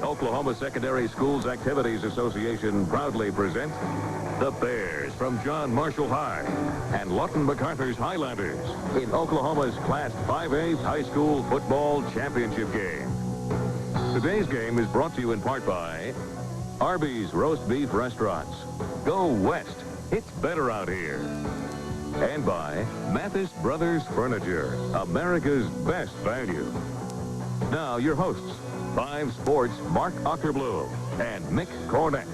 The Oklahoma Secondary Schools Activities Association proudly presents the Bears from John Marshall High and Lawton MacArthur's Highlanders in Oklahoma's Class 5A High School Football Championship game. Today's game is brought to you in part by Arby's Roast Beef Restaurants. Go west. It's better out here. And by Mathis Brothers Furniture, America's best value. Now, your hosts, 5 Sports' Mark Ockerbloom and Mick Cornett.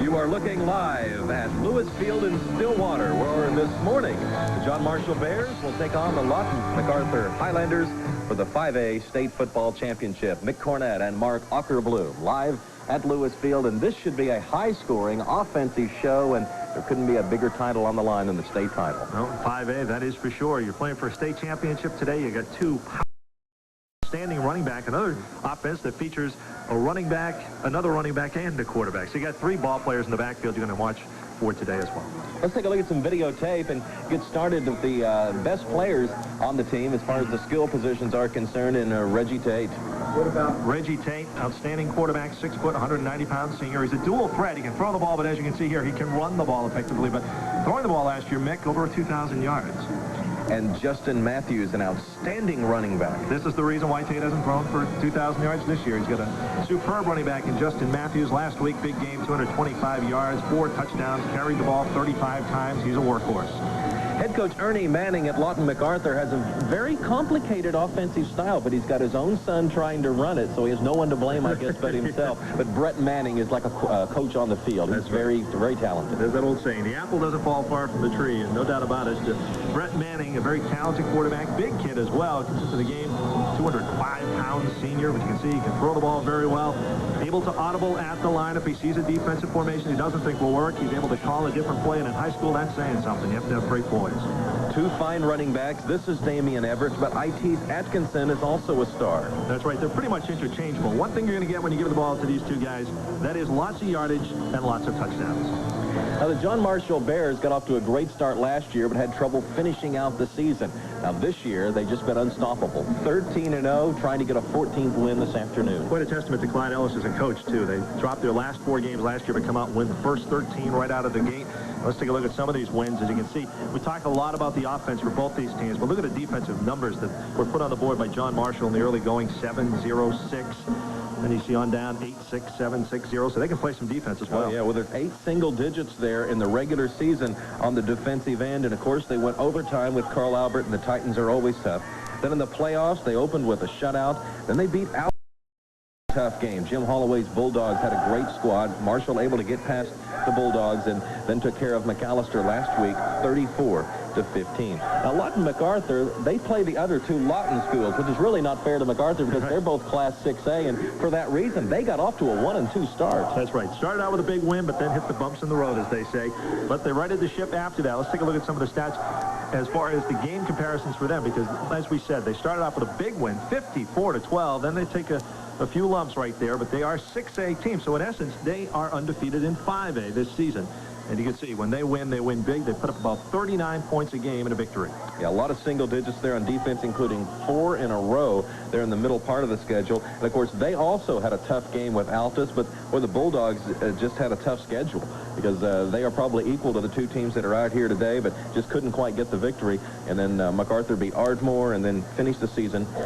You are looking live at Lewis Field in Stillwater, where this morning the John Marshall Bears will take on the Lawton MacArthur Highlanders for the 5A State Football Championship. Mick Cornett and Mark Ockerbloom live at Lewis Field, and this should be a high-scoring offensive show, and there couldn't be a bigger title on the line than the state title. No, 5A, that is for sure. You're playing for a state championship today. You got two standing running back, another offense that features a running back, another running back, and a quarterback. So you got 3 ball players in the backfield you're going to watch for today as well. Let's take a look at some videotape and get started with the best players on the team as far as the skill positions are concerned in Reggie Tate. What about Reggie Tate? Outstanding quarterback, 6 foot, 190 pounds senior. He's a dual threat. He can throw the ball, but as you can see here, he can run the ball effectively. But throwing the ball last year, Mick, over 2,000 yards. And Justin Matthews, an outstanding running back. This is the reason why Tate hasn't thrown for 2,000 yards this year. He's got a superb running back in Justin Matthews. Last week, big game, 225 yards, 4 touchdowns, carried the ball 35 times. He's a workhorse. Head coach Ernie Manning at Lawton MacArthur has a very complicated offensive style, but he's got his own son trying to run it, so he has no one to blame, I guess, but himself. But Brett Manning is like a coach on the field. He's very talented. There's that old saying, the apple doesn't fall far from the tree, and no doubt about it. Brett Manning, a very talented quarterback, big kid as well, comes into the game, 205-pound senior, but you can see he can throw the ball very well. Able to audible at the line if he sees a defensive formation he doesn't think will work. He's able to call a different play, and in high school, that's saying something. You have to have great boys. 2 fine running backs. This is Damian Everett, but IT's Atkinson is also a star. That's right. They're pretty much interchangeable. One thing you're going to get when you give the ball to these 2 guys, that is lots of yardage and lots of touchdowns. Now, the John Marshall Bears got off to a great start last year, but had trouble finishing out the season. Now, this year, they've just been unstoppable. 13-0, trying to get a 14th win this afternoon. Quite a testament to Clyde Ellis as a coach, too. They dropped their last 4 games last year, but come out and win the first 13 right out of the gate. Let's take a look at some of these wins. As you can see, we talk a lot about the offense for both these teams, but look at the defensive numbers that were put on the board by John Marshall in the early going, 7-0-6. And you see on down 8-6, 7-6-0, so they can play some defense as well. Oh, yeah, well, there's 8 single digits there in the regular season on the defensive end, and of course they went overtime with Carl Albert, and the Titans are always tough. Then in the playoffs, they opened with a shutout. Then they beat Albert. Tough game. Jim Holloway's Bulldogs had a great squad. Marshall able to get past the Bulldogs and then took care of McAllister last week, 34-15. Now, Lawton MacArthur, they play the other 2 Lawton schools, which is really not fair to MacArthur because they're both Class 6A, and for that reason, they got off to a 1-2 start. That's right. Started out with a big win, but then hit the bumps in the road, as they say. But they righted the ship after that. Let's take a look at some of the stats as far as the game comparisons for them, because, as we said, they started off with a big win, 54-12. Then they take a few lumps right there, but they are 6A team. So in essence, they are undefeated in 5A this season. And you can see when they win big. They put up about 39 points a game in a victory. Yeah, a lot of single digits there on defense, including 4 in a row there in the middle part of the schedule. And of course, they also had a tough game with Altus, but the Bulldogs just had a tough schedule because they are probably equal to the 2 teams that are out here today, but just couldn't quite get the victory. And then MacArthur beat Ardmore and then finished the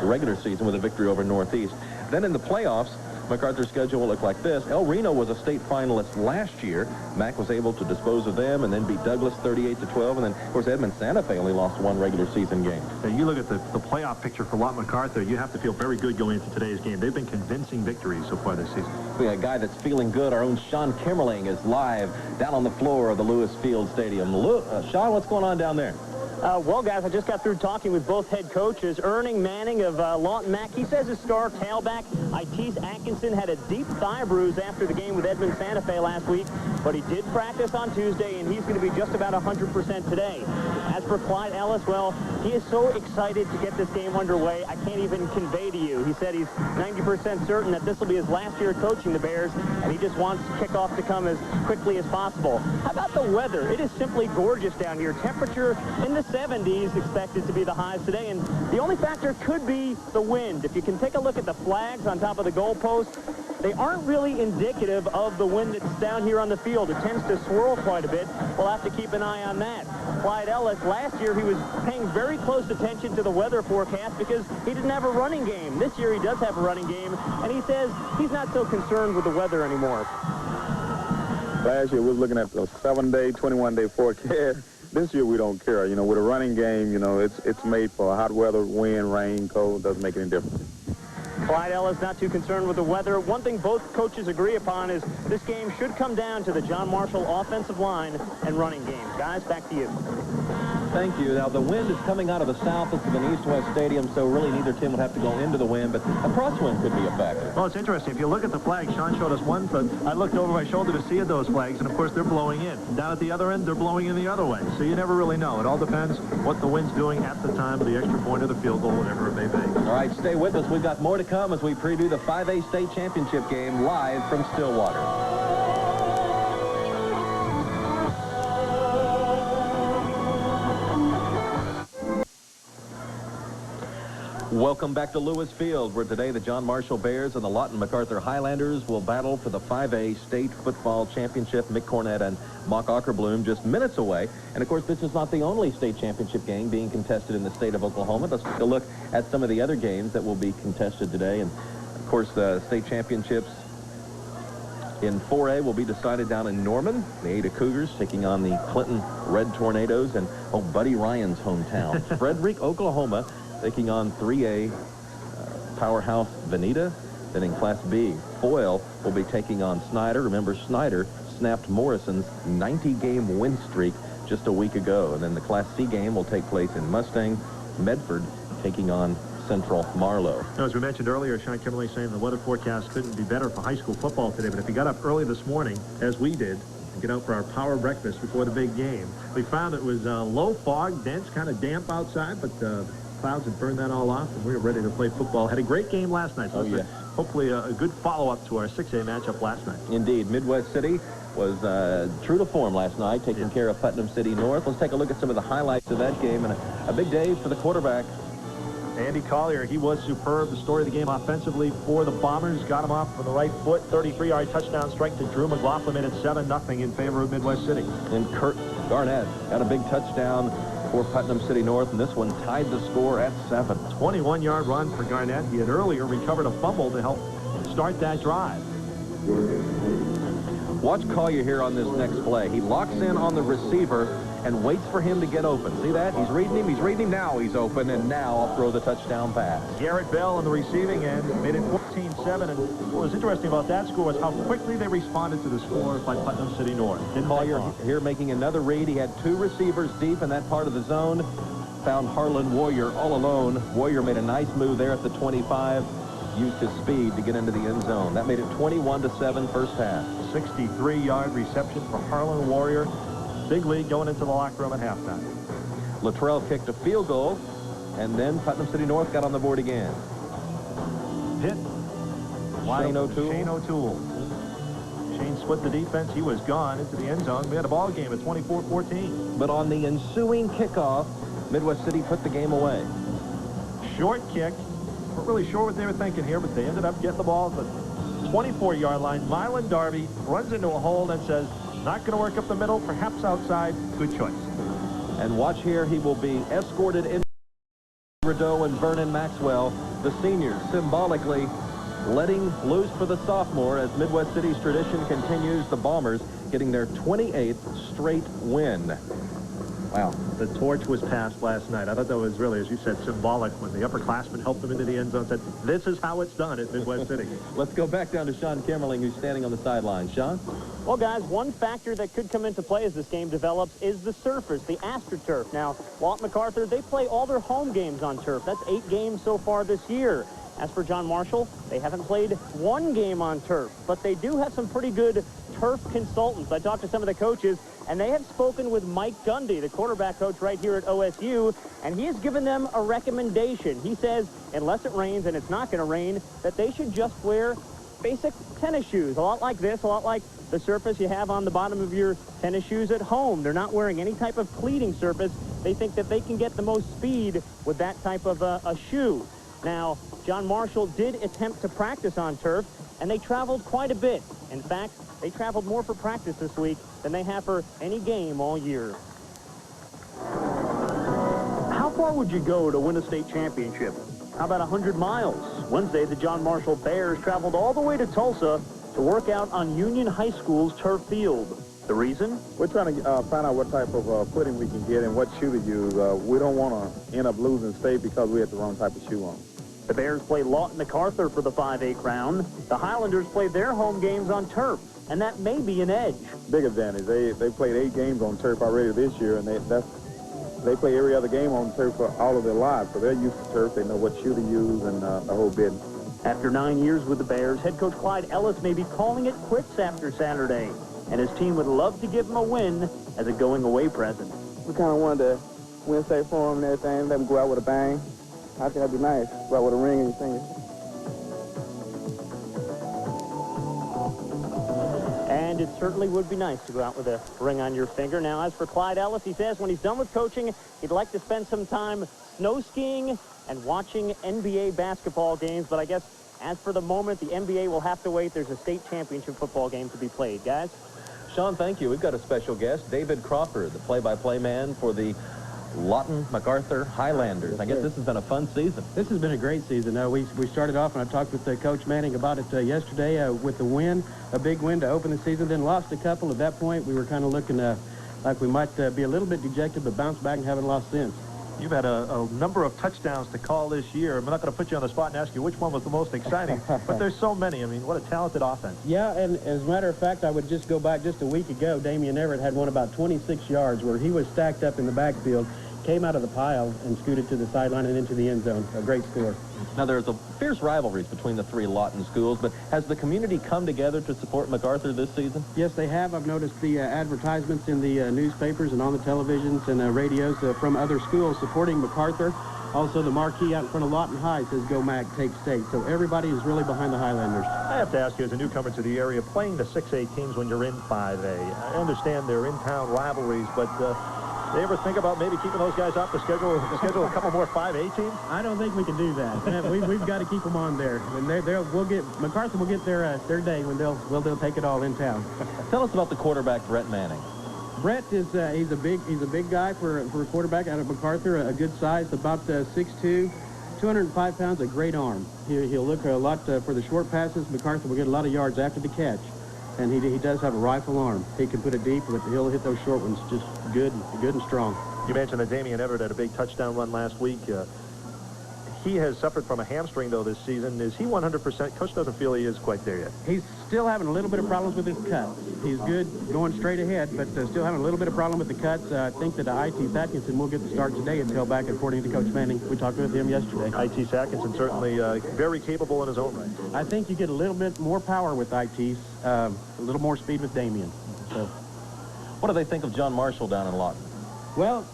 regular season, with a victory over Northeast. Then in the playoffs, MacArthur's schedule will look like this. El Reno was a state finalist last year. Mac was able to dispose of them and then beat Douglas 38-12. And then, of course, Edmond Santa Fe only lost 1 regular season game. Now, you look at the playoff picture for Lawton MacArthur, you have to feel very good going into today's game. They've been convincing victories so far this season. We got a guy that's feeling good. Our own Sean Kimmerling is live down on the floor of the Lewis Field Stadium. Sean, what's going on down there? Well, guys, I just got through talking with both head coaches. Ernie Manning of Lawton Mac, he says his star tailback, IT's Atkinson, had a deep thigh bruise after the game with Edmond Santa Fe last week, but he did practice on Tuesday, and he's going to be just about 100% today. As for Clyde Ellis, well, he is so excited to get this game underway, I can't even convey to you. He said he's 90% certain that this will be his last year coaching the Bears, and he just wants kickoff to come as quickly as possible. How about the weather? It is simply gorgeous down here. Temperature in the 70s expected to be the highs today, and the only factor could be the wind. If you can take a look at the flags on top of the goalpost, they aren't really indicative of the wind that's down here on the field. It tends to swirl quite a bit. We'll have to keep an eye on that. Clyde Ellis, last year he was paying very close attention to the weather forecast because he didn't have a running game. This year he does have a running game, and he says he's not so concerned with the weather anymore. Last year we were looking at the 7-day, 21-day forecast. This year we don't care. You know, with a running game, you know, it's made for hot weather, wind, rain, cold. Doesn't make any difference. Clyde Ellis not too concerned with the weather. One thing both coaches agree upon is this game should come down to the John Marshall offensive line and running game. Guys, back to you. Thank you. Now, the wind is coming out of the south. This is an east-west stadium, so really neither team would have to go into the wind, but a crosswind could be a factor. Well, it's interesting. If you look at the flags, Sean showed us one, but I looked over my shoulder to see those flags, and, of course, they're blowing in. Down at the other end, they're blowing in the other way. So you never really know. It all depends what the wind's doing at the time of the extra point or the field goal, whatever it may be. All right, stay with us. We've got more to come as we preview the 5A state championship game live from Stillwater. Welcome back to Lewis Field, where today the John Marshall Bears and the Lawton MacArthur Highlanders will battle for the 5A state football championship. Mick Cornett and Mock Ockerbloom just minutes away. And, of course, this is not the only state championship game being contested in the state of Oklahoma. Let's take a look at some of the other games that will be contested today. And, of course, the state championships in 4A will be decided down in Norman. The Ada Cougars taking on the Clinton Red Tornadoes and, Buddy Ryan's hometown, Frederick, Oklahoma, taking on 3A powerhouse Veneta. Then in Class B, Foyle will be taking on Snyder. Remember, Snyder snapped Morrison's 90-game win streak just a week ago. And then the Class C game will take place in Mustang. Medford taking on Central Marlowe. Now, as we mentioned earlier, Sean Kimberly saying the weather forecast couldn't be better for high school football today. But if you got up early this morning, as we did, and get out for our power breakfast before the big game, we found it was low fog, dense, kind of damp outside, but clouds had burned that all off, and we were ready to play football. Had a great game last night. So hopefully a good follow-up to our 6A matchup last night. Indeed. Midwest City was true to form last night, taking care of Putnam City North. Let's take a look at some of the highlights of that game, and a big day for the quarterback. Andy Collier, he was superb. The story of the game offensively for the Bombers. Got him off on the right foot. 33-yard touchdown strike to Drew McLaughlin, made it 7-0 in favor of Midwest City. And Kurt Garnett got a big touchdown for Putnam City North, and this one tied the score at 7. 21-yard run for Garnett. He had earlier recovered a fumble to help start that drive. Watch Collier here on this next play. He locks in on the receiver and waits for him to get open. See that? He's reading him. Now he's open, and now I'll throw the touchdown pass. Garrett Bell on the receiving end made it 14-7, and what was interesting about that score was how quickly they responded to the score by Putnam City North. Collier here making another read. He had 2 receivers deep in that part of the zone. Found Harlan Warrior all alone. Warrior made a nice move there at the 25. Used his speed to get into the end zone. That made it 21-7 first half. 63-yard reception for Harlan Warrior. Big lead going into the locker room at halftime. Luttrell kicked a field goal, and then Putnam City North got on the board again. Hit. Shane O'Toole. Shane O'Toole. Shane split the defense. He was gone into the end zone. We had a ball game at 24-14. But on the ensuing kickoff, Midwest City put the game away. Short kick. We're really sure what they were thinking here, but they ended up getting the ball at the 24-yard line. Mylan Darby runs into a hole and says, not going to work up the middle, perhaps outside. Good choice. And watch here, he will be escorted in. Rideau and Vernon Maxwell, the seniors, symbolically letting loose for the sophomore as Midwest City's tradition continues. The Bombers getting their 28th straight win. Wow. The torch was passed last night. I thought that was really, as you said, symbolic when the upperclassmen helped them into the end zone, said, this is how it's done at Midwest City. Let's go back down to Sean Kimmerling, who's standing on the sideline. Sean? Well, guys, one factor that could come into play as this game develops is the surface, the AstroTurf. Now, Lawton MacArthur, they play all their home games on turf. That's 8 games so far this year. As for John Marshall, they haven't played 1 game on turf, but they do have some pretty good turf consultants. I talked to some of the coaches, and they have spoken with Mike Gundy, the quarterback coach right here at OSU, and he has given them a recommendation. He says, unless it rains, and it's not going to rain, that they should just wear basic tennis shoes, a lot like this, a lot like the surface you have on the bottom of your tennis shoes at home. They're not wearing any type of cleating surface. They think that they can get the most speed with that type of a shoe. Now, John Marshall did attempt to practice on turf, and they traveled quite a bit. In fact, they traveled more for practice this week than they have for any game all year. How far would you go to win a state championship? How about 100 miles? Wednesday, the John Marshall Bears traveled all the way to Tulsa to work out on Union High School's turf field. The reason? We're trying to find out what type of footing we can get and what shoe to use. We don't want to end up losing state because we had the wrong type of shoe on. The Bears play Lawton MacArthur for the 5A crown. The Highlanders play their home games on turf, and that may be an edge. Big advantage. They played 8 games on turf already this year, and they play every other game on turf for all of their lives. So they're used to turf. They know what shoe to use and the whole bit. After 9 years with the Bears, head coach Clyde Ellis may be calling it quits after Saturday, and his team would love to give him a win as a going-away present. We kind of wanted to win safe for them and everything, let them go out with a bang. I think that'd be nice. Go out with a ring and your finger. And it certainly would be nice to go out with a ring on your finger. Now, as for Clyde Ellis, he says when he's done with coaching, he'd like to spend some time snow skiing and watching NBA basketball games. But I guess as for the moment, the NBA will have to wait. There's a state championship football game to be played. Guys? Sean, thank you. We've got a special guest, David Crawford, the play-by-play man for the Lawton MacArthur Highlanders. I guess this has been a fun season. This has been a great season. We started off, and I talked with Coach Manning about it yesterday with the win, a big win to open the season, then lost a couple. At that point, we were kind of looking like we might be a little bit dejected, but bounced back and haven't lost since. You've had a number of touchdowns to call this year. I'm not going to put you on the spot and ask you which one was the most exciting, but there's so many. I mean, what a talented offense. Yeah, and as a matter of fact, I would just go back just a week ago. Damian Everett had one about 26 yards where he was stacked up in the backfield, came out of the pile and scooted to the sideline and into the end zone. A great score. Now, there's a fierce rivalries between the 3 Lawton schools, but has the community come together to support MacArthur this season? Yes, they have. I've noticed the advertisements in the newspapers and on the televisions and radios from other schools supporting MacArthur. Also, the marquee out in front of Lawton High says, "Go Mac, take state." So everybody is really behind the Highlanders. I have to ask you, as a newcomer to the area, playing the 6A teams when you're in 5A, I understand they're in-town rivalries, but they ever think about maybe keeping those guys off the schedule a couple more 5A teams? I don't think we can do that. We've got to keep them on there. And MacArthur will get their day when they'll take it all in town. Tell us about the quarterback, Brett Manning. Brett is he's a big guy for a quarterback out of MacArthur, a good size, about 6'2", 205 pounds, a great arm. He'll look a lot for the short passes. MacArthur will get a lot of yards after the catch. And he does have a rifle arm. He can put it deep, but he'll hit those short ones just good and strong. You mentioned that Damian Everett had a big touchdown run last week. He has suffered from a hamstring, though, this season. Is he 100%? Coach doesn't feel he is quite there yet. He's still having a little bit of problems with his cuts. He's good going straight ahead, but still having a little bit of problem with the cuts. I think that I.T. Atkinson will get the start today at tailback, according to Coach Manning. We talked with him yesterday. I.T. Atkinson certainly very capable in his own right. I think you get a little bit more power with I.T.'s, a little more speed with Damian. So, what do they think of John Marshall down in Lawton? Well,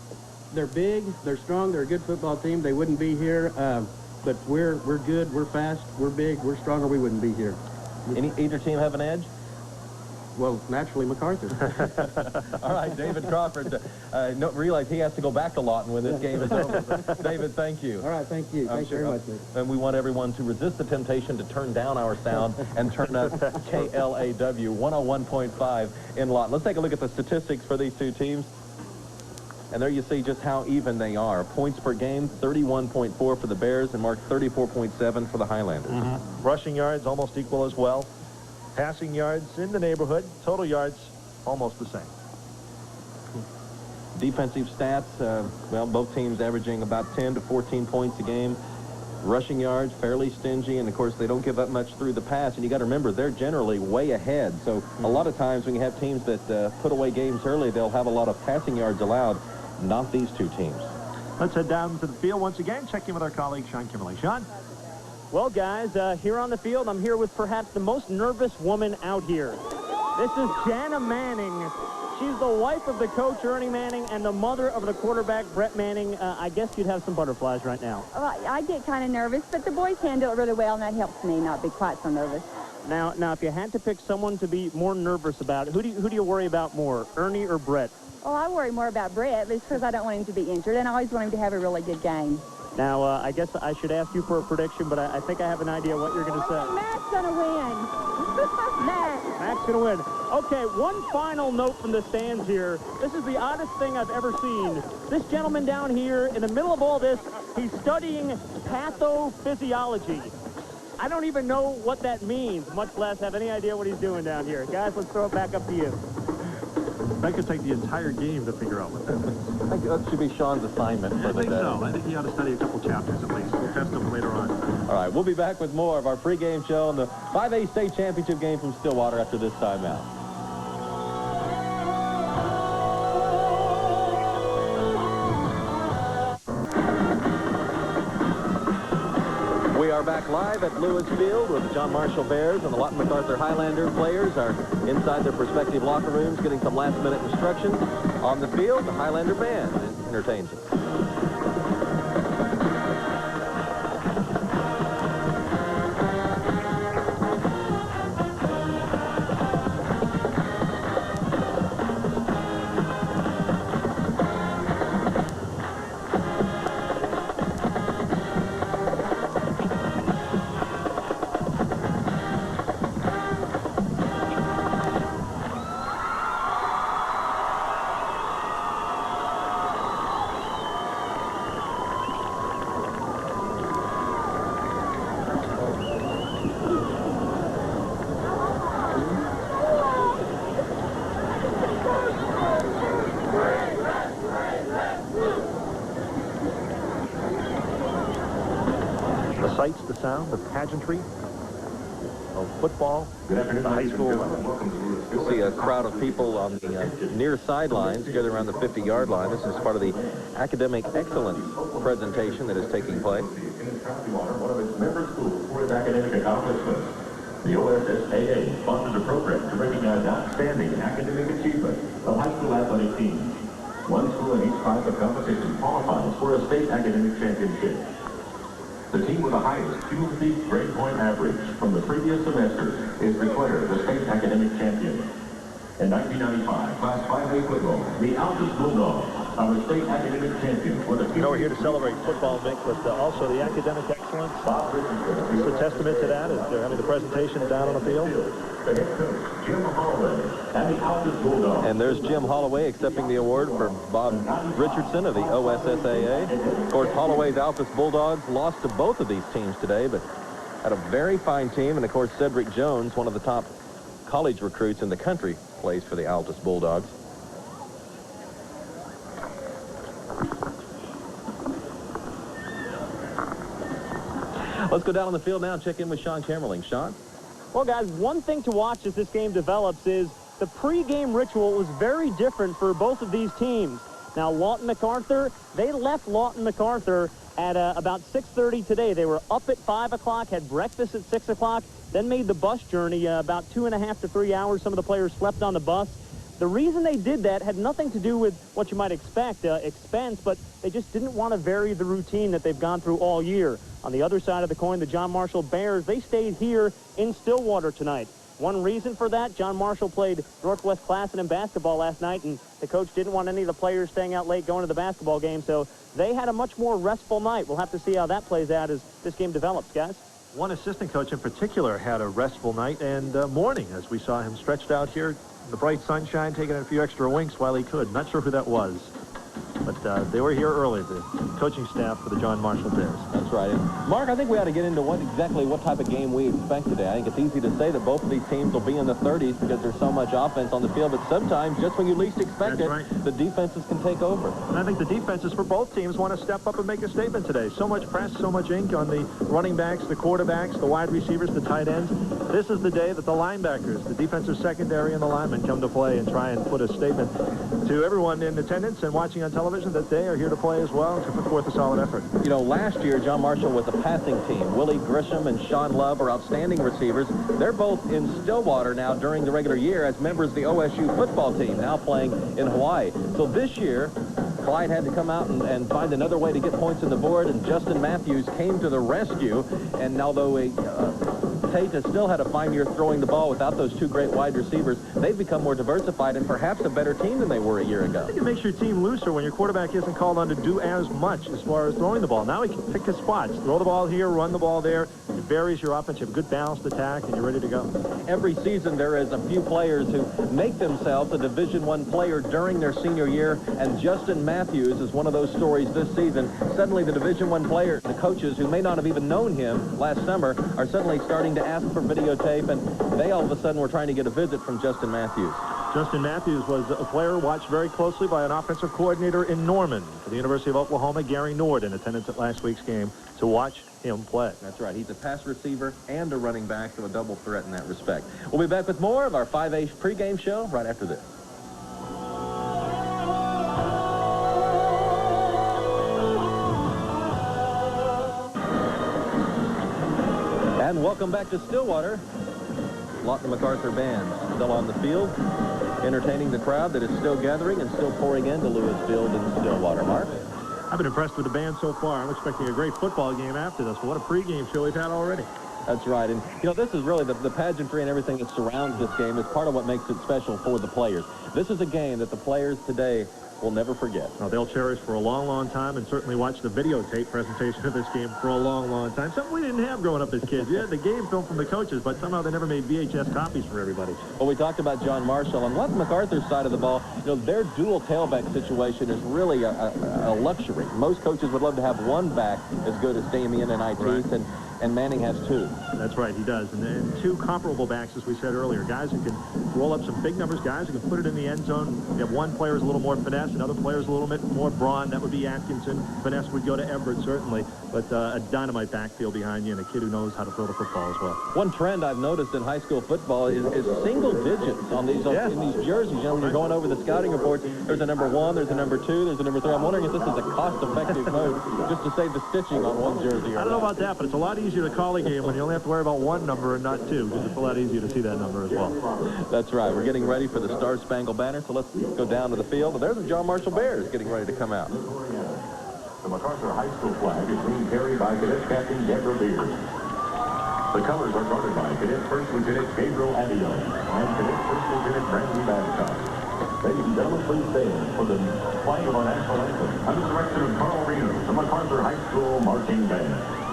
they're big, they're strong, they're a good football team. They wouldn't be here, but we're good, we're fast, we're big, we're stronger. We wouldn't be here. Either team have an edge? Well, naturally, MacArthur. All right, David Crawford. Realize he has to go back to Lawton when this game is over. David, thank you. All right, thank you. Thanks very much, Nick. And we want everyone to resist the temptation to turn down our sound and turn up KLAW 101.5 in Lawton. Let's take a look at the statistics for these two teams. And there you see just how even they are. Points per game, 31.4 for the Bears and marked 34.7 for the Highlanders. Rushing yards almost equal as well. Passing yards in the neighborhood. Total yards almost the same. Defensive stats, well, both teams averaging about 10 to 14 points a game. Rushing yards, fairly stingy, and of course they don't give up much through the pass. And you got to remember, they're generally way ahead. So a lot of times when you have teams that put away games early, they'll have a lot of passing yards allowed. Not these two teams. Let's head down to the field once again. Check in with our colleague, Sean Kimberly. Sean? Well, guys, here on the field, I'm here with perhaps the most nervous woman out here. This is Jana Manning. She's the wife of the coach, Ernie Manning, and the mother of the quarterback, Brett Manning. I guess you'd have some butterflies right now. I get kind of nervous, but the boys handle it really well, and that helps me not be quite so nervous. Now, if you had to pick someone to be more nervous about, who do you worry about more, Ernie or Brett? Well, I worry more about Brett because I don't want him to be injured, and I always want him to have a really good game. Now, I guess I should ask you for a prediction, but I think I have an idea what you're going to say. Matt's going to win. Matt's going to win. Okay, one final note from the stands here. This is the oddest thing I've ever seen. This gentleman down here, in the middle of all this, he's studying pathophysiology. I don't even know what that means, much less have any idea what he's doing down here. Guys, let's throw it back up to you. That could take the entire game to figure out what that means. I think that should be Sean's assignment for the day. I think so. I think he ought to study a couple chapters at least. We'll test him later on. All right, we'll be back with more of our pregame show on the 5A state championship game from Stillwater after this timeout. We are back live at Lewis Field where the John Marshall Bears and the Lawton MacArthur Highlander players are inside their respective locker rooms getting some last-minute instructions. On the field, the Highlander band entertains us. The sights, the sound, the pageantry of football, the high school level. You'll see a crowd of people on the near sidelines together around the 50-yard line. This is part of the academic excellence presentation that is taking place. One of its member schools for its academic accomplishments. The OSSAA sponsors a program to recognize outstanding academic achievement of high school athletic teams. One school in each type of competition qualifies for a state academic championship. The team with the highest cumulative grade point average from the previous semester is declared the state academic champion. In 1995, Class 5A football, the Altus Bulldogs are the state academic champions for the team. You know, we're here to celebrate football, Vic, but also the academic excellence. It's a testament to that as they're having the presentation down on the field. The head coach, Jim Holloway, and the Altus Bulldogs. And there's Jim Holloway accepting the award for Bob Richardson of the OSSAA. Of course, Holloway's Altus Bulldogs lost to both of these teams today, but had a very fine team. And, of course, Cedric Jones, one of the top college recruits in the country, plays for the Altus Bulldogs. Let's go down on the field now and check in with Sean Chamberlain. Sean? Well, guys, one thing to watch as this game develops is the pregame ritual was very different for both of these teams. Now, Lawton MacArthur, they left Lawton MacArthur at about 6:30 today. They were up at 5 o'clock, had breakfast at 6 o'clock, then made the bus journey about 2.5 to 3 hours. Some of the players slept on the bus. The reason they did that had nothing to do with what you might expect, expense, but they just didn't want to vary the routine that they've gone through all year. On the other side of the coin, the John Marshall Bears, they stayed here in Stillwater tonight. One reason for that, John Marshall played Northwest Classen in basketball last night, and the coach didn't want any of the players staying out late going to the basketball game, so they had a much more restful night. We'll have to see how that plays out as this game develops, guys. One assistant coach in particular had a restful night and morning as we saw him stretched out here in the bright sunshine, taking a few extra winks while he could. Not sure who that was, but they were here early, the coaching staff for the John Marshall Bears. That's right. And Mark, I think we ought to get into exactly what type of game we expect today. I think it's easy to say that both of these teams will be in the 30s because there's so much offense on the field, but sometimes, just when you least expect it, the defenses can take over. And I think the defenses for both teams want to step up and make a statement today. So much press, so much ink on the running backs, the quarterbacks, the wide receivers, the tight ends. This is the day that the linebackers, the defensive secondary, and the linemen come to play and try and put a statement to everyone in attendance and watching on television that they are here to play as well to put forth a solid effort. You know, last year, John Marshall was a passing team. Willie Grisham and Sean Love are outstanding receivers. They're both in Stillwater now during the regular year as members of the OSU football team, now playing in Hawaii. So this year, Clyde had to come out and find another way to get points on the board, and Justin Matthews came to the rescue. And although Tate has still had a fine year throwing the ball without those two great wide receivers. They've become more diversified and perhaps a better team than they were a year ago. I think it makes your team looser when your quarterback isn't called on to do as much as far as throwing the ball. Now he can pick his spots. Throw the ball here, run the ball there. It varies your offense. You have a good balanced attack, and you're ready to go. Every season there is a few players who make themselves a Division I player during their senior year, and Justin Matthews is one of those stories this season. Suddenly the Division I player, the coaches who may not have even known him last summer, are suddenly starting to ask for videotape, and they all of a sudden were trying to get a visit from Justin Matthews. Justin Matthews was a player watched very closely by an offensive coordinator in Norman for the University of Oklahoma, Gary Nord, in attendance at last week's game to watch him play. That's right. He's a pass receiver and a running back, so a double threat in that respect. We'll be back with more of our 5A pregame show right after this. And welcome back to Stillwater. Lawton MacArthur band still on the field, entertaining the crowd that is still gathering and still pouring into Lewis Field in Stillwater. Mark? I've been impressed with the band so far. I'm expecting a great football game after this. What a pregame show we've had already. That's right. And, you know, this is really the pageantry and everything that surrounds this game is part of what makes it special for the players. This is a game that the players today will never forget. Now, they'll cherish for a long, long time, and certainly watch the videotape presentation of this game for a long, long time. Something we didn't have growing up as kids. Yeah, the game film from the coaches, but somehow they never made VHS copies for everybody. Well, we talked about John Marshall. On Lawton MacArthur's side of the ball, you know, their dual tailback situation is really a luxury. Most coaches would love to have one back as good as Damian and Itis, right. And Manning has two. That's right, he does. And two comparable backs, as we said earlier. Guys who can roll up some big numbers, guys who can put it in the end zone. You have one player is a little more finesse, another player is a little bit more brawn. That would be Atkinson. Finesse would go to Everett, certainly. But a dynamite backfield behind you and a kid who knows how to throw the football as well. One trend I've noticed in high school football is single digits on these in these jerseys. You know, when you're going over the scouting reports, there's a number 1, there's a number 2, there's a number 3. I'm wondering if this is a cost-effective mode just to save the stitching on one jersey. I don't know about that, but it's a lot easier to call a game when you only have to worry about one number and not two, because it's a lot easier to see that number as well. That's right. We're getting ready for the Star-Spangled Banner, so let's go down to the field. And there's the John Marshall Bears getting ready to come out. The MacArthur High School flag is being carried by Cadet Captain Deborah Beard. The colors are guarded by Cadet First Lieutenant Gabriel Adio and Cadet First Lieutenant Brandon Babcock. Ladies and gentlemen, please stand for the flag of our national anthem under the direction of Carl Reno, the MacArthur High School Marching Band.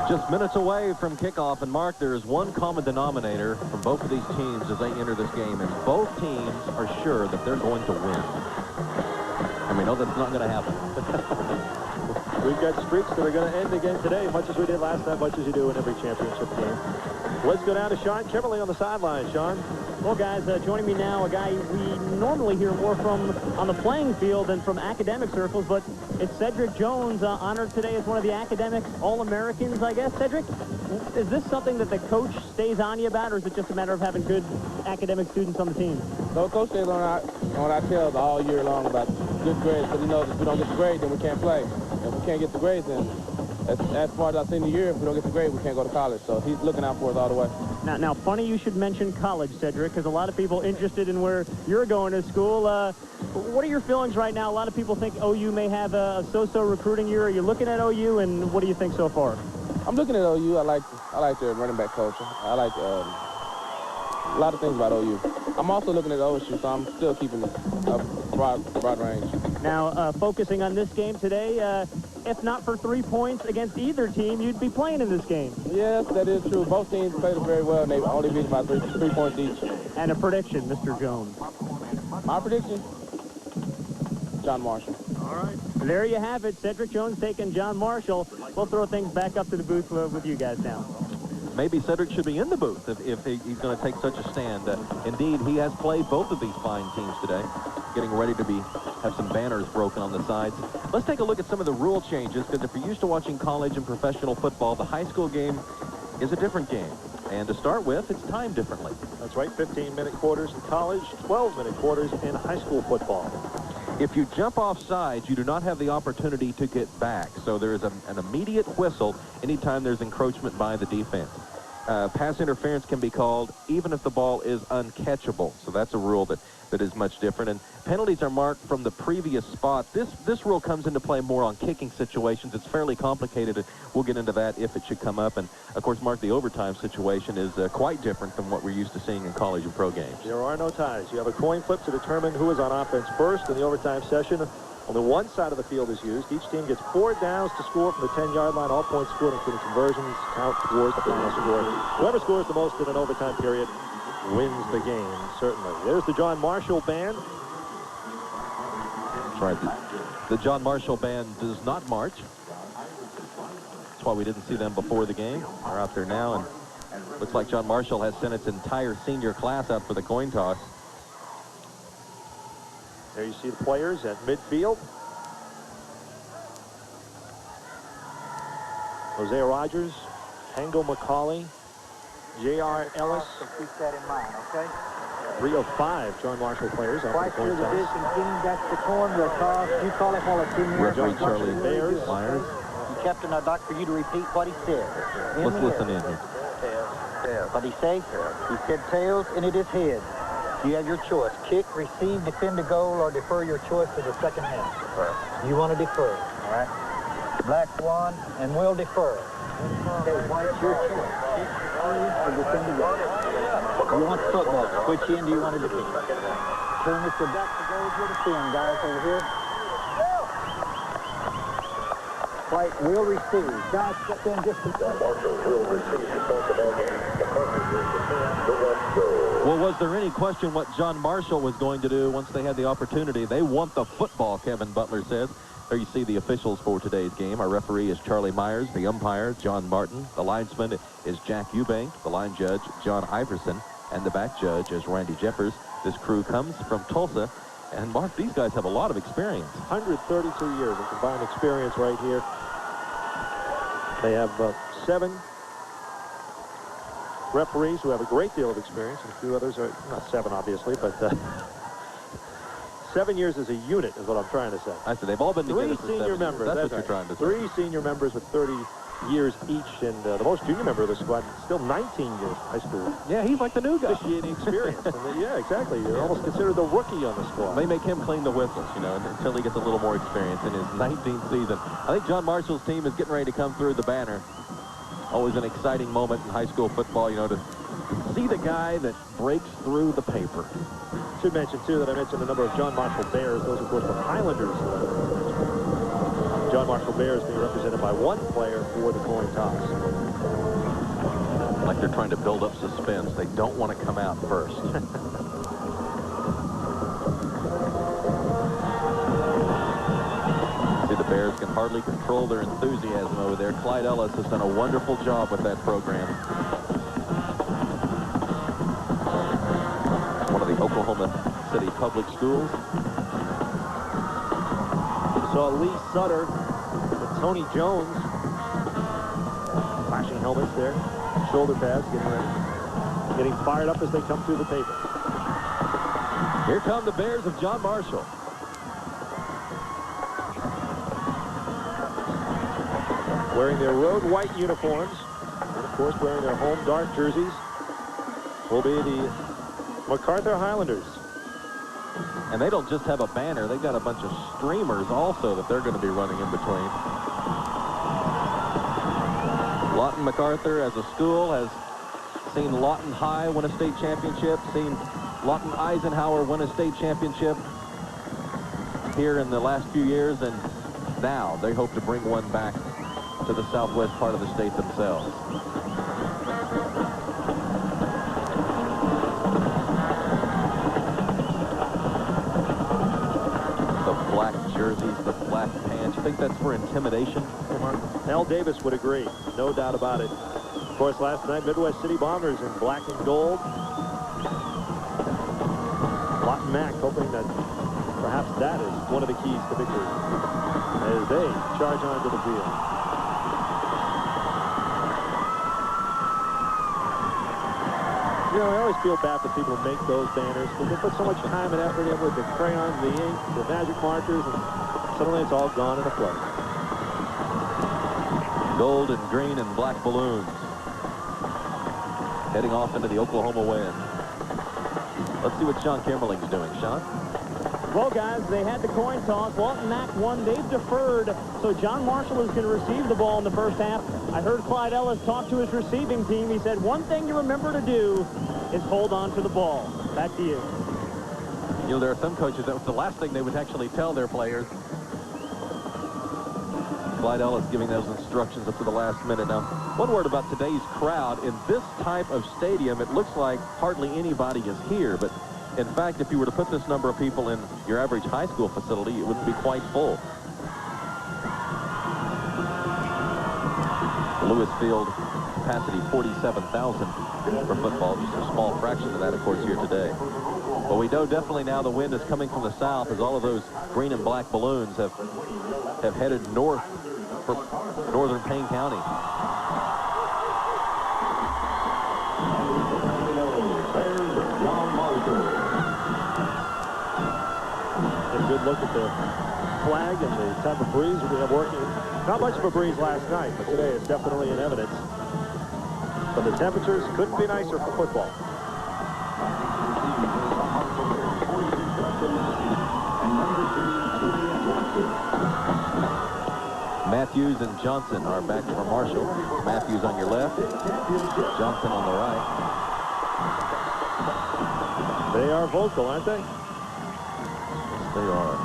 Just minutes away from kickoff, and Mark, there is one common denominator from both of these teams as they enter this game, and both teams are sure that they're going to win. And we know that's not going to happen. We've got streaks that are going to end again today, much as we did last time, much as you do in every championship game. Let's go down to Sean Kimberly on the sideline. Sean? Well, guys, joining me now, a guy we normally hear more from on the playing field than from academic circles, but it's Cedric Jones, honored today as one of the academic All-Americans, I guess. Cedric, is this something that the coach stays on you about, or is it just a matter of having good academic students on the team? No, coach stays on our tails all year long about good grades, because he knows if we don't get the grades, then we can't play. If we can't get the grades, then as far as our senior year, if we don't get the grade, we can't go to college. So he's looking out for us all the way. Now, funny you should mention college, Cedric, because a lot of people interested in where you're going to school. What are your feelings right now? A lot of people think OU may have a so-so recruiting year. Are you looking at OU, and what do you think so far? I'm looking at OU. I like the running back coach. I like a lot of things about OU. I'm also looking at OSU, so I'm still keeping a broad range. Now, focusing on this game today, if not for 3 points against either team, you'd be playing in this game. Yes, that is true. Both teams played very well, and they only beat by 3 points each. And a prediction, Mr. Jones. My prediction, John Marshall. All right. There you have it. Cedric Jones taking John Marshall. We'll throw things back up to the booth with you guys now. Maybe Cedric should be in the booth if he's going to take such a stand. Indeed, he has played both of these fine teams today, getting ready to have some banners broken on the sides. Let's take a look at some of the rule changes, because if you're used to watching college and professional football, the high school game is a different game. And to start with, it's timed differently. That's right, 15-minute quarters in college, 12-minute quarters in high school football. If you jump off sides, you do not have the opportunity to get back. So there is an immediate whistle anytime there's encroachment by the defense. Pass interference can be called even if the ball is uncatchable. So that's a rule that is much different. And penalties are marked from the previous spot. This rule comes into play more on kicking situations. It's fairly complicated. We'll get into that if it should come up. And, of course, Mark, the overtime situation is quite different than what we're used to seeing in college and pro games. There are no ties. You have a coin flip to determine who is on offense first in the overtime session. Only one side of the field is used. Each team gets 4 downs to score from the 10-yard line. All points scored, including conversions, count towards the final score. Whoever scores the most in an overtime period wins the game, certainly. There's the John Marshall Band. That's right. The John Marshall Band does not march. That's why we didn't see them before the game. They're out there now, and looks like John Marshall has sent its entire senior class out for the coin toss. There you see the players at midfield. Hosea Rogers, Tango McCauley, J.R. Ellis. So keep that in mind, okay? 3 of 5 John Marshall players out for the Twice coin through the toss. division team, that's the coin we'll toss. You call it while it's in there. Referee Charlie Bears. Myers. Captain, I'd like for you to repeat what he said. Let's listen in here. What did he say? He said tails, and it is head. You have your choice. Kick, receive, defend the goal, or defer your choice to the second half. You want to defer, all right? Black one, and we'll defer. Okay, what's your choice? Kick, receive, or defend the goal. You want football. Which end do you want to defend? Turn this to back to goals with a defend, guys, over here. White will receive. Guys, step in just a second. Marshall will receive the ball game. Well, was there any question what John Marshall was going to do once they had the opportunity? They want the football, Kevin Butler says. There you see the officials for today's game. Our referee is Charlie Myers. The umpire, John Martin. The linesman is Jack Eubank. The line judge, John Iverson. And the back judge is Randy Jeffers. This crew comes from Tulsa. And, Mark, these guys have a lot of experience. 132 years of combined experience right here. They have 7 referees who have a great deal of experience, and a few others are not 7 obviously, but 7 years as a unit is what I'm trying to say. I said they've all been together for 7 years. 3 senior members. That's what right. you're trying to say. 3 senior members with 30 years each, and the most junior member of the squad still 19 years high school. Yeah, he's like the new guy. Officiating experience. And yeah, exactly. You're almost considered the rookie on the squad. They make him clean the whistles, you know, until he gets a little more experience in his 19th season. I think John Marshall's team is getting ready to come through the banner. Always an exciting moment in high school football, you know, to see the guy that breaks through the paper. Should mention, too, that I mentioned a number of John Marshall Bears. Those, of course, the Highlanders. John Marshall Bears being represented by 1 player for the coin toss. Like they're trying to build up suspense. They don't want to come out first. See, the Bears can hardly control their enthusiasm over there. Clyde Ellis has done a wonderful job with that program. One of the Oklahoma City public schools. Saw Lee Sutter and Tony Jones. Flashing helmets there. Shoulder pads getting ready. Getting fired up as they come through the paper. Here come the Bears of John wearing their road white uniforms, and of course wearing their home dark jerseys, will be the MacArthur Highlanders. And they don't just have a banner, they've got a bunch of streamers also that they're going to be running in between. Lawton MacArthur as a school has seen Lawton High win a state championship, seen Lawton Eisenhower win a state championship here in the last few years, and now they hope to bring one back to the southwest part of the state themselves. The black jerseys, the black pants. You think that's for intimidation, Mark? Al Davis would agree, no doubt about it. Of course, last night, Midwest City Bombers in black and gold. Lawton Mac hoping that perhaps that is one of the keys to victory as they charge onto the field. You know, I always feel bad for people who make those banners, but they put so much time and effort in with the crayons, the ink, the magic markers, and suddenly it's all gone in a flash. Gold and green and black balloons heading off into the Oklahoma wind. Let's see what Sean Kimmerling's doing. Sean? Well, guys, they had the coin toss. Lawton Mac won. They've deferred. So John Marshall is going to receive the ball in the first half. I heard Clyde Ellis talk to his receiving team. He said, one thing you remember to do is hold on to the ball. Back to you. You know, there are some coaches that was the last thing they would actually tell their players. Clyde Ellis giving those instructions up to the last minute. Now, one word about today's crowd. In this type of stadium, it looks like hardly anybody is here. But, in fact, if you were to put this number of people in your average high school facility, it would be quite full. Lewis Field capacity 47,000 for football. Just a small fraction of that, of course, here today. But we know definitely now the wind is coming from the south as all of those green and black balloons have headed north for northern Payne County. Get a good look at the flag and the type of breeze we have working. Not much of a breeze last night, but today it's definitely in evidence. But the temperatures couldn't be nicer for football. Matthews and Johnson are back for Marshall. Matthews on your left, Johnson on the right. They are vocal, aren't they? Yes, they are.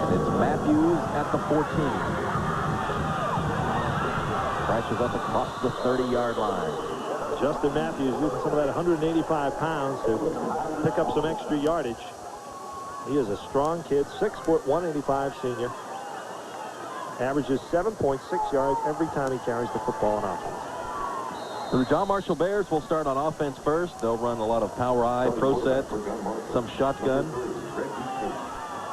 And it's Matthews at the 14. Crashes up across the 30-yard line. Justin Matthews using some of that 185 pounds to pick up some extra yardage. He is a strong kid, 6 foot, 185 senior. Averages 7.6 yards every time he carries the football on offense. So the John Marshall Bears will start on offense first. They'll run a lot of power I, pro set, some shotgun.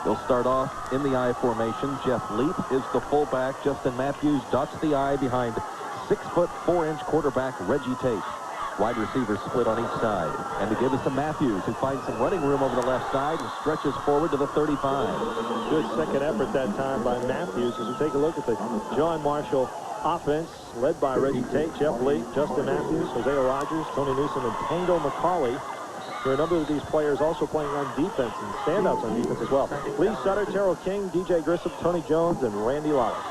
They'll start off in the I formation. Jeff Leap is the fullback. Justin Matthews dots the I behind 6 foot 4 inch quarterback Reggie Tate. Wide receivers split on each side. And to give us to Matthews, who finds some running room over the left side and stretches forward to the 35. Good second effort that time by Matthews. As we take a look at the John Marshall offense, led by Reggie Tate, Jeff Lee, Justin Matthews, Hosea Rogers, Tony Newsom, and Tango McCauley. There are a number of these players also playing on defense and standouts on defense as well. Lee Sutter, Terrell King, DJ Grissom, Tony Jones, and Randy Lawless.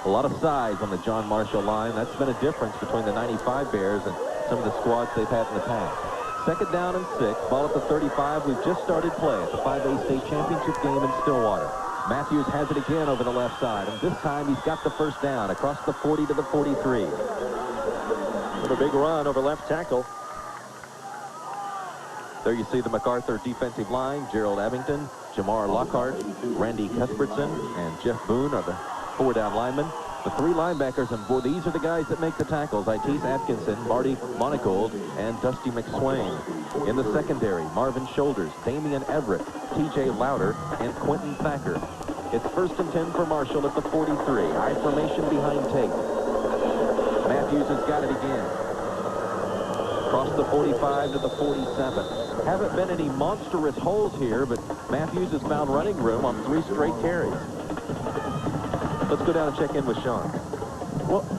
A lot of size on the John Marshall line. That's been a difference between the 95 Bears and some of the squads they've had in the past. Second down and 6. Ball at the 35. We've just started play at the 5A state championship game in Stillwater. Matthews has it again over the left side, and this time he's got the first down across the 40 to the 43. With a big run over left tackle. There you see the MacArthur defensive line. Gerald Abington, Jamar Lockhart, Randy Cuthbertson, and Jeff Boone are the 4 down linemen. The 3 linebackers, and boy, these are the guys that make the tackles. Itis Atkinson, Marty Monacold, and Dusty McSwain. In the secondary, Marvin Shoulders, Damian Everett, TJ Louder, and Quentin Thacker. It's 1st and 10 for Marshall at the 43. I formation behind Tate. Matthews has got it again. Across the 45 to the 47. Haven't been any monstrous holes here, but Matthews has found running room on 3 straight carries. Let's go down and check in with Sean.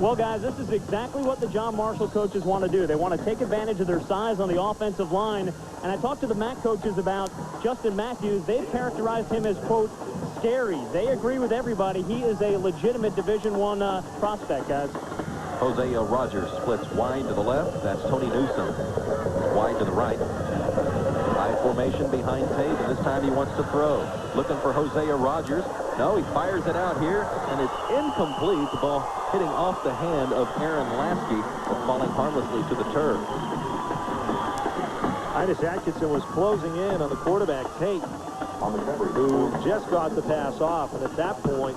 Well, guys, this is exactly what the John Marshall coaches want to do. They want to take advantage of their size on the offensive line. And I talked to the MAC coaches about Justin Matthews. They've characterized him as, quote, scary. They agree with everybody. He is a legitimate Division I prospect, guys. Hosea Rogers splits wide to the left. That's Tony Newsom. Wide to the right. High formation behind Tate, and this time he wants to throw. Looking for Hosea Rogers. No, he fires it out here, and it's incomplete. The ball hitting off the hand of Aaron Lasky, but falling harmlessly to the turf. Titus Atkinson was closing in on the quarterback, Tate, who just got the pass off, and at that point,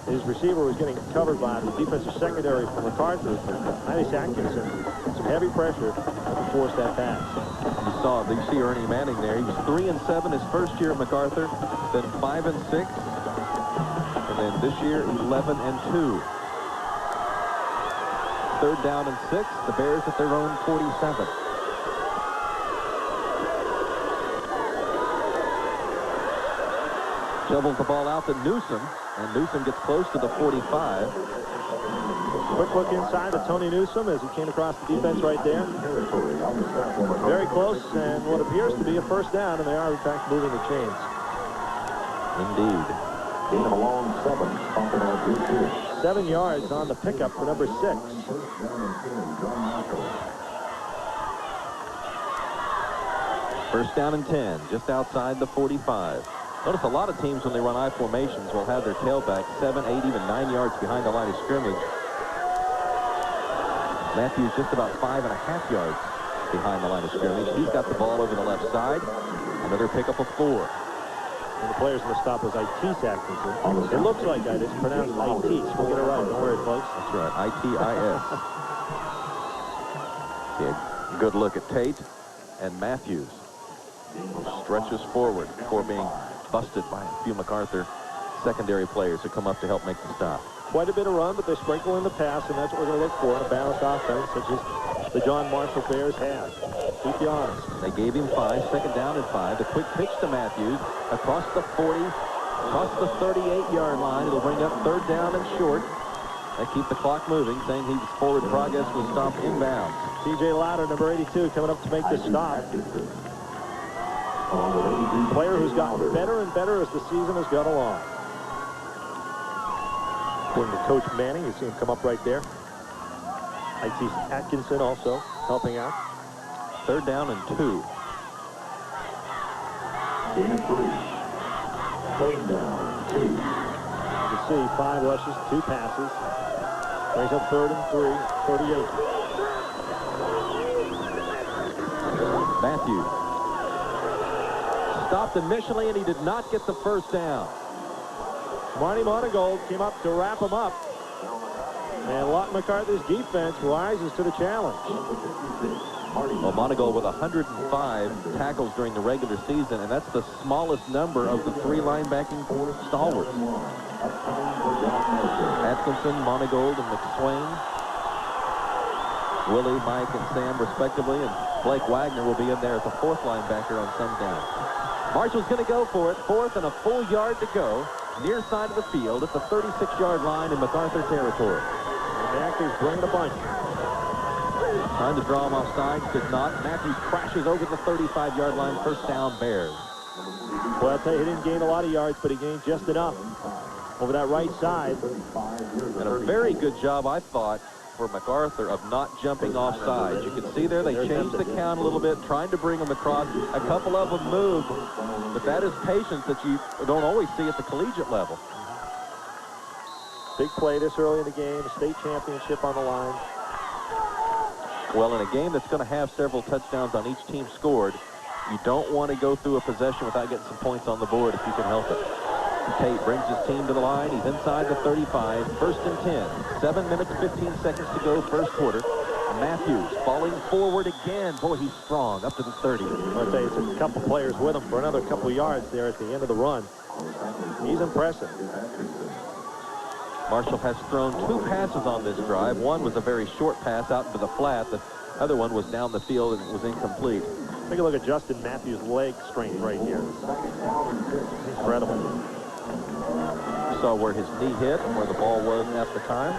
his receiver was getting covered by the defensive secondary from MacArthur. Titus Atkinson, some heavy pressure to force that pass. You see Ernie Manning there. He was 3-7 his first year at MacArthur, then 5-6, and then this year 11-2. 3rd down and 6. The Bears at their own 47. Shovels the ball out to Newsom, and Newsom gets close to the 45. Quick look inside to Tony Newsom as he came across the defense right there. Very close, and what appears to be a first down, and they are, in fact, moving the chains. Indeed. Gain of a long 7. 7 yards on the pickup for number 6. First down and 10, just outside the 45. Notice a lot of teams, when they run I formations, will have their tailback 7, 8, even 9 yards behind the line of scrimmage. Matthews just about 5.5 yards behind the line of scrimmage. He's got the ball over the left side. Another pickup of 4. And the players in the stop was Itis Atkinson. It looks like that. It's pronounced Itis. We'll get it right. Don't worry, folks. That's right. I-T-I-S. See a good look at Tate and Matthews. Stretches forward before being busted by a few MacArthur secondary players who come up to help make the stop. Quite a bit of run, but they sprinkle in the pass, and that's what we're going to look for in a balanced offense, such as the John Marshall Bears have. Keep you honest. They gave him 5, 2nd down and 5. The quick pitch to Matthews across the 40, across the 38-yard line. It'll bring up 3rd down and short. They keep the clock moving, saying his forward progress will stop inbounds. T.J. Louder, number 82, coming up to make this stop. Player who's gotten better and better as the season has gone along. According to Coach Manning, you see him come up right there. Itis Atkinson also helping out. 3rd down and 2. Gain of 3. 3rd down, 2. You can see 5 rushes, 2 passes. Brings up 3rd and 3, 38. Matthews stopped initially, and he did not get the first down. Marty Monagold came up to wrap him up. And Lawton MacArthur's defense rises to the challenge. Well, Monagold with 105 tackles during the regular season, and that's the smallest number of the 3 linebacking stalwarts. Atkinson, Monagold, and McSwain. Willie, Mike, and Sam, respectively, and Blake Wagner will be in there as the 4th linebacker on some down. Marshall's going to go for it. 4th and a full yard to go. Near side of the field at the 36-yard line in MacArthur territory. And Matthews bringing a bunch. Trying to draw him offside, could not. Matthews crashes over the 35-yard line. First down, Bears. Well, I'll tell you, he didn't gain a lot of yards, but he gained just enough over that right side. And a very good job, I thought, for MacArthur of not jumping offside. You can see there they changed the count a little bit, trying to bring them across. A couple of them moved, but that is patience that you don't always see at the collegiate level. Big play this early in the game, state championship on the line. Well, in a game that's going to have several touchdowns on each team scored, you don't want to go through a possession without getting some points on the board if you can help it. Tate brings his team to the line. He's inside the 35. 1st and 10. 7 minutes, 15 seconds to go, first quarter. Matthews falling forward again. Boy, he's strong, up to the 30. I'll tell you, it's a couple players with him for another couple yards there at the end of the run. He's impressive. Marshall has thrown 2 passes on this drive. One was a very short pass out into the flat. The other one was down the field and it was incomplete. Take a look at Justin Matthews' leg strength right here. Incredible. Saw where his knee hit and where the ball was at the time.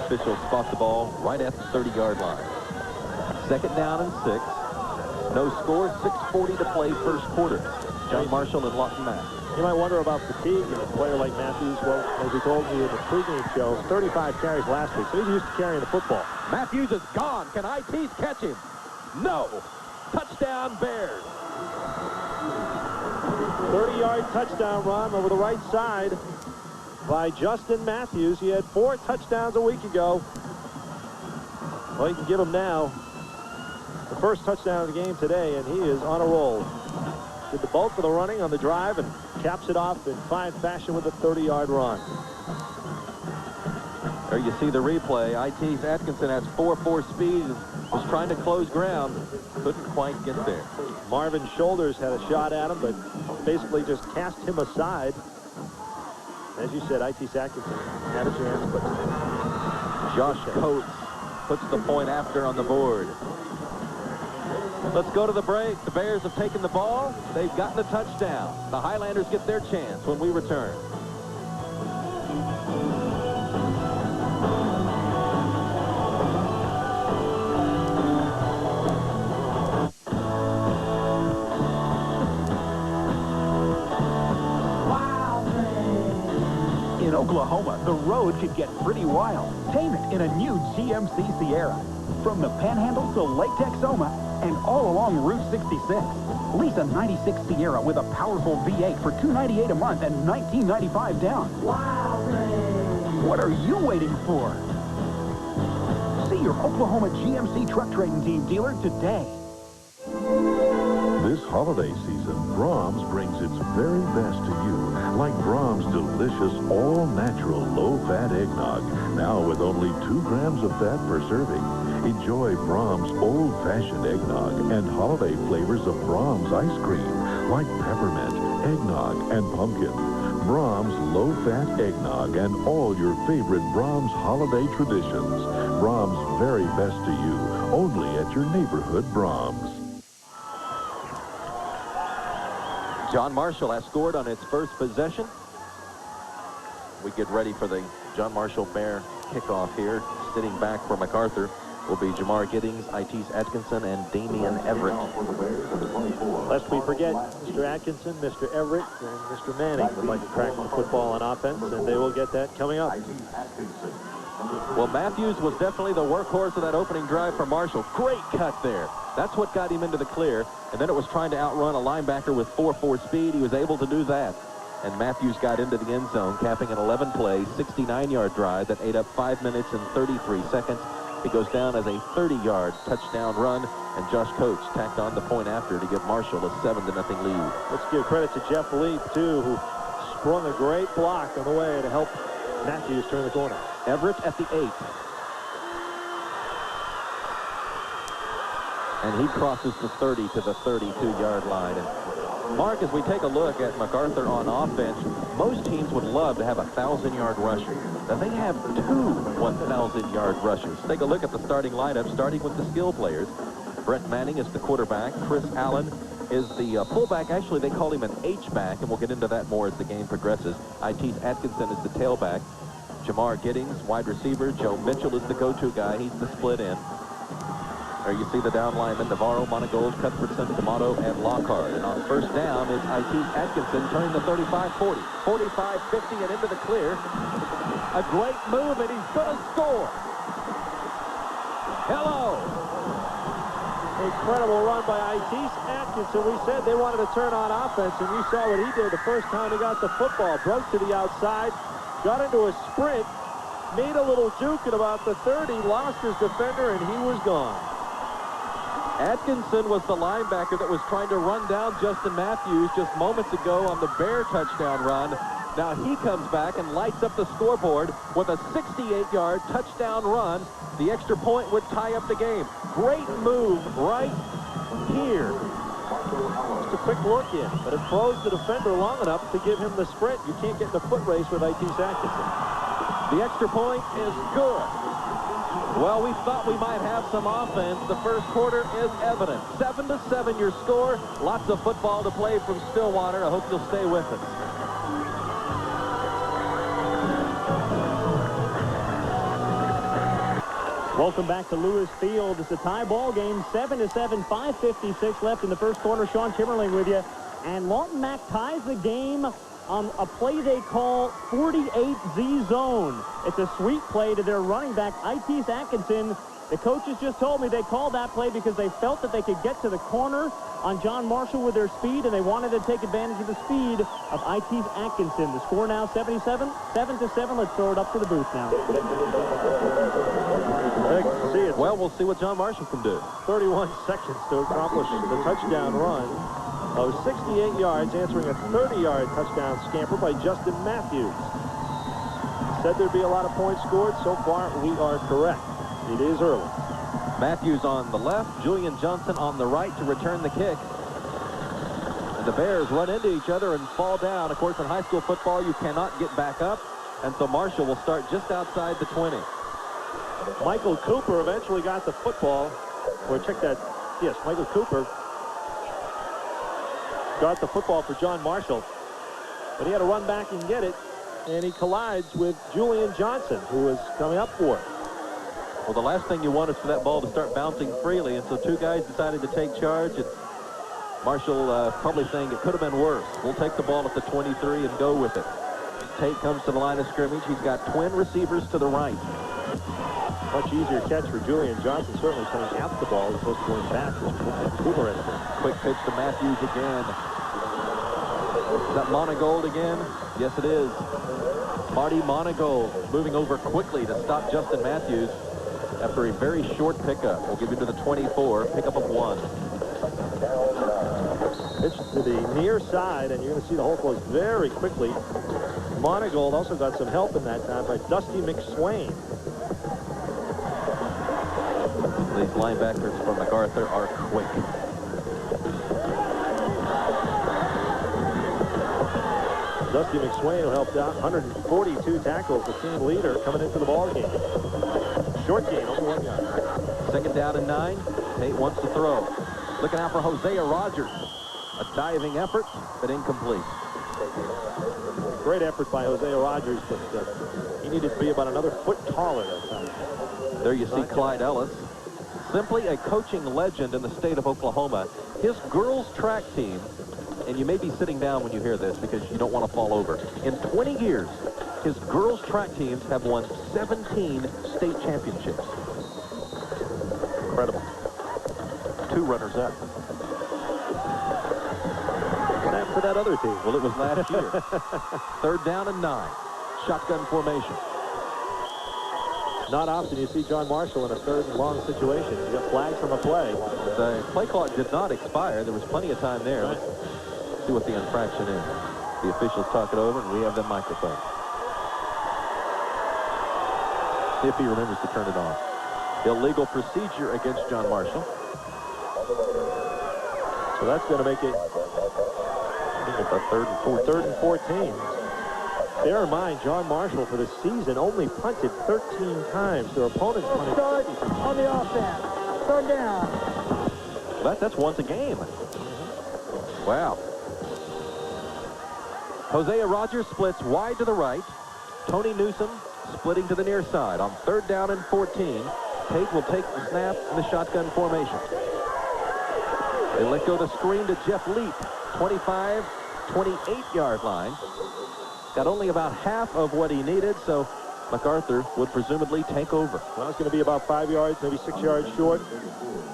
Officials spot the ball right at the 30-yard line. Second down and 6. No score, 6:40 to play first quarter. John Marshall and Lawton Mack. You might wonder about fatigue in a player like Matthews. Well, as we told you in the pregame show, 35 carries last week, so he's used to carrying the football. Matthews is gone. Can IT's catch him? No. Touchdown, Bears. 30-yard touchdown run over the right side by Justin Matthews. He had 4 touchdowns a week ago. Well, you can give him now the first touchdown of the game today, and he is on a roll. Did the bulk of the running on the drive and caps it off in fine fashion with a 30-yard run. There you see the replay. IT's Atkinson has 4.4 speed and was trying to close ground. Couldn't quite get there. Marvin Shoulders had a shot at him, but basically just cast him aside. As you said, IT's Atkinson had a chance, but Josh Coates puts the point after on the board. Let's go to the break. The Bears have taken the ball. They've gotten the touchdown. The Highlanders get their chance when we return. In Oklahoma, the road could get pretty wild. Tame it in a new GMC Sierra. From the Panhandle to Lake Texoma and all along Route 66. Lease a 96 Sierra with a powerful V8 for $298 a month and $19.95 down. Wow. What are you waiting for? See your Oklahoma GMC truck trading team dealer today. This holiday season, Brahms brings its very best to you, like Brahms' delicious, all-natural, low-fat eggnog, now with only 2 grams of fat per serving. Enjoy Brahms' old-fashioned eggnog and holiday flavors of Brahms ice cream, like peppermint, eggnog, and pumpkin. Brahms' low-fat eggnog and all your favorite Brahms holiday traditions. Brahms' very best to you, only at your neighborhood Brahms. John Marshall has scored on its first possession. We get ready for the John Marshall Bear kickoff here. Sitting back for MacArthur will be Jamar Giddings, IT's Atkinson, and Damian Everett. Lest we forget, Mr. Atkinson, Mr. Everett, and Mr. Manning would like to crack the football on offense, and they will get that coming up. Well, Matthews was definitely the workhorse of that opening drive for Marshall. Great cut there. That's what got him into the clear. And then it was trying to outrun a linebacker with 4.4 speed. He was able to do that. And Matthews got into the end zone, capping an 11-play, 69-yard drive that ate up 5 minutes and 33 seconds. He goes down as a 30-yard touchdown run, and Josh Coates tacked on the point after to give Marshall a 7-0 lead. Let's give credit to Jeff Lee, too, who sprung a great block on the way to help Matthews turn the corner. Everett at the 8. And he crosses the 30 to the 32-yard line. And Mark, as we take a look at MacArthur on offense, most teams would love to have a 1,000-yard rusher. Now, they have 2 1,000-yard rushers. Take a look at the starting lineup, starting with the skill players. Brett Manning is the quarterback. Chris Allen is the fullback. Actually, they call him an H-back, and we'll get into that more as the game progresses. IT's Atkinson is the tailback. Jamar Giddings, wide receiver. Joe Mitchell is the go-to guy. He's the split end. There you see the down linemen, Navarro, Monagold, Cuthbertson, D'Amato, and Lockhart. And on first down is IT's Atkinson turning the 35-40. 45-50 and into the clear. A great move, and he's going to score. Hello. Incredible run by IT's Atkinson. We said they wanted to turn on offense, and you saw what he did the first time he got the football. Broke to the outside, got into a sprint, made a little juke at about the 30, lost his defender, and he was gone. Atkinson was the linebacker that was trying to run down Justin Matthews just moments ago on the Bear touchdown run. Now he comes back and lights up the scoreboard with a 68-yard touchdown run. The extra point would tie up the game. Great move right here. Just a quick look in, but it froze the defender long enough to give him the sprint. You can't get in a foot race with IT's Atkinson. The extra point is good. Well, we thought we might have some offense. The first quarter is evident. 7-7 your score. Lots of football to play from Stillwater. I hope you'll stay with us. Welcome back to Lewis Field. It's a tie ball game, 7-7, 5:56 left in the first quarter. Sean Timmerling with you. And Lawton Mac ties the game on a play they call 48Z zone. It's a sweep play to their running back, Itis Atkinson. The coaches just told me they called that play because they felt that they could get to the corner on John Marshall with their speed, and they wanted to take advantage of the speed of Itis Atkinson. The score now 7-7. Let's throw it up to the booth now. See it. Well, we'll see what John Marshall can do. 31 seconds to accomplish the touchdown run of 68 yards, answering a 30-yard touchdown scamper by Justin Matthews. Said there'd be a lot of points scored. So far, we are correct. It is early. Matthews on the left, Julian Johnson on the right to return the kick. And the Bears run into each other and fall down. Of course, in high school football, you cannot get back up. And so Marshall will start just outside the 20. Michael Cooper eventually got the football. Or check that. Yes, Michael Cooper got the football for John Marshall. But he had to run back and get it. And he collides with Julian Johnson, who was coming up for it. Well, the last thing you want is for that ball to start bouncing freely. And so two guys decided to take charge. And Marshall probably saying it could have been worse. We'll take the ball at the 23 and go with it. Tate comes to the line of scrimmage. He's got twin receivers to the right. Much easier catch for Julian Johnson, certainly coming out the ball as opposed to going back. Cooper in it. Quick pitch to Matthews again. Is that Monagold again? Yes, it is. Marty Monagold moving over quickly to stop Justin Matthews after a very short pickup. We'll give you to the 24, pickup of 1. Pitch to the near side, and you're going to see the hole close very quickly. Monagold also got some help in that time by Dusty McSwain. These linebackers from MacArthur are quick. Dusty McSwain, who helped out, 142 tackles, the team leader coming into the ball game. Short gain, only 1 yard. Second down and 9. Tate wants to throw. Looking out for Hosea Rogers. A diving effort, but incomplete. Great effort by Hosea Rogers, but he needed to be about another foot taller that time. There you see Clyde Ellis. Simply a coaching legend in the state of Oklahoma. His girls track team, and you may be sitting down when you hear this because you don't want to fall over. In 20 years, his girls track teams have won 17 state championships. Incredible. 2 runners-up. What happened to that other team? Well, it was last year. Third down and 9. Shotgun formation. Not often you see John Marshall in a third and long situation. You got flags from a play. The play clock did not expire. There was plenty of time there. Let's see what the infraction is. The officials talk it over, and we have the microphone. If he remembers to turn it on. Illegal procedure against John Marshall. So that's going to make it, I think it's a third and 14. Bear in mind, John Marshall for the season only punted 13 times. Their opponents punted. Start on the offense. Third down. That's once a game. Wow. Hosea Rogers splits wide to the right. Tony Newsom splitting to the near side. On third down and 14, Tate will take the snap in the shotgun formation. They let go the screen to Jeff Leap. 25, 28-yard line. Got only about half of what he needed, so MacArthur would presumably take over. Well, it's going to be about 5 yards, maybe 6 yards short.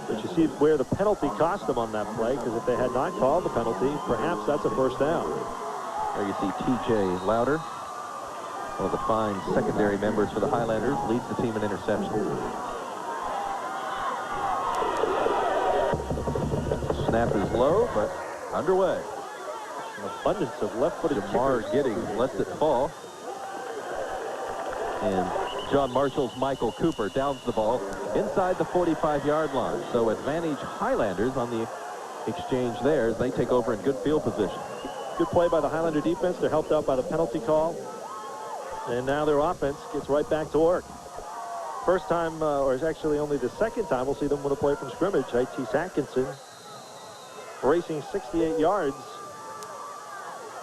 But you see where the penalty cost them on that play, because if they had not called the penalty, perhaps that's a first down. There you see T.J. Louder, one of the fine secondary members for the Highlanders, leads the team in interception. Snap is low, but underway. An abundance of left-footed Jamar Giddings lets it fall. And John Marshall's Michael Cooper downs the ball inside the 45-yard line. So advantage Highlanders on the exchange there as they take over in good field position. Good play by the Highlander defense. They're helped out by the penalty call. And now their offense gets right back to work. First time, or it's actually only the second time we'll see them win a play from scrimmage. I.T. Atkinson racing 68 yards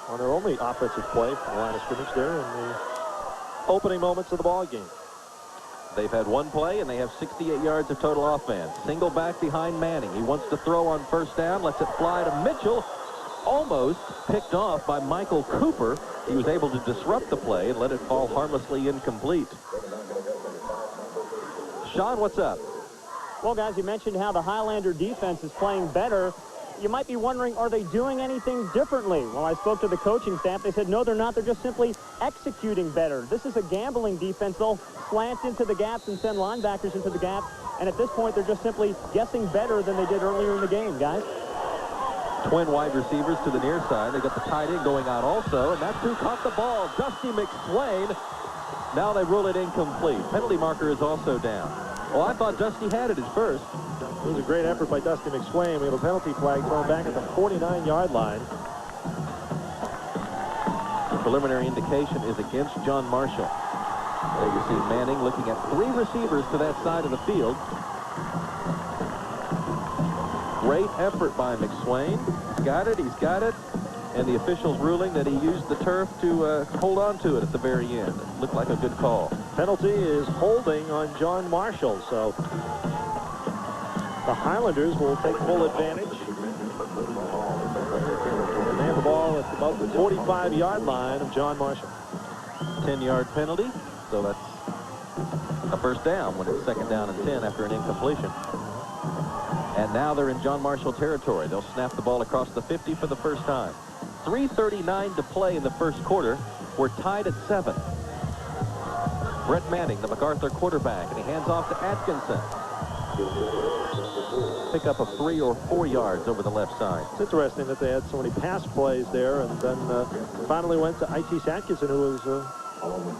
on their only offensive play from the line of scrimmage there in the opening moments of the ball game. They've had one play, and they have 68 yards of total offense. Single back behind Manning. He wants to throw on first down, lets it fly to Mitchell. Almost picked off by Michael Cooper. He was able to disrupt the play and let it fall harmlessly incomplete. Sean, what's up? Well, guys, you mentioned how the Highlander defense is playing better. You might be wondering, are they doing anything differently? Well, I spoke to the coaching staff. They said, no, they're not. They're just simply executing better. This is a gambling defense. They'll slant into the gaps and send linebackers into the gaps. And at this point, they're just simply guessing better than they did earlier in the game, guys. Twin wide receivers to the near side. They got the tight end going out also, and that's who caught the ball. Dusty McSwain. Now they rule it incomplete. Penalty marker is also down. Well, I thought Dusty had it at first. It was a great effort by Dusty McSwain. We have a penalty flag thrown back at the 49-yard line. The preliminary indication is against John Marshall. There you see Manning looking at 3 receivers to that side of the field. Great effort by McSwain. He's got it. He's got it. And the officials ruling that he used the turf to hold on to it at the very end. It looked like a good call. Penalty is holding on John Marshall. So the Highlanders will take full advantage. And they have the ball at about the 45-yard line of John Marshall. 10-yard penalty. So that's a first down when it's second down and 10 after an incompletion. And now they're in John Marshall territory. They'll snap the ball across the 50 for the first time. 3:39 to play in the first quarter. We're tied at 7. Brett Manning, the MacArthur quarterback, and he hands off to Atkinson. Pick up of 3 or 4 yards over the left side. It's interesting that they had so many pass plays there, and then finally went to I.T. Atkinson, who was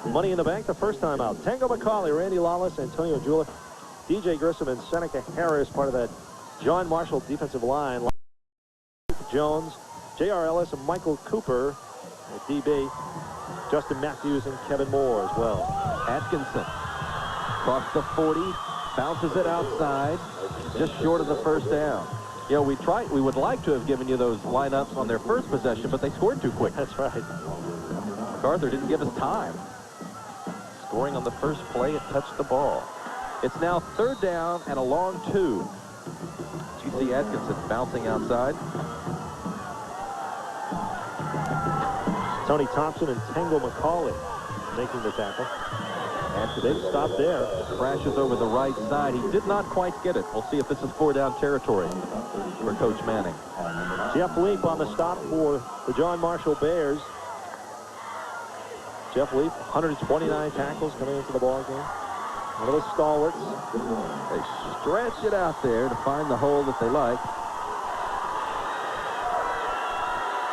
money in the bank the first time out. Tango McCauley, Randy Lawless, Antonio Jula, DJ Grissom, and Seneca Harris, part of that John Marshall defensive line. Jones, J.R. Ellis, and Michael Cooper at DB. Justin Matthews and Kevin Moore as well. Atkinson across the 40, bounces it outside, just short of the first down. You know, we would like to have given you those lineups on their first possession, but they scored too quick. That's right. MacArthur didn't give us time. Scoring on the first play, it touched the ball. It's now third down and a long 2. You see Atkinson bouncing outside. Tony Thompson and Tango McCauley making the tackle. And big stop there. Crashes over the right side. He did not quite get it. We'll see if this is 4-down territory for Coach Manning. Jeff Leap on the stop for the John Marshall Bears. Jeff Leap, 129 tackles coming into the ball game. One of the stalwarts. They stretch it out there to find the hole that they like.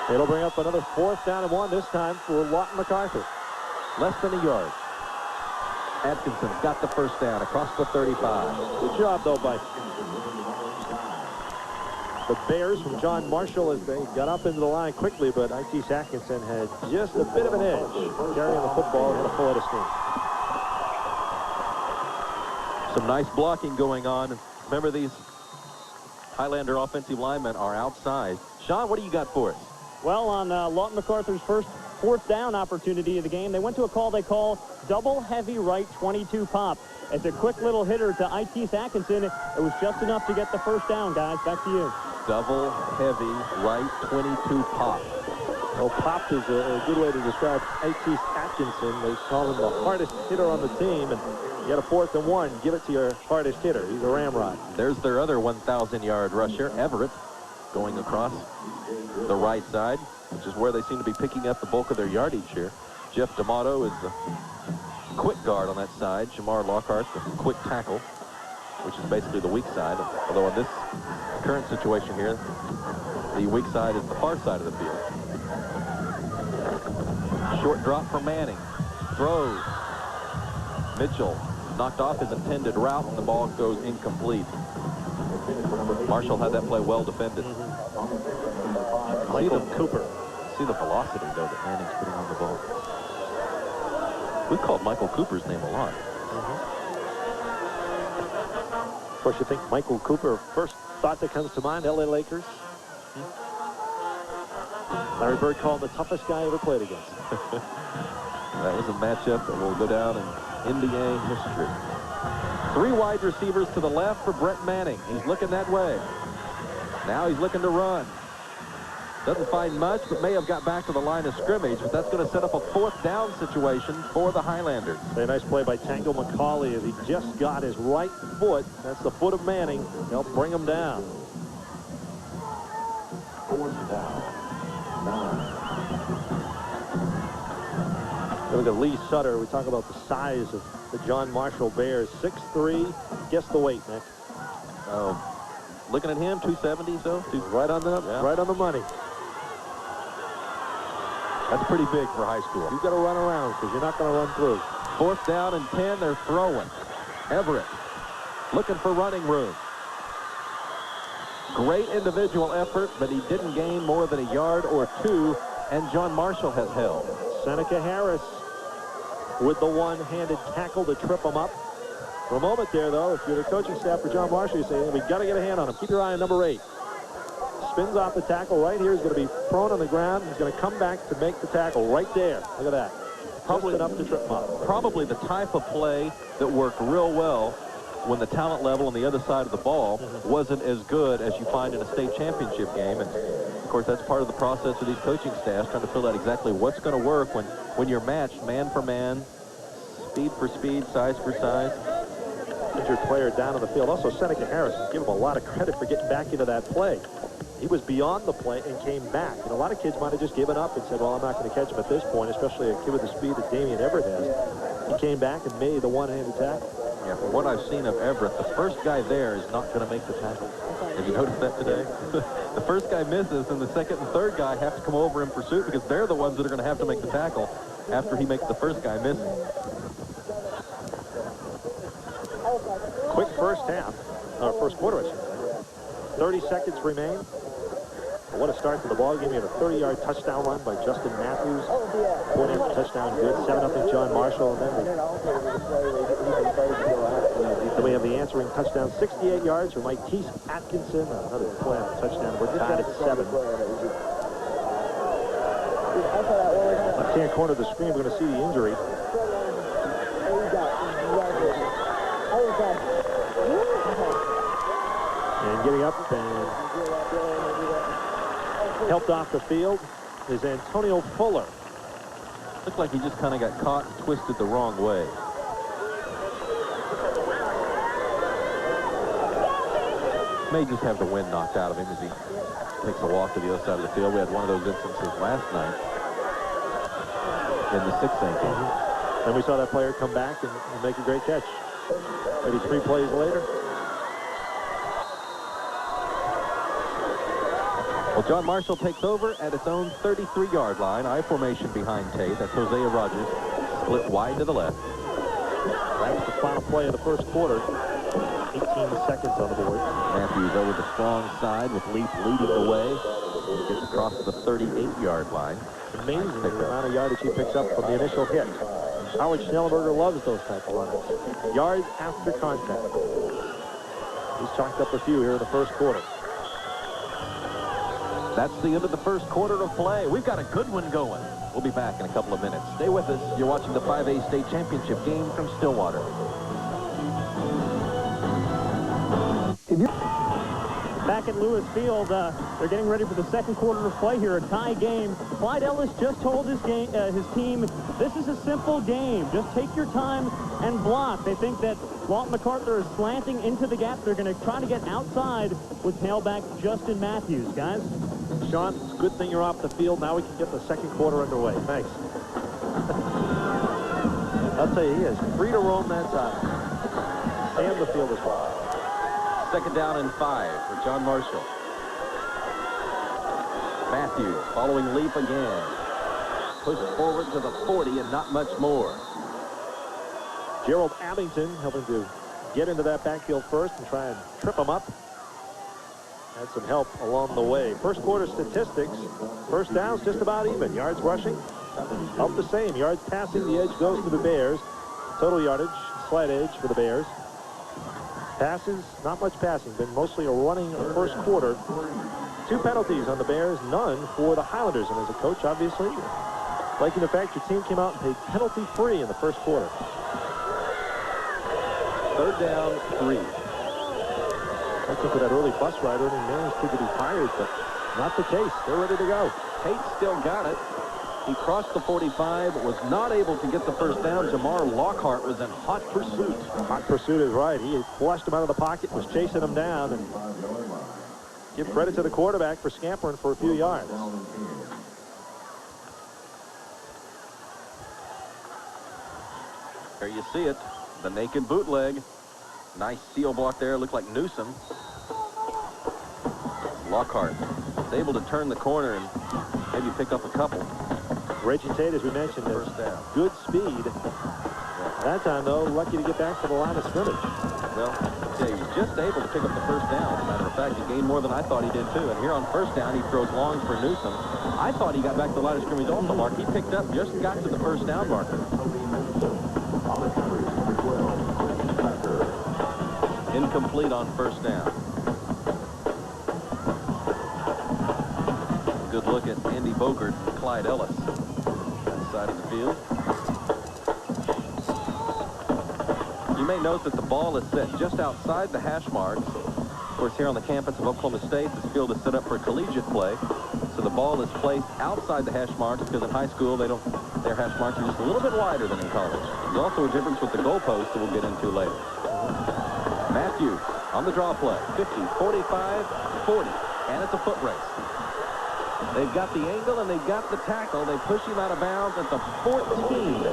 It'll bring up another 4th down and 1 this time for Lawton MacArthur. Less than a yard. Atkinson got the first down across the 35. Good job, though, by the Bears from John Marshall as they got up into the line quickly, but I.T. Atkinson had just a bit of an edge carrying the football and had a full head of steam. Some nice blocking going on. Remember, these Highlander offensive linemen are outside. Sean, what do you got for us? Well, on Lawton MacArthur's first 4th down opportunity of the game, they went to a call they call double heavy right 22 pop. It's a quick little hitter to I.T. Atkinson. It was just enough to get the first down, guys. Back to you. Double heavy right 22 pop. Well, pop is a good way to describe I.T. Atkinson. They call him the hardest hitter on the team, and you got a 4th and 1. Give it to your hardest hitter. He's a ramrod. There's their other 1,000-yard rusher, Everett, going across the right side, which is where they seem to be picking up the bulk of their yardage here. Jeff D'Amato is the quick guard on that side. Jamar Lockhart, the quick tackle, which is basically the weak side. Although in this current situation here, the weak side is the far side of the field. Short drop for Manning. Throws. Mitchell knocked off his intended route, and the ball goes incomplete. Marshall had that play well defended. Michael Cooper. See the velocity, though, that Manning's putting on the ball. We've called Michael Cooper's name a lot. Of course, you think Michael Cooper, first thought that comes to mind, LA Lakers. Larry Bird called him the toughest guy ever played against. That was a matchup that will go down in NBA history. 3 wide receivers to the left for Brett Manning. He's looking that way. Now he's looking to run. Doesn't find much, but may have got back to the line of scrimmage, but that's going to set up a 4th down situation for the Highlanders. A nice play by Tango McCauley as he just got his right foot. That's the foot of Manning. They'll bring him down. 4th down. 9. Look at Lee Sutter. We talk about the size of the John Marshall Bears. 6'3". Guess the weight, Nick. Looking at him, 270, so right on the money. That's pretty big for high school. You've got to run around because you're not going to run through. 4th down and 10. They're throwing. Everett looking for running room. Great individual effort, but he didn't gain more than a yard or 2, and John Marshall has held. Seneca Harris with the one-handed tackle to trip him up. For a moment there, though, if you're the coaching staff for John Marshall, you say, we've got to get a hand on him. Keep your eye on number 8. Spins off the tackle right here. He's going to be prone on the ground. He's going to come back to make the tackle right there. Look at that. Probably enough to trip him up. Probably the type of play that worked real well when the talent level on the other side of the ball wasn't as good as you find in a state championship game. And, of course, that's part of the process of these coaching staffs, trying to figure out exactly what's going to work when you're matched man for man, speed for speed, size for size. Injured player down on the field. Also, Seneca Harris, give him a lot of credit for getting back into that play. He was beyond the play and came back. And a lot of kids might have just given up and said, well, I'm not going to catch him at this point, especially a kid with the speed that Damian Everett has. He came back and made the one-handed tackle. Yeah, from what I've seen of Everett, the first guy there is not going to make the tackle. Have you noticed that today? The first guy misses, and the second and third guy have to come over in pursuit because they're the ones that are going to have to make the tackle after he makes the first guy miss. Quick first half, or first quarter, I should say. 30 seconds remain. What a start to the ball game. We had a 30-yard touchdown run by Justin Matthews. Point after touchdown, good. 7-0 John Marshall. And then we have the answering touchdown, 68 yards for Mike Teese Atkinson. Another play on a touchdown. We're tied at 7. Left-hand corner of the screen, we're going to see the injury. And getting up and helped off the field is Antonio Fuller. Looks like he just kind of got caught and twisted the wrong way. May just have the wind knocked out of him as he takes a walk to the other side of the field. We had one of those instances last night in the 6A game. And we saw that player come back and make a great catch. Maybe 3 plays later. Well, John Marshall takes over at its own 33-yard line. I formation behind Tate. That's Hosea Rogers. Split wide to the left. That's the final play of the first quarter. 18 seconds on the board. Matthews over the strong side with Leaf leading the way. Gets across the 38-yard line. Amazing the amount of yardage he picks up from the initial hit. Howard Schnellenberger loves those type of runners. Yards after contact. He's chalked up a few here in the first quarter. That's the end of the first quarter of play. We've got a good one going. We'll be back in a couple of minutes. Stay with us. You're watching the 5A state championship game from Stillwater. Back at Lewis Field, they're getting ready for the second quarter of play here, a tie game. Clyde Ellis just told his team, this is a simple game. Just take your time and block. They think that Lawton MacArthur is slanting into the gap. They're going to try to get outside with tailback Justin Matthews, guys. Sean, it's a good thing you're off the field. Now we can get the second quarter underway. Thanks. I'll tell you, he is free to roam that side. And the field as well. Second down and 5 for John Marshall. Matthews following Leaf again. Pushed forward to the 40 and not much more. Gerald Abington helping to get into that backfield first and try and trip him up. Had some help along the way. First quarter statistics. First downs just about even. Yards rushing, about the same. Yards passing, the edge goes to the Bears. Total yardage, slight edge for the Bears. Passes, not much passing, been mostly a running first quarter. 2 penalties on the Bears, none for the Highlanders. And as a coach, obviously, liking the fact your team came out and played penalty-free in the first quarter. 3rd down, 3. Looking for that early bus ride, Ernie Manning's to be tired, but not the case. They're ready to go. Tate still got it. He crossed the 45, was not able to get the first down. Jamar Lockhart was in hot pursuit. Hot pursuit is right. He flushed him out of the pocket, was chasing him down, and give credit to the quarterback for scampering for a few yards. There you see it, the naked bootleg. Nice seal block there, looked like Newsom. Lockhart was able to turn the corner and maybe pick up a couple. Reggie Tate, as we mentioned, has good speed. That time, though, lucky to get back to the line of scrimmage. Well, yeah, he's just able to pick up the first down. As a matter of fact, he gained more than I thought he did, too. And here on first down, he throws long for Newsom. I thought he got back to the line of scrimmage also, Mark. He picked up, just got to the first down marker. Incomplete on first down. Good look at Andy Bogert and Clyde Ellis. That side of the field. You may note that the ball is set just outside the hash marks. Of course, here on the campus of Oklahoma State, this field is set up for collegiate play. So the ball is placed outside the hash marks because in high school, their hash marks are just a little bit wider than in college. There's also a difference with the goalpost that we'll get into later. Matthews on the draw play. 50, 45, 40. And it's a foot race. They've got the angle and they've got the tackle. They push him out of bounds at the 14.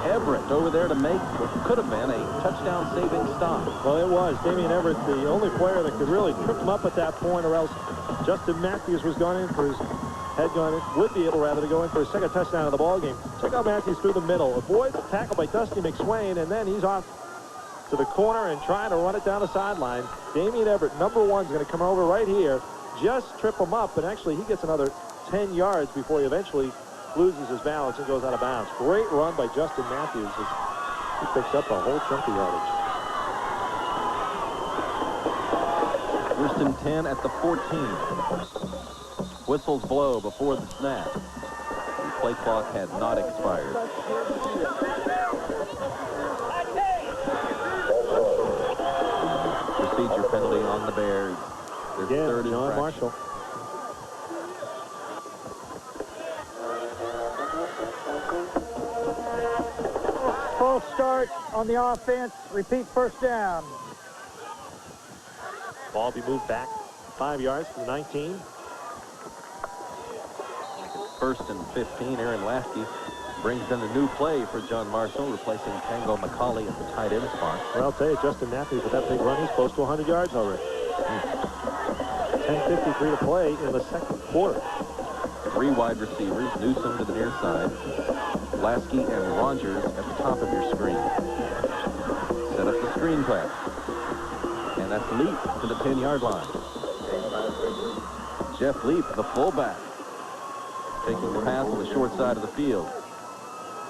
Everett over there to make what could have been a touchdown-saving stop. Well, it was. Damian Everett, the only player that could really trip him up at that point, or else Justin Matthews was going in for his would be able rather to go in for his second touchdown of the ball game. Check out Matthews through the middle. Avoids a tackle by Dusty McSwain, and then he's off to the corner and trying to run it down the sideline. Damian Everett, number 1, is going to come over right here, just trip him up, and actually he gets another 10 yards before he eventually loses his balance and goes out of bounds. Great run by Justin Matthews as he picks up a whole chunk of yardage. 1st and 10 at the 14. Whistles blow before the snap. The play clock had not expired. Procedure penalty on the Bears. Their third John Marshall. False start on the offense. Repeat first down. Ball be moved back 5 yards from 19. 1st and 15. Aaron Lasky brings in a new play for John Marshall, replacing Tango McCauley at the tight end spot. Well, I'll tell you, Justin Matthews with that big run, he's close to 100 yards already. 10:53 to play in the second quarter. 3 wide receivers, Newsom to the near side, Lasky and Rogers at the top of your screen. Set up the screen pass. And that's Leap to the 10-yard line. Jeff Leap, the fullback, taking the pass on the short side of the field.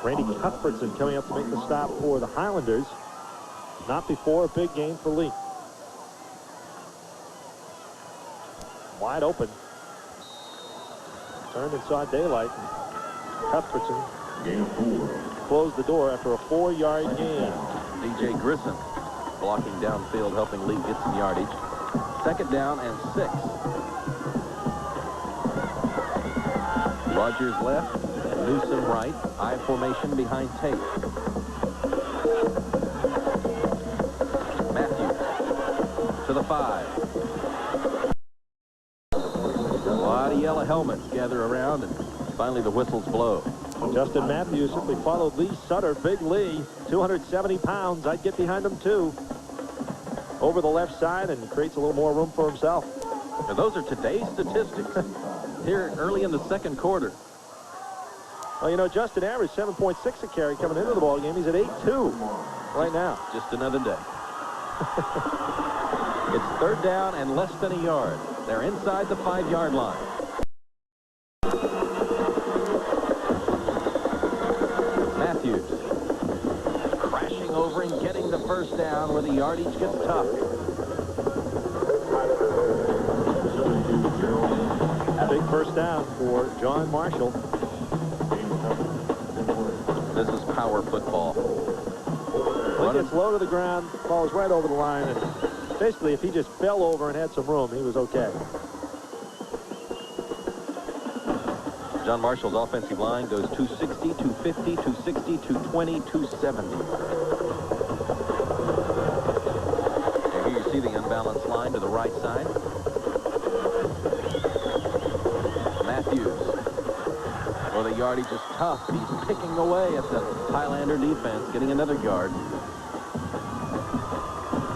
Randy Cuthbertson coming up to make the stop for the Highlanders. Not before a big game for Leap. Wide open. Turned and saw daylight. Cuthbertson closed the door after a 4-yard gain. DJ Grissom blocking downfield, helping Leap get some yardage. 2nd down and 6. Rogers left, and Newsom right. I formation behind Tate. Matthews to the 5. A lot of yellow helmets gather around, and finally the whistles blow. Justin Matthews simply followed Lee Sutter. Big Lee, 270 pounds. I'd get behind him, too. Over the left side and creates a little more room for himself. Now, those are today's statistics here early in the second quarter. Well, you know, Justin averaged 7.6 a carry coming into the ball game. He's at 8.2 right now. Just another day. It's 3rd down and less than a yard. They're inside the 5-yard line. Matthews crashing over and getting the first down where the yardage gets tough. Big first down for John Marshall. This is power football. He gets low to the ground, falls right over the line, and basically if he just fell over and had some room, he was okay. John Marshall's offensive line goes 260, 250, 260, 220, 270. And here you see the unbalanced line to the right side. Matthews. Well, the yardage is tough, but he's picking away at the Highlander defense, getting another yard.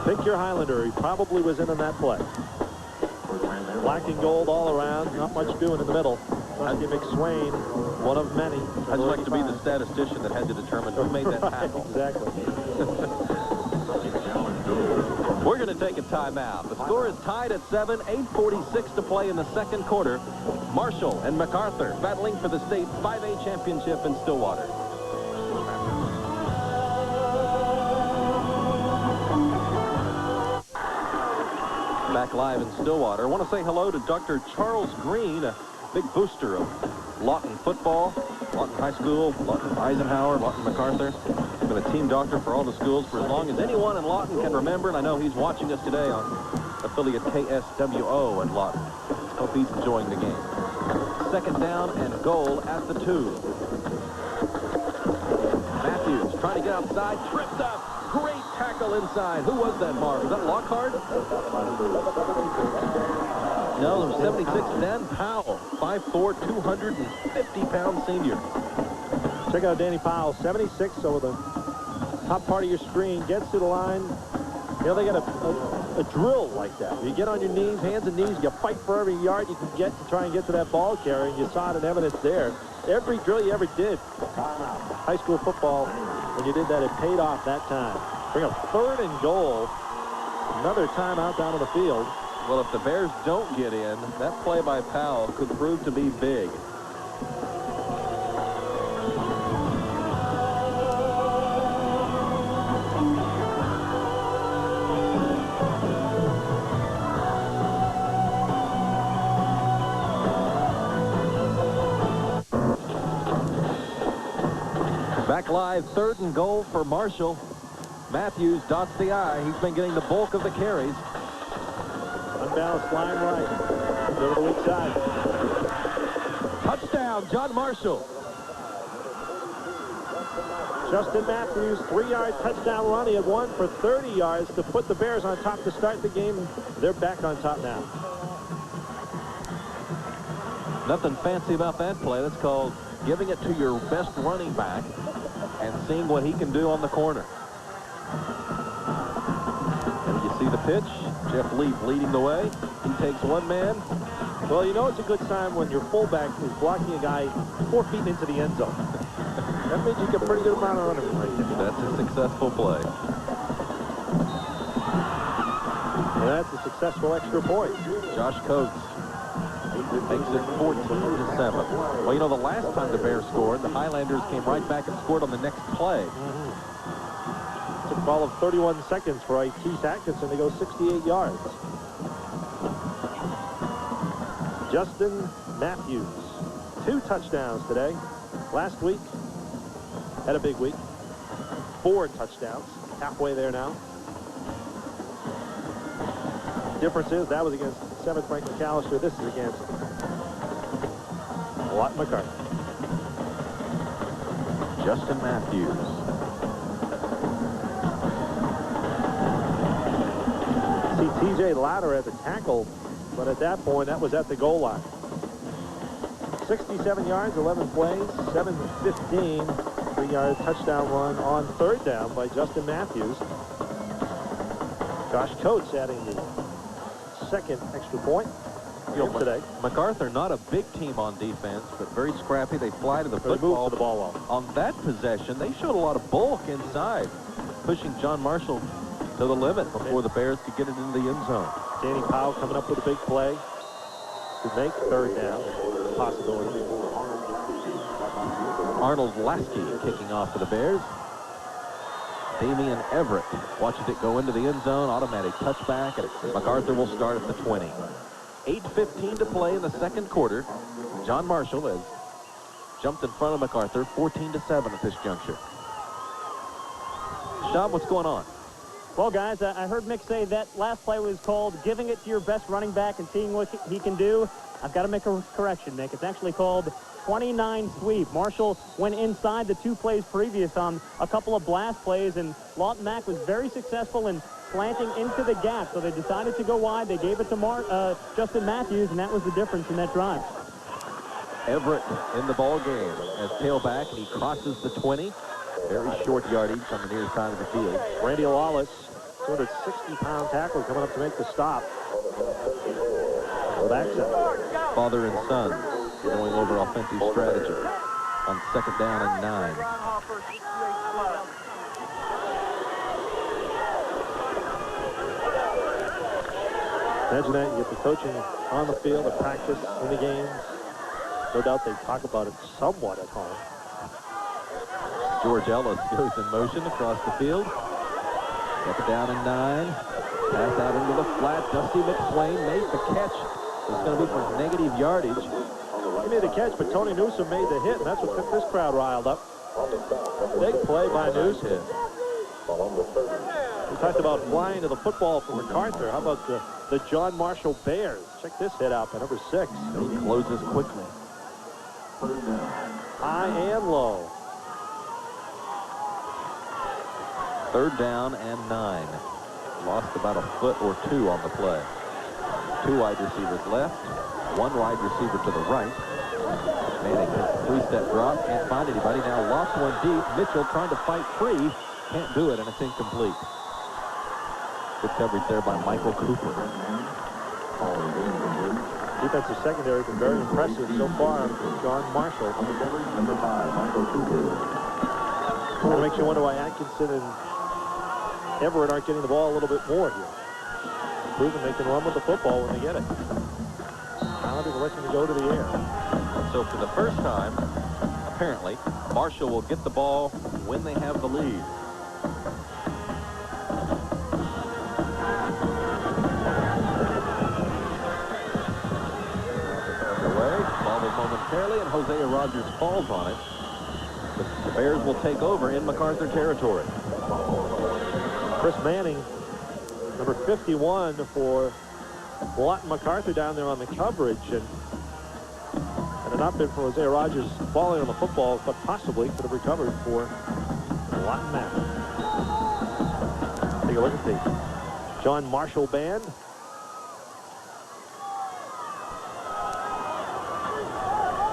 Pick your Highlander. He probably was in on that play. Black and gold all around. Not much doing in the middle. Rusty McSwain, one of many. I'd like to be the statistician that had to determine who made that tackle. Exactly. We're going to take a timeout. The score is tied at 7, 8:46 to play in the second quarter. Marshall and MacArthur battling for the state 5A championship in Stillwater. Back live in Stillwater. I want to say hello to Dr. Charles Green, a big booster of Lawton football, Lawton High School, Lawton Eisenhower, Lawton MacArthur. He's been a team doctor for all the schools for as long as anyone in Lawton can remember, and I know he's watching us today on affiliate KSWO in Lawton. Hope he's enjoying the game. Second down and goal at the 2. Matthews trying to get outside, tripped up. Great tackle inside. Who was that, Marv? Was that Lockhart? No, it was 76, Dan Powell, 5'4", 250-pound senior. Check out Danny Powell, 76 over the top part of your screen, gets to the line. You know, they got a drill like that. You get on your knees, hands and knees, you fight for every yard you can get to try and get to that ball carrier, and you saw it in evidence there. Every drill you ever did, high school football, when you did that, it paid off that time. Bring up 3rd and goal. Another timeout down on the field. Well, if the Bears don't get in, that play by Powell could prove to be big. Back live, 3rd and goal for Marshall. Matthews dots the I. He's been getting the bulk of the carries. Unbalanced line right. Over the weak side. Touchdown, John Marshall. Justin Matthews, 3-yard touchdown run. He had one for 30 yards to put the Bears on top to start the game. They're back on top now. Nothing fancy about that play. That's called giving it to your best running back and seeing what he can do on the corner. And you see the pitch. Jeff Leaf leading the way. He takes one man. Well, you know it's a good sign when your fullback is blocking a guy 4 feet into the end zone. That means you get a pretty good amount of running right there. That's a successful play. And that's a successful extra point. Josh Coates makes it 14-7. Well, you know, the last time the Bears scored, the Highlanders came right back and scored on the next play. Took a ball of 31 seconds for Keith Atkinson to go 68 yards. Justin Matthews, 2 touchdowns today. Last week, had a big week. 4 touchdowns, halfway there now. Difference is that was against 7th ranked McAllister. This is against Lawton MacArthur. Justin Matthews. See TJ Louder at the tackle, but at that point, that was at the goal line. 67 yards, 11 plays, 7:15, 3-yard touchdown run on 3rd down by Justin Matthews. Josh Coates adding the 2nd extra point today. MacArthur, not a big team on defense, but very scrappy. They fly to the football. The ball well. On that possession, they showed a lot of bulk inside, pushing John Marshall to the limit before the Bears could get it into the end zone. Danny Powell coming up with a big play to make 3rd down. Possibility. Arnold Lasky kicking off for the Bears. Damian Everett watches it go into the end zone. Automatic touchback, and MacArthur will start at the 20. 8:15 to play in the second quarter. John Marshall has jumped in front of MacArthur 14-7 at this juncture. Sean, what's going on? Well, guys, I heard Mick say that last play was called giving it to your best running back and seeing what he can do. I've got to make a correction, Mick. It's actually called 29 sweep. Marshall went inside the 2 plays previous on a couple of blast plays, and Lawton Mac was very successful in slanting into the gap. So they decided to go wide. They gave it to Justin Matthews, and that was the difference in that drive. Everett in the ball game as tailback, and he crosses the 20. Very short yardage on the near side of the field. Randy Lawless, 260-pound tackle, coming up to make the stop. With action. Father and son going over offensive strategy on 2nd down and 9. Imagine that, you get the coaching on the field, the practice in the games. No doubt they talk about it somewhat at home. George Ellis goes in motion across the field. 2nd down and 9. Pass out into the flat. Dusty McSwain made the catch. It's going to be for negative yardage. He made the catch, but Tony Newsom made the hit, and that's what kept this crowd riled up. Big play by Newsom. We talked about flying to the football for MacArthur. How about the John Marshall Bears? Check this hit out by number 6. He closes quickly. High and low. 3rd down and 9. Lost about a foot or 2 on the play. 2 wide receivers left. 1 wide receiver to the right. Manning hits a 3-step drop. Can't find anybody. Now lost one deep. Mitchell trying to fight free. Can't do it, and it's incomplete. Good coverage there by Michael Cooper. Defensive secondary has been very impressive so far. John Marshall. Number 5, Michael Cooper. It makes you wonder why Atkinson and Everett aren't getting the ball a little bit more here. Proving they can run with the football when they get it. Highlanders are letting it go to the air. So for the first time, apparently, Marshall will get the ball when they have the lead. Underway, bobbled momentarily, and Hosea Rogers falls on it. The Bears will take over in MacArthur territory. Chris Manning, number 51 for Lawton MacArthur down there on the coverage, and had it not been for Hosea Rogers falling on the football, but possibly could have recovered for Lawton Mac. Take a look at the John Marshall band.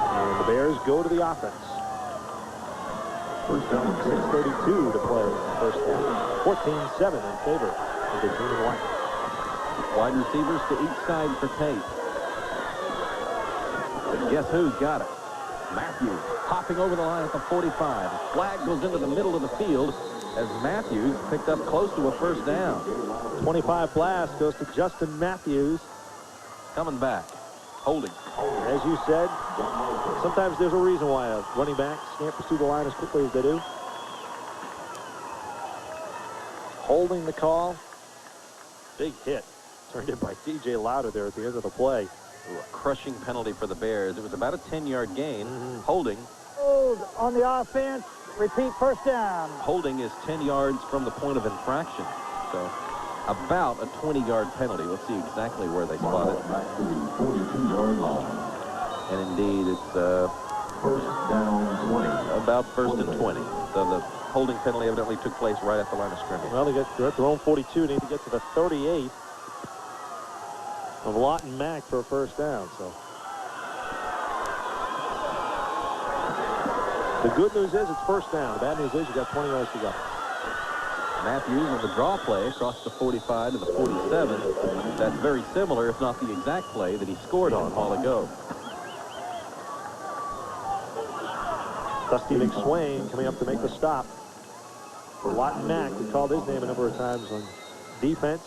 And the Bears go to the offense. First down, 6:32 to play first half. 14-7 in favor of the green and white. Wide receivers to each side for Tate. But guess who's got it? Matthews hopping over the line at the 45. Flag goes into the middle of the field as Matthews picked up close to a first down. 25 blast goes to Justin Matthews. Coming back. Holding. As you said, sometimes there's a reason why a running back can't pursue the line as quickly as they do. Holding the call. Big hit. Turned in by DJ Lauder there at the end of the play. Ooh, a crushing penalty for the Bears. It was about a 10-yard gain. Holding. Hold on the offense. Repeat, first down. Holding is 10 yards from the point of infraction. So about a 20-yard penalty. Let's see exactly where they spot it. 42-yard line. And indeed, it's First down, 20. about 1st and 20. So the holding penalty evidently took place right at the line of scrimmage. Well, they're at their own 42. Need to get to the 38 of Lawton Mac for a first down. So the good news is it's first down. The bad news is you got 20 yards to go. Matthews on the draw play across the 45 to the 47. That's very similar, if not the exact play that he scored on a while ago. Dusty McSwain coming up to make the stop for Lawton Mac. We called his name a number of times on defense.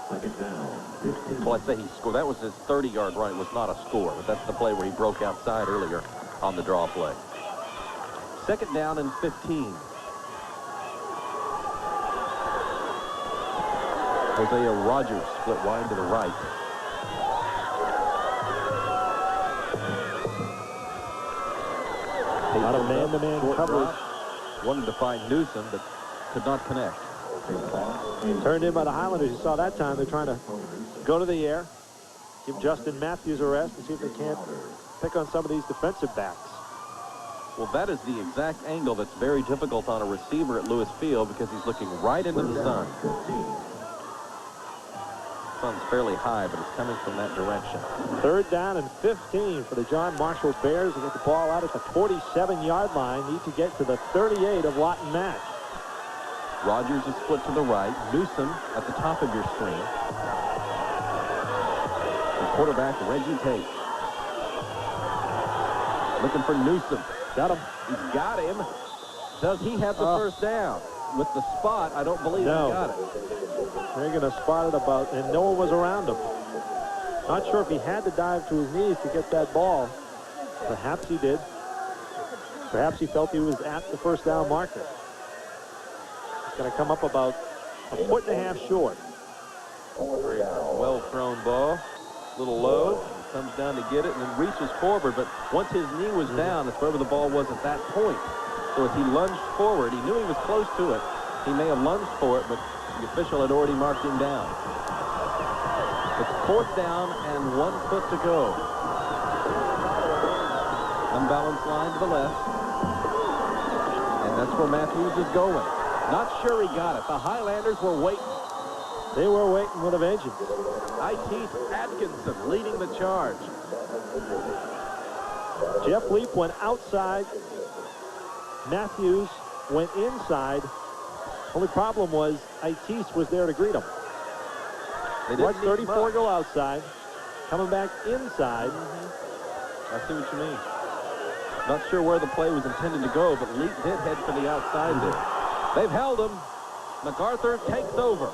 Second down. Well, I say he scored. That was his 30-yard run. It was not a score, but that's the play where he broke outside earlier on the draw play. Second down and 15. Hosea Rogers split wide to the right. A lot of man-to-man coverage. Wanted to find Newsom, but could not connect. Turned in by the Highlanders. You saw that time. They're trying to go to the air, give Justin Matthews a rest, and see if they can't pick on some of these defensive backs. Well, that is the exact angle that's very difficult on a receiver at Lewis Field because he's looking right into the sun. The sun's fairly high, but it's coming from that direction. 3rd down and 15 for the John Marshall Bears to get the ball out at the 47-yard line. Need to get to the 38 of Lawton Mac. Rogers is split to the right. Newsom at the top of your screen. The quarterback, Reggie Tate. Looking for Newsom. Got him. He's got him. Does he have the first down? With the spot, I don't believe he got it. They're going to spot it about, and no one was around him. Not sure if he had to dive to his knees to get that ball. Perhaps he did. Perhaps he felt he was at the first down marker. It's going to come up about a 1.5 short. Well thrown ball. A little low. He comes down to get it and then reaches forward. But once his knee was down, it's wherever the ball was at that point. So as he lunged forward, he knew he was close to it. He may have lunged for it, but the official had already marked him down. It's 4th down and 1 foot to go. Unbalanced line to the left. And that's where Matthews is going. Not sure he got it. The Highlanders were waiting. They were waiting with a vengeance. It Atkinson leading the charge. Jeff Leap went outside. Matthews went inside. Only problem was Itis was there to greet him. Watch 34 go outside. Coming back inside. I see what you mean. Not sure where the play was intended to go, but Leap did head for the outside there. They've held him. MacArthur takes over.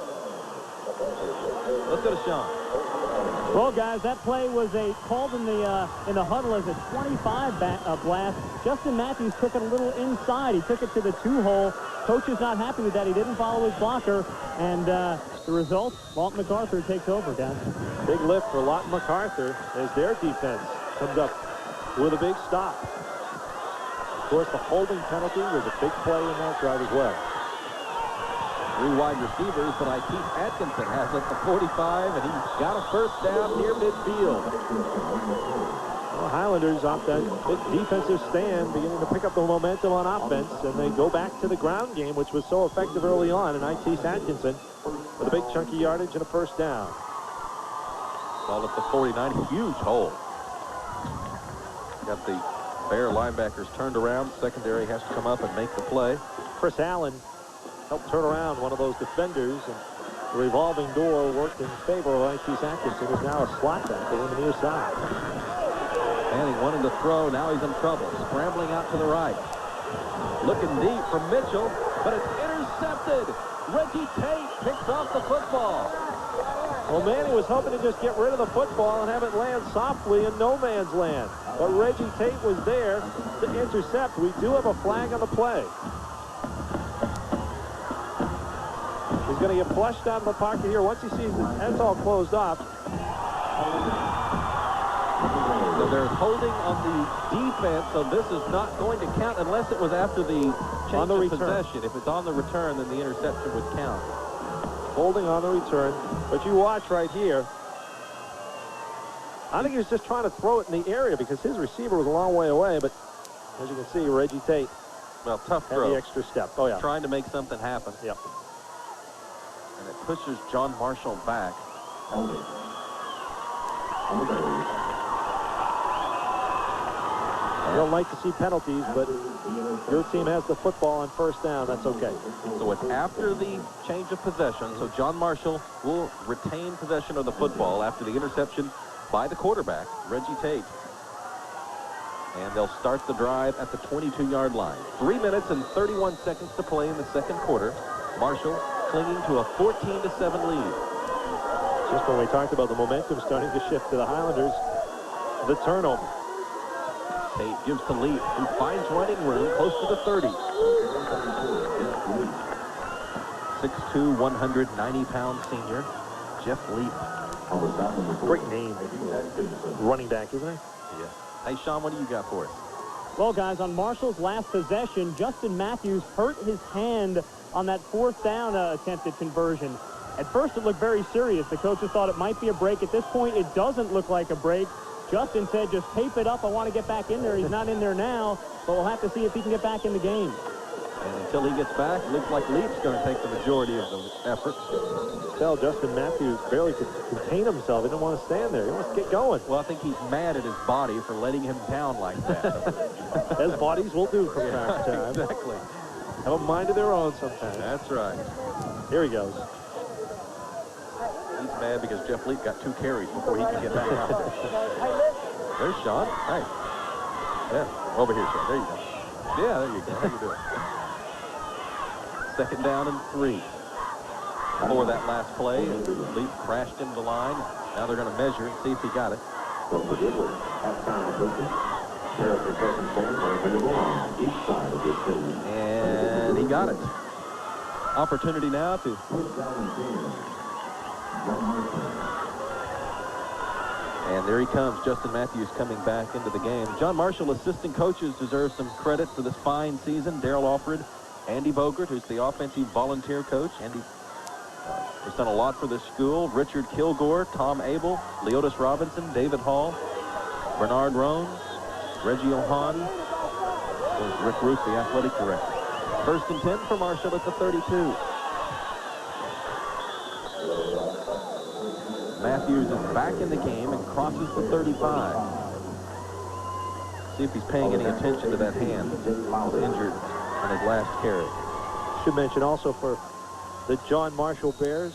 Let's go to Sean. Well, guys, that play was called in the huddle as a 25 blast. Justin Matthews took it a little inside. He took it to the 2-hole. Coach is not happy with that. He didn't follow his blocker, and the result, Lawton MacArthur takes over, guys. Big lift for Lawton MacArthur as their defense comes up with a big stop. Of course, the holding penalty was a big play in that drive as well. 3 wide receivers, but Keith Atkinson has it at the 45, and he's got a first down near midfield. Well, Highlanders off that big defensive stand, beginning to pick up the momentum on offense, and they go back to the ground game, which was so effective early on, and Keith Atkinson with a big chunky yardage and a first down. Ball at the 49, huge hole. Got the Bear linebackers turned around. Secondary has to come up and make the play. Chris Allen helped turn around one of those defenders, and the revolving door worked in favor of Keith Atkinson, who's now a slot back on the near side. And he wanted to throw. Now he's in trouble. Scrambling out to the right. Looking deep from Mitchell, but it's intercepted. Reggie Tate picks off the football. Well, Manny was hoping to just get rid of the football and have it land softly in no man's land. But Reggie Tate was there to intercept. We do have a flag on the play. He's going to get flushed out of the pocket here. Once he sees that's all closed off. So they're holding on the defense, so this is not going to count unless it was after the change of possession. If it's on the return, then the interception would count. Holding on the return. But you watch right here. I think he was just trying to throw it in the area because his receiver was a long way away. But as you can see, Reggie Tate, well, tough had throw. the extra step. Oh, yeah. Trying to make something happen. Yep. And it pushes John Marshall back. I don't like to see penalties, but your team has the football on first down. That's okay. So it's after the change of possession. So John Marshall will retain possession of the football after the interception by the quarterback, Reggie Tate. And they'll start the drive at the 22-yard line. 3 minutes and 31 seconds to play in the second quarter. Marshall clinging to a 14-7 lead. Just when we talked about the momentum starting to shift to the Highlanders, the turnover. Tate gives to Leap, who finds running room close to the 30. 6'2", 190-pound senior, Jeff Leap. Great name. Running back, isn't it? Yeah. Hey, Sean, what do you got for us? Well, guys, on Marshall's last possession, Justin Matthews hurt his hand on that 4th down attempted conversion. At first, it looked very serious. The coaches thought it might be a break. At this point, it doesn't look like a break. Justin said, just tape it up. I want to get back in there. He's not in there now, but we'll have to see if he can get back in the game. And until he gets back, it looks like Leap's going to take the majority of the effort. Tell Justin Matthews barely could contain himself. He didn't want to stand there. He wants to get going. Well, I think he's mad at his body for letting him down like that. As bodies will do from time to time. Exactly. Have a mind of their own sometimes. That's right. Here he goes. He's mad because Jeff Leap got 2 carries before he could get back out there. There's Sean. Hey. Yeah, over here, Sean. There you go. Yeah, there you go. How you doing? 2nd down and 3. Before that last play, Leap crashed into the line. Now they're going to measure and see if he got it. And he got it. Opportunity now to... And there he comes, Justin Matthews coming back into the game. John Marshall assistant coaches deserve some credit for this fine season. Darrell Alfred, Andy Bogert, who's the offensive volunteer coach. Andy has done a lot for this school. Richard Kilgore, Tom Abel, Leotis Robinson, David Hall, Bernard Roan, Reggie O'Han, Rick Ruth, the athletic director. 1st and 10 for Marshall at the 32. Matthews is back in the game and crosses the 35. See if he's paying any attention to that hand. He's injured on his last carry. Should mention also for the John Marshall Bears,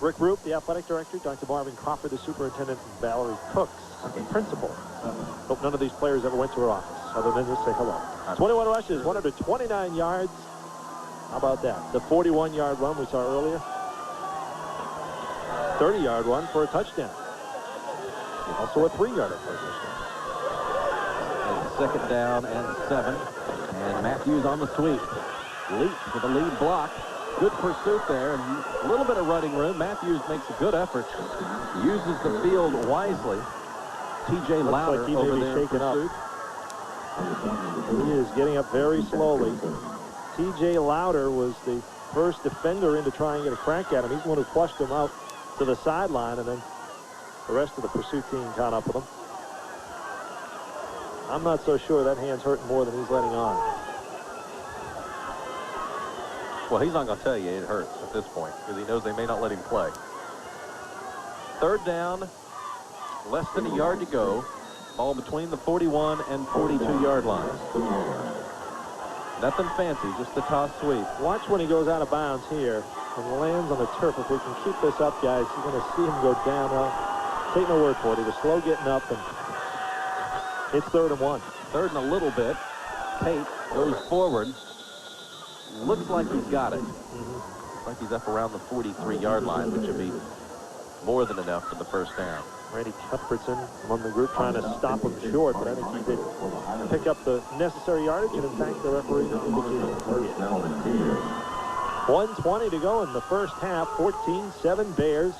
Rick Roop, the athletic director, Dr. Marvin Crawford, the superintendent, and Valerie Cooks, the principal. Hope none of these players ever went to her office, other than just say hello. 21 rushes, 129 yards. How about that? The 41-yard run we saw earlier. 30-yard run for a touchdown. Also a 3-yarder for a touchdown. 2nd down and 7. And Matthews on the sweep. Leaps with a lead block. Good pursuit there. And a little bit of running room. Matthews makes a good effort. Uses the field wisely. T.J. Lowder like over there in pursuit. pursuit. He is getting up very slowly. T.J. Lowder was the first defender in to try and get a crack at him. He's the one who flushed him out to the sideline, and then the rest of the pursuit team caught up with him. I'm not so sure that hand's hurting more than he's letting on. Well, he's not going to tell you it hurts at this point because he knows they may not let him play. 3rd down, less than a yard to go. Ball between the 41 and 42-yard line. Nothing fancy, just the toss sweep. Watch when he goes out of bounds here and lands on the turf. If we can keep this up, guys, you're going to see him go down. Well, take my word for it. He was slow getting up, and it's 3rd and 1. 3rd and a little bit. Tate goes forward. Looks like he's got it. Looks like he's up around the 43-yard line, which would be more than enough for the 1st down. Randy Cuthbertson among the group trying to stop him short, but I think he did pick up the necessary yardage, and in fact, the referee indicated 1:20 to go in the first half. 14-7 Bears.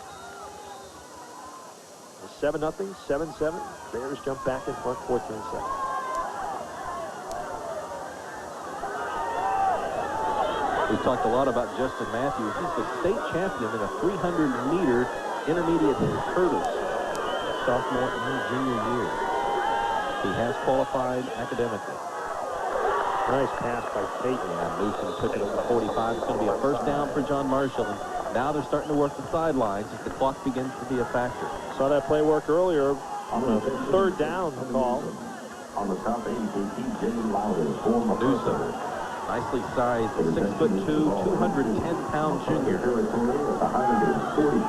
7-0, 7-7. Bears jump back in front, 14-7. We've talked a lot about Justin Matthews. He's the state champion in a 300-meter intermediate hurdles. Sophomore and junior year. He has qualified academically. Nice pass by Tate. Yeah, Newsom took it at the 45. It's going to be a 1st down for John Marshall. And now they're starting to work the sidelines as the clock begins to be a factor. Saw that play work earlier on the 3rd down call. On the top end, T.J. Lowder, former Newsom, nicely sized, 6'2", 210-pound junior.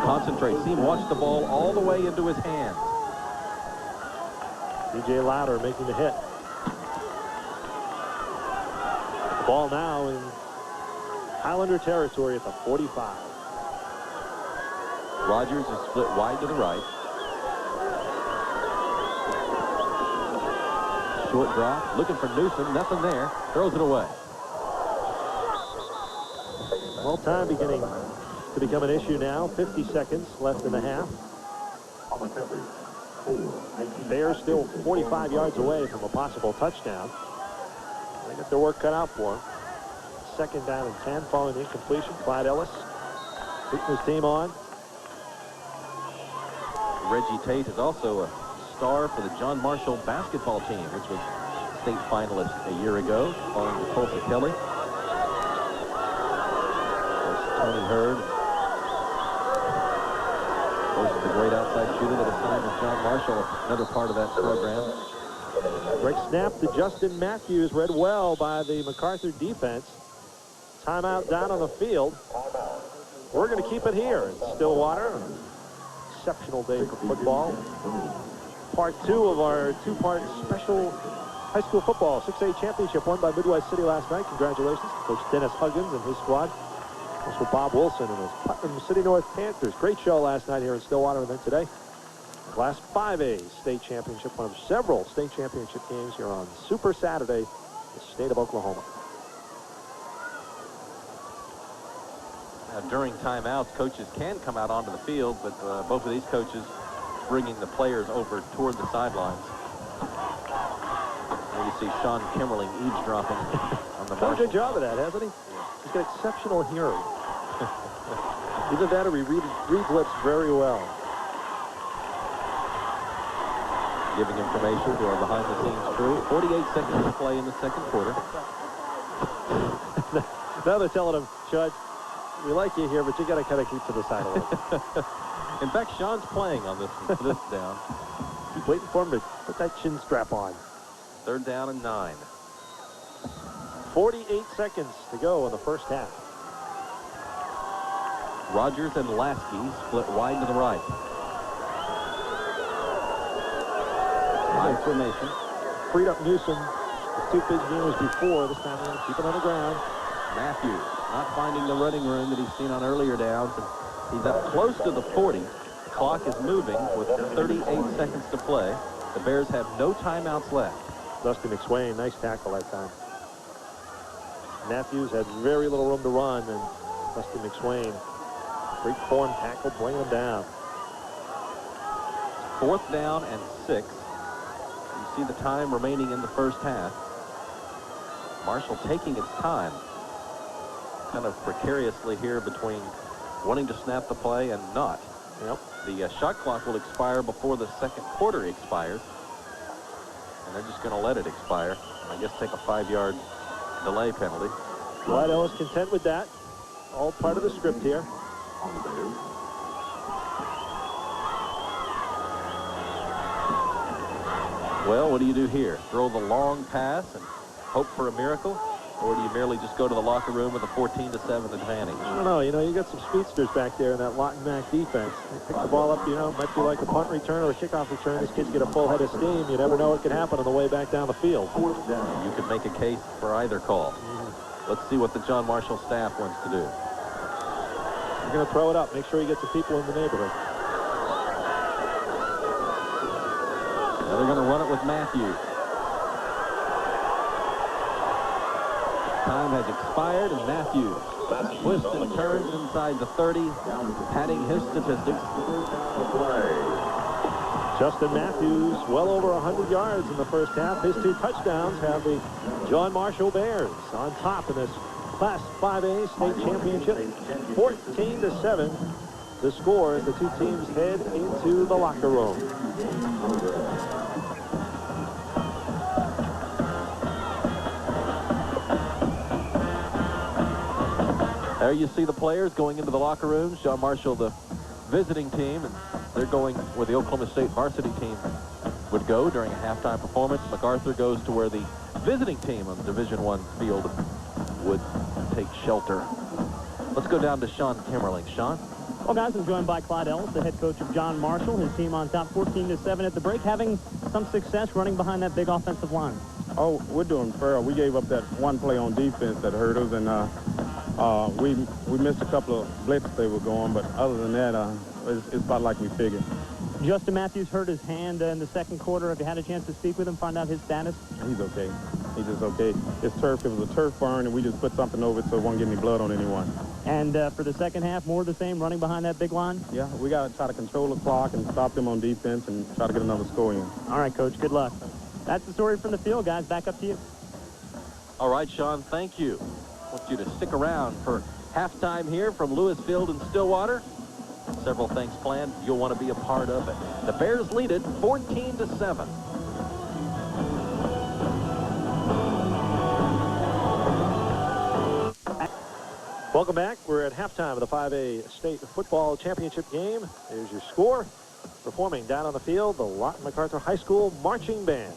Concentrate. See him watch the ball all the way into his hands. T.J. Lowder making the hit. The ball now in Highlander territory at the 45. Rogers is split wide to the right. Short drop, looking for Newsom, nothing there. Throws it away. Well, time beginning to become an issue now. 50 seconds left in the half. Bears still 45 yards away from a possible touchdown. They got their work cut out for them. 2nd down and 10 following the incompletion. Clyde Ellis putting his team on. Reggie Tate is also a star for the John Marshall basketball team, which was state finalist a year ago, following to Tulsa Kelly. Tony Hurd. Of course, the great outside shooter that is signed with John Marshall, another part of that program. Great snap to Justin Matthews, read well by the MacArthur defense. Timeout down on the field. We're going to keep it here in Stillwater. Exceptional day for football. Part 2 of our 2-part special high school football 6A championship won by Midwest City last night. Congratulations to Coach Dennis Huggins and his squad. Also Bob Wilson and his Putnam City North Panthers. Great show last night here in Stillwater, and then today, Class 5A state championship, one of several state championship games here on Super Saturday in the state of Oklahoma. Now, during timeouts, coaches can come out onto the field, but both of these coaches bringing the players over toward the sidelines. There you see Sean Kimmerling eavesdropping on the Done a good job of that, hasn't he? He's got exceptional hearing. Either that or he reads lips very well. Giving information to our behind-the-scenes crew. 48 seconds to play in the 2nd quarter. Now they're telling him, Judge, we like you here, but you got to kind of keep to the side a little. In fact, Sean's playing on this down. Keep waiting for him to put that chin strap on. 3rd down and 9. 48 seconds to go in the first half. Rogers and Lasky split wide to the right. High formation. Freed up Newsom. The 2 big games before. This time around, keep it on the ground. Matthews not finding the running room that he's seen on earlier downs. He's up close to the 40. The clock is moving with 38 seconds to play. The Bears have no timeouts left. Dusty McSwain, nice tackle that time. Matthews had very little room to run, and Dusty McSwain, great form tackle, bringing him down. 4th down and 6. You see the time remaining in the first half. Marshall taking its time, kind of precariously here between wanting to snap the play and not. Yep. The shot clock will expire before the 2nd quarter expires, and they're just going to let it expire. I guess take a 5-yard delay penalty. Clyde Ellis content with that. All part of the script here. Well, what do you do here? Throw the long pass and hope for a miracle? Or do you merely just go to the locker room with a 14-7 advantage? I don't know. You know, you got some speedsters back there in that Lawton Mac defense. They pick the ball up, you know, it might be like a punt return or a kickoff return. These kids get a full head of steam. You never know what could happen on the way back down the field. You could make a case for either call. Let's see what the John Marshall staff wants to do. You're going to throw it up. Make sure you get some people in the neighborhood. Now they're going to run it with Matthews. Time has expired, and Matthews twists and turns inside the 30, padding his statistics. Justin Matthews, well over 100 yards in the first half. His 2 touchdowns have the John Marshall Bears on top in this Class 5A state championship. 14-7, the score as the 2 teams head into the locker room. There you see the players going into the locker rooms. John Marshall, the visiting team, and they're going where the Oklahoma State varsity team would go during a halftime performance. MacArthur goes to where the visiting team on the Division I field would take shelter. Let's go down to Sean Kimmerling. Sean? Well, guys, I'm joined by Clyde Ellis, the head coach of John Marshall. His team on top 14-7 at the break, having some success running behind that big offensive line. Oh, we're doing fair. We gave up that one play on defense that hurt us, and we missed a couple of blitzes they were going, but other than that, it's about like we figured. Justin Matthews hurt his hand in the 2nd quarter. Have you had a chance to speak with him, find out his status? He's okay. He just, okay, it's turf. It was a turf burn, and we just put something over it so it won't get any blood on anyone. And for the second half, more of the same, running behind that big line? Yeah, we got to try to control the clock and stop them on defense and try to get another score in. All right, Coach, good luck. That's the story from the field, guys. Back up to you. All right, Sean, thank you. I want you to stick around for halftime here from Lewis Field in Stillwater. Several things planned. You'll want to be a part of it. The Bears lead it 14-7. Welcome back. We're at halftime of the 5A State Football Championship game. Here's your score. Performing down on the field, the Lawton MacArthur High School Marching Band.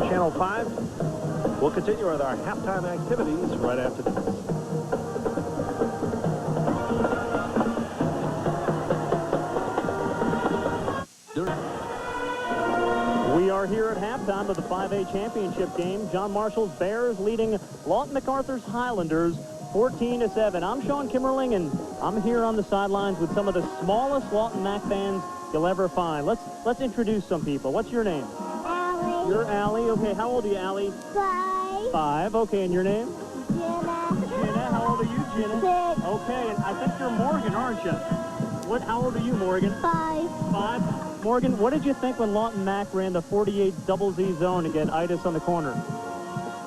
Channel 5. We'll continue with our halftime activities right after this. We are here at halftime of the 5A championship game. John Marshall's Bears leading Lawton MacArthur's Highlanders 14-7. I'm Sean Kimmerling, and I'm here on the sidelines with some of the smallest Lawton Mac fans you'll ever find. Let's introduce some people. What's your name? Allie. You're Allie. Okay, how old are you, Allie? 5. 5. Okay, and your name? Jenna. Jenna, how old are you, Jenna? 6. Okay, and I think you're Morgan, aren't you? How old are you, Morgan? 5. 5? Morgan, what did you think when Lawton Mac ran the 48 double Z zone against Itis on the corner?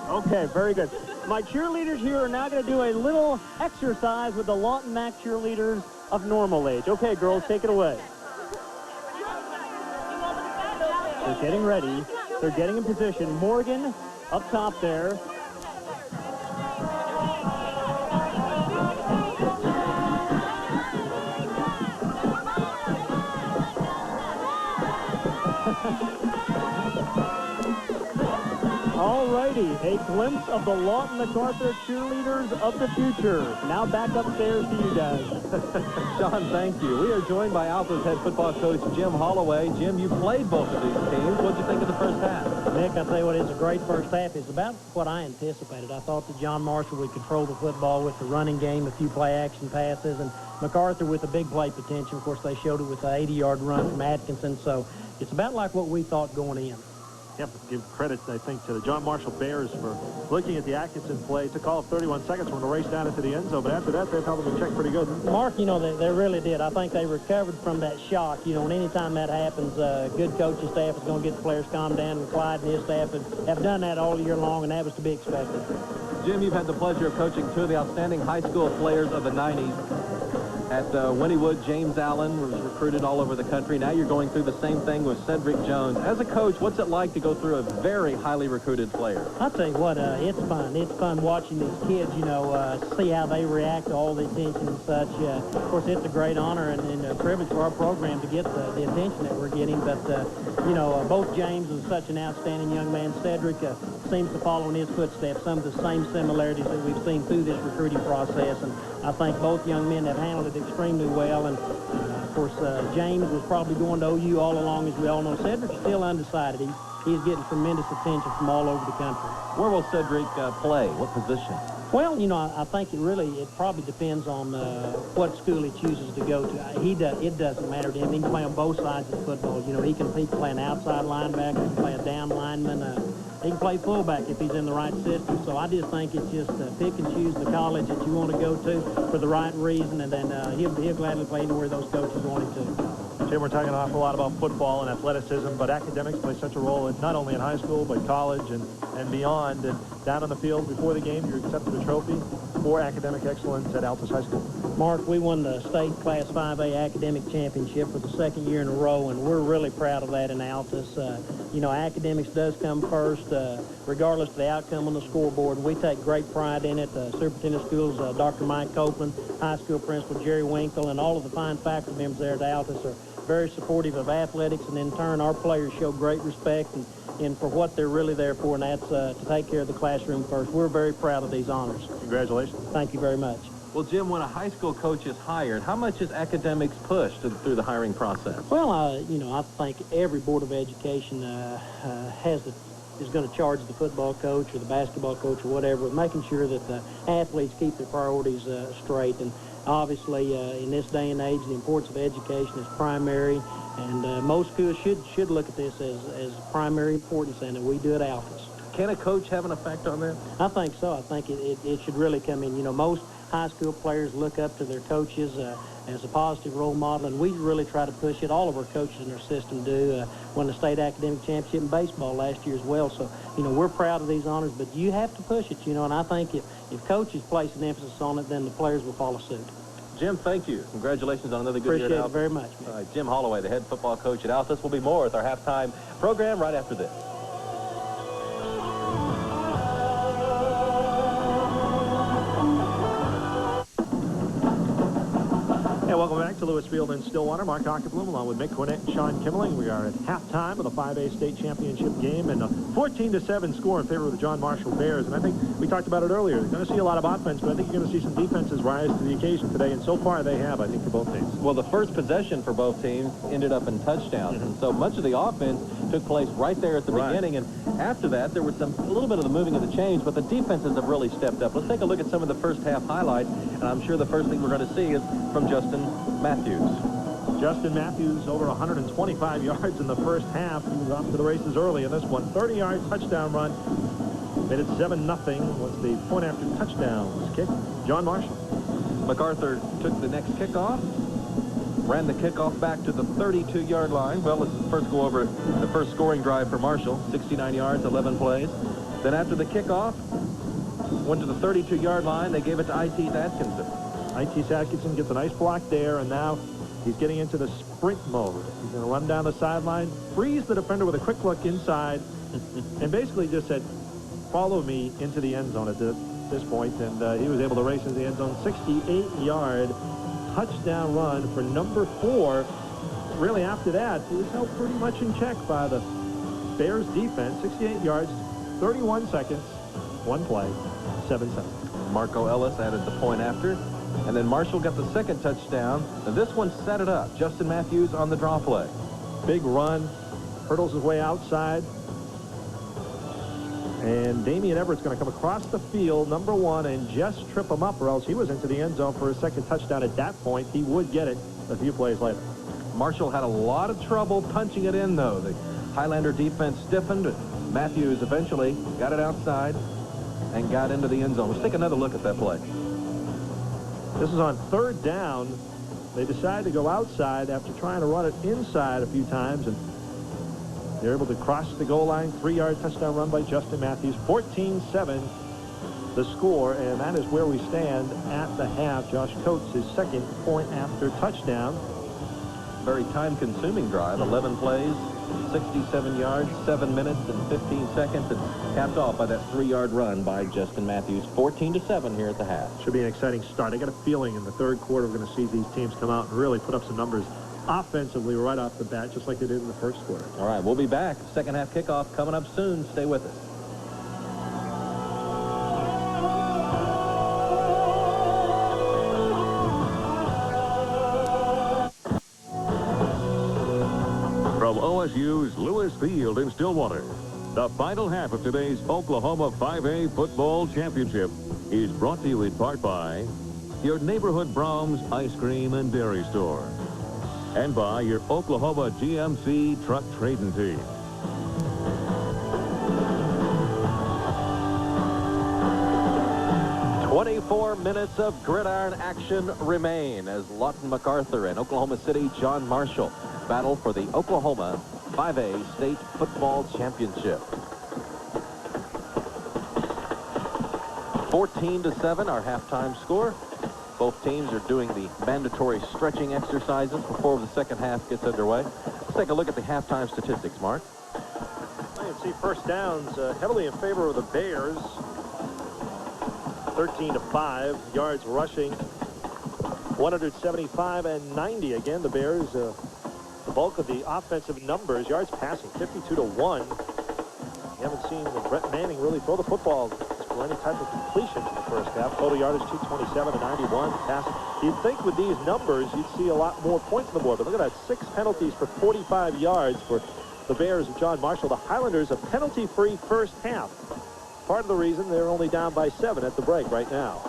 Okay, very good. My cheerleaders here are now going to do a little exercise with the Lawton Mac cheerleaders of normal age. Okay, girls, take it away. They're getting ready. They're getting in position. Morgan up top there. All righty, a glimpse of the Lawton MacArthur cheerleaders of the future. Now back upstairs to you guys. Sean, thank you. We are joined by Alpha's head football coach, Jim Holloway. Jim, you played both of these teams. What did you think of the first half? Nick, I tell you what, it's a great first half. It's about what I anticipated. I thought that John Marshall would control the football with the running game, a few play-action passes, and MacArthur with a big play potential. Of course, they showed it with an 80-yard run from Atkinson, so it's about like what we thought going in. You have to give credit, I think, to the John Marshall Bears for looking at the Atkinson play. It took all of 31 seconds for them to race down into the end zone, but after that, they probably checked pretty good. Mark, you know, they really did. I think they recovered from that shock. You know, and anytime that happens, good coaching staff is going to get the players calmed down, and Clyde and his staff have done that all year long, and that was to be expected. Jim, you've had the pleasure of coaching two of the outstanding high school players of the 90s. At Wynnewood, James Allen was recruited all over the country. Now you're going through the same thing with Cedric Jones. As a coach, what's it like to go through a very highly recruited player? I'll tell you what, it's fun. It's fun watching these kids, you know, see how they react to all the attention and such. Of course, it's a great honor and a privilege for our program to get the attention that we're getting. But, you know, both James is such an outstanding young man. Cedric seems to follow in his footsteps, some of the same similarities that we've seen through this recruiting process. And I think both young men have handled it extremely well. And, of course, James was probably going to OU all along, as we all know. Cedric's still undecided. He's getting tremendous attention from all over the country. Where will Cedric play? What position? Well, you know, I think it probably depends on what school he chooses to go to. It doesn't matter to him. He can play on both sides of the football. You know, he can play an outside linebacker, he can play a down lineman. He can play fullback if he's in the right system. So I just think it's just pick and choose the college that you want to go to for the right reason, and then he'll gladly play anywhere those coaches want him to. Jim, we're talking an awful lot about football and athleticism, but academics play such a role not only in high school, but college and beyond. And down on the field before the game, you're accepted a trophy for academic excellence at Altus High School. Mark, we won the state Class 5A academic championship for the second year in a row, and we're really proud of that in Altus. You know, academics does come first, regardless of the outcome on the scoreboard. We take great pride in it. Superintendent of Schools, Dr. Mike Copeland, high school principal Jerry Winkle, and all of the fine faculty members there at Altus are very supportive of athletics, and in turn, our players show great respect and for what they're really there for, and that's to take care of the classroom first. We're very proud of these honors. Congratulations. Thank you very much. Well, Jim, when a high school coach is hired, how much is academics pushed through the hiring process? Well, you know, I think every Board of Education is going to charge the football coach or the basketball coach or whatever with making sure that the athletes keep their priorities straight. And obviously, in this day and age, the importance of education is primary, and most schools should look at this as primary importance, and we do it at Alphas. Can a coach have an effect on that? I think so. I think it should really come in. You know, most high school players look up to their coaches as a positive role model, and we really try to push it. All of our coaches in our system do. Won the state academic championship in baseball last year as well. So, you know, we're proud of these honors, but you have to push it, you know, and I think if coaches place an emphasis on it, then the players will follow suit. Jim, thank you. Congratulations on another good year at Altus. Appreciate it very much. All right, Jim Holloway, the head football coach at Altus, will be more with our halftime program right after this. Welcome back to Lewis Field in Stillwater. Mark Ockerbloom along with Mick Quinnett and Sean Kimmeling. We are at halftime of the 5A state championship game, and a 14-7 score in favor of the John Marshall Bears. And I think we talked about it earlier. They're going to see a lot of offense, but I think you're going to see some defenses rise to the occasion today, and so far they have, I think, for both teams. Well, the first possession for both teams ended up in touchdowns, and so much of the offense took place right there at the beginning, and after that there was a little bit of the moving of the chains, but the defenses have really stepped up. Let's take a look at some of the first half highlights, and I'm sure the first thing we're going to see is from Justin Matthews. Justin Matthews over 125 yards in the first half. He was off to the races early in this one. 30-yard touchdown run. Made it 7-0. Was the point after touchdowns kick. John Marshall. MacArthur took the next kickoff. ran the kickoff back to the 32-yard line. Well, let's first go over the first scoring drive for Marshall. 69 yards, 11 plays. Then after the kickoff, went to the 32-yard line. They gave it to I.T. Atkinson. I.T. Atkinson gets a nice block there, and now he's getting into the sprint mode. He's going to run down the sideline, freeze the defender with a quick look inside, and basically just said, follow me into the end zone at this point. And he was able to race into the end zone. 68-yard touchdown run for number 4. Really, after that, he was held pretty much in check by the Bears defense. 68 yards, 31 seconds, 1 play, 7 seconds. Marco Ellis added the point after. And then Marshall got the second touchdown. And this one set it up. Justin Matthews on the draw play. Big run, hurdles his way outside. And Damian Everett's going to come across the field, number 1, and just trip him up, or else he was into the end zone for a second touchdown. At that point, he would get it a few plays later. Marshall had a lot of trouble punching it in, though. The Highlander defense stiffened. Matthews eventually got it outside and got into the end zone. Let's take another look at that play. This is on 3rd down. They decided to go outside after trying to run it inside a few times, and they're able to cross the goal line. 3-yard touchdown run by Justin Matthews. 14-7 the score, and that is where we stand at the half. Josh Coates, his second point after touchdown. Very time-consuming drive. 11 plays, 67 yards, 7 minutes and 15 seconds, and capped off by that 3-yard run by Justin Matthews. 14-7 here at the half. Should be an exciting start. I got a feeling in the 3rd quarter we're going to see these teams come out and really put up some numbers offensively right off the bat, just like they did in the 1st quarter. All right, we'll be back. Second half kickoff coming up soon. Stay with us. From OSU's Lewis Field in Stillwater, the final half of today's Oklahoma 5A Football Championship is brought to you in part by your neighborhood Brahms Ice Cream and Dairy Store, and by your Oklahoma GMC Truck Trading Team. "24 minutes of gridiron action remain as Lawton MacArthur and Oklahoma City John Marshall battle for the Oklahoma 5A State Football Championship. 14-7 our halftime score. Both teams are doing the mandatory stretching exercises before the second half gets underway. Let's take a look at the halftime statistics, Mark. You can see first downs heavily in favor of the Bears. 13-5 yards rushing, 175 and 90. Again, the Bears, the bulk of the offensive numbers. Yards passing, 52-1. You haven't seen Brett Manning really throw the football for any type of completion in the first half. Total yardage 227 to 91. Pass. You'd think with these numbers you'd see a lot more points on the board, but look at that, 6 penalties for 45 yards for the Bears of John Marshall. The Highlanders a penalty-free first half. Part of the reason they're only down by 7 at the break right now.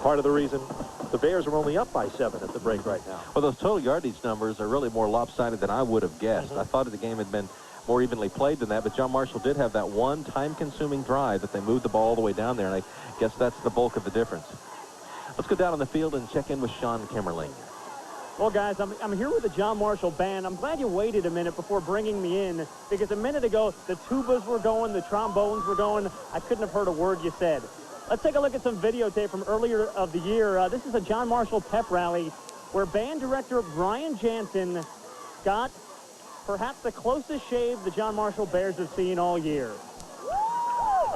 Part of the reason the Bears are only up by 7 at the break right now. Well, those total yardage numbers are really more lopsided than I would have guessed. I thought the game had been more evenly played than that, but John Marshall did have that one time-consuming drive that they moved the ball all the way down there, and I guess that's the bulk of the difference. Let's go down on the field and check in with Sean Kimmerling. Well, guys, I'm here with the John Marshall Band. I'm glad you waited a minute before bringing me in, because a minute ago, the tubas were going, the trombones were going. I couldn't have heard a word you said. Let's take a look at some videotape from earlier of the year. This is a John Marshall pep rally where band director Brian Jansen got perhaps the closest shave the John Marshall Bears have seen all year.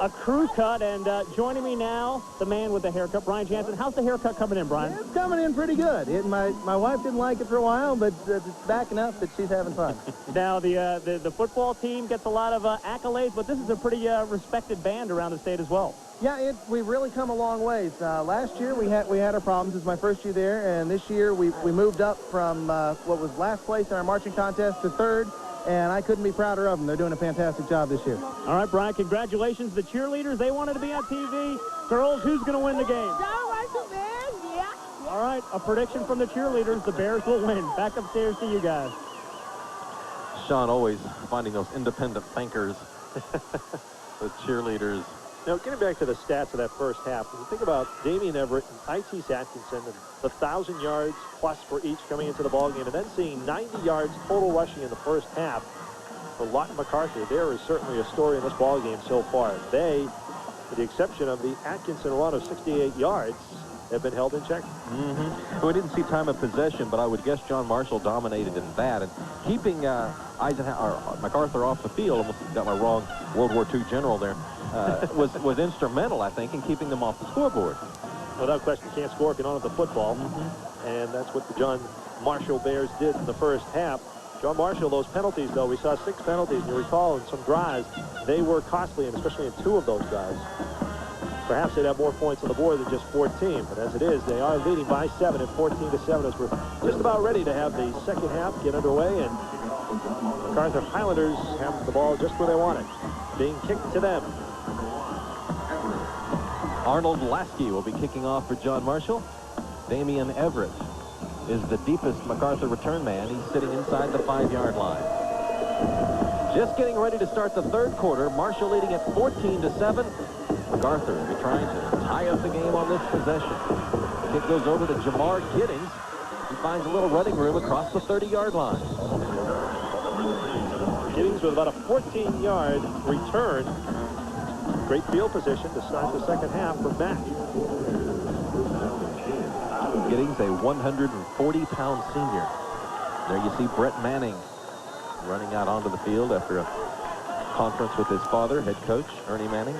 A crew cut, and joining me now, the man with the haircut, Brian Jansen. How's the haircut coming in, Brian? It's coming in pretty good. My wife didn't like it for a while, but it's back enough that she's having fun. Now, the football team gets a lot of accolades, but this is a pretty respected band around the state as well. Yeah, we've really come a long ways. Last year we had our problems. It was my first year there, and this year we moved up from what was last place in our marching contest to 3rd. And I couldn't be prouder of them. They're doing a fantastic job this year. All right, Brian, congratulations. The cheerleaders, they wanted to be on TV. Girls, who's going to win the game? John Marshall Bears, yeah. All right, a prediction from the cheerleaders. The Bears will win. Back upstairs to you guys. Sean always finding those independent thinkers. The cheerleaders Now, getting back to the stats of that first half, when you think about Damian Everett and Itis Atkinson and the 1,000 yards plus for each coming into the ballgame, and then seeing 90 yards total rushing in the first half for Lawton MacArthur, there is certainly a story in this ballgame so far. They, with the exception of the Atkinson run of 68 yards, have been held in check. We didn't see time of possession, but I would guess John Marshall dominated in that. And keeping MacArthur off the field, almost got my wrong World War II general there, was instrumental, I think, in keeping them off the scoreboard. Without question, you can't score if you don't have the football. And that's what the John Marshall Bears did in the first half. John Marshall, those penalties, though, we saw 6 penalties, and you recall in some drives, they were costly, and especially in 2 of those drives. Perhaps they'd have more points on the board than just 14, but as it is, they are leading by 7 at 14-7 as we're just about ready to have the second half get underway, and MacArthur Highlanders have the ball just where they want it, being kicked to them. Arnold Lasky will be kicking off for John Marshall. Damian Everett is the deepest MacArthur return man. He's sitting inside the 5-yard line. Just getting ready to start the third quarter. Marshall leading at 14-7. MacArthur will be trying to tie up the game on this possession. Kick goes over to Jamar Giddings. He finds a little running room across the 30-yard line. Giddings with about a 14-yard return. Great field position to start the second half for Mack. Giddings, a 140-pound senior. There you see Brett Manning running out onto the field after a conference with his father, head coach Ernie Manning.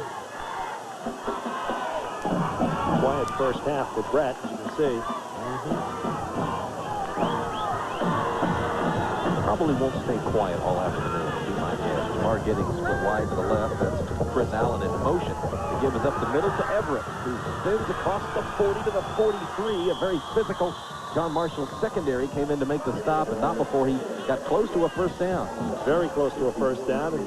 Quiet first half for Brett, as you can see. Probably won't stay quiet all afternoon, be my guess. Jamar Giddings split wide to the left. That's Chris Allen in motion. The give is up the middle to Everett, who spins across the 40 to the 43. A very physical John Marshall secondary came in to make the stop, and not before he got close to a first down. Very close to a first down, and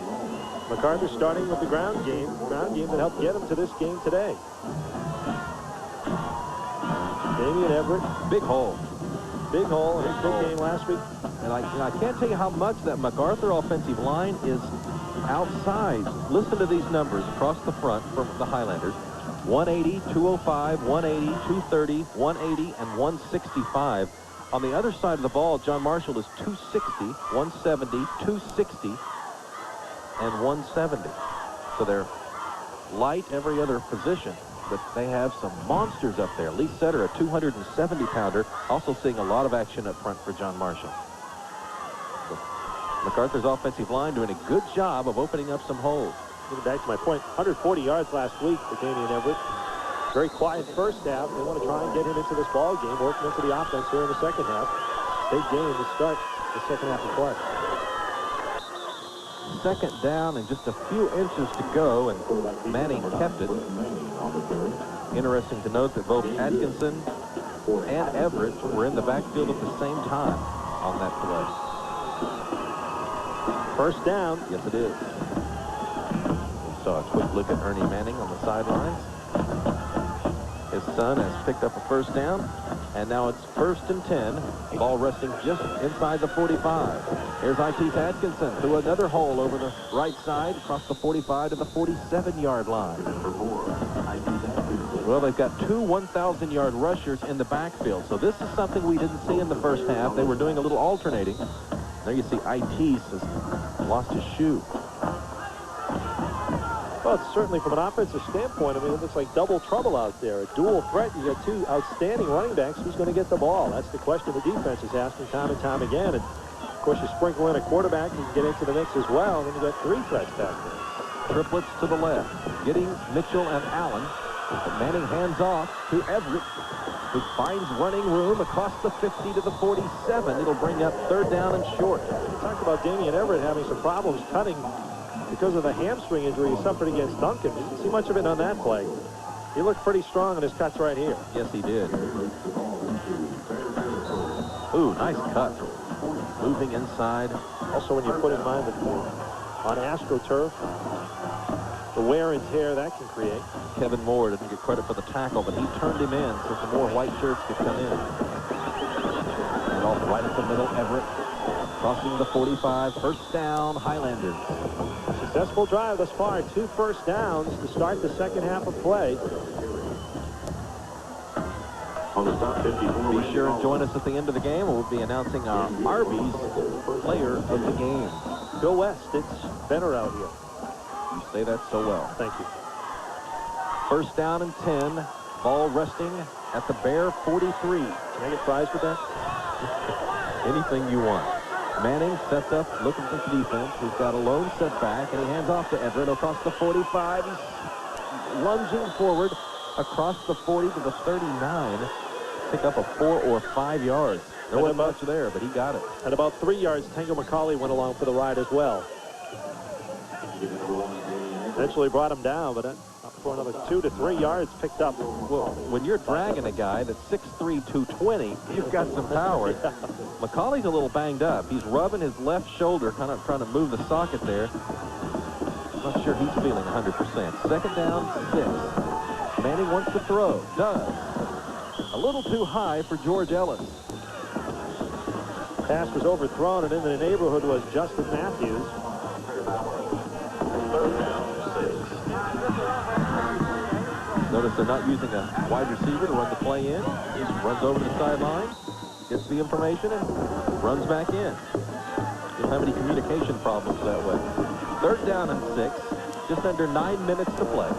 MacArthur starting with the ground game that helped get him to this game today. Damian Everett. Big hole. Big hole in his big game last week. And I can't tell you how much that MacArthur offensive line is outside. Listen to these numbers across the front from the Highlanders. 180, 205, 180, 230, 180, and 165. On the other side of the ball, John Marshall is 260, 170, 260, and 170. So they're light every other position, but they have some monsters up there. Lee Setter, a 270-pounder, also seeing a lot of action up front for John Marshall. So MacArthur's offensive line doing a good job of opening up some holes. Getting back to my point, 140 yards last week for Damian Everett. Very quiet first half. They want to try and get him into this ball game, working into the offense here in the second half. Big game to start the second half of play. Second down and just a few inches to go, and Manning kept it. Interesting to note that both Atkinson and Everett were in the backfield at the same time on that play. First down. Yes, it is. We saw a quick look at Ernie Manning on the sidelines. His son has picked up a first down, and now it's 1st and 10. Ball resting just inside the 45. Here's Itis Atkinson through another hole over the right side, across the 45 to the 47-yard line. Well, they've got 2 1,000-yard rushers in the backfield, so this is something we didn't see in the first half. They were doing a little alternating. There you see Itis has lost his shoe. Well, it's certainly from an offensive standpoint, I mean, it looks like double trouble out there. A dual threat. You got 2 outstanding running backs. Who's going to get the ball? That's the question the defense is asking time and time again. And, of course, you sprinkle in a quarterback, you can get into the mix as well. And then you got 3 threats back there. Triplets to the left. Giddings, Mitchell, and Allen. Manning hands off to Everett, who finds running room across the 50 to the 47. It'll bring up 3rd down and short. Talk about Damian Everett having some problems cutting because of the hamstring injury he suffered against Duncan. You didn't see much of it on that play. He looked pretty strong on his cuts right here. Yes, he did. Ooh, nice cut. Moving inside. Also, when you put in mind that on AstroTurf, the wear and tear that can create. Kevin Moore didn't get credit for the tackle, but he turned him in so some more white shirts could come in. And off right at the middle, Everett crossing the 45. 1st down, Highlanders. It's just Successful drive thus far. 2 first downs to start the second half of play. On the stop 54. Be sure and join us at the end of the game. We'll be announcing our Arby's player of the game. Go West. It's better out here. You say that so well. Thank you. First down and 10. Ball resting at the Bear 43. Can I get fries with that? Anything you want. Manning sets up, looking for defense. He's got a lone setback, and he hands off to Everett across the 45. He's lunging forward across the 40 to the 39. Pick up a 4 or 5 yards. There wasn't much there, but he got it. At about 3 yards, Tango McCauley went along for the ride as well. Eventually brought him down, but up for another 2 to 3 yards picked up. Well, when you're dragging a guy that's 6'3", 220, you've got some power. Yeah. McCauley's a little banged up. He's rubbing his left shoulder, kind of trying to move the socket there. Not sure he's feeling 100%. Second down, 6. Manning wants to throw. Does. A little too high for George Ellis. Pass was overthrown, and in the neighborhood was Justin Matthews. Notice they're not using a wide receiver to run the play in. He just runs over to the sideline, gets the information, and runs back in. You don't have any communication problems that way. Third down and 6. Just under 9 minutes to play.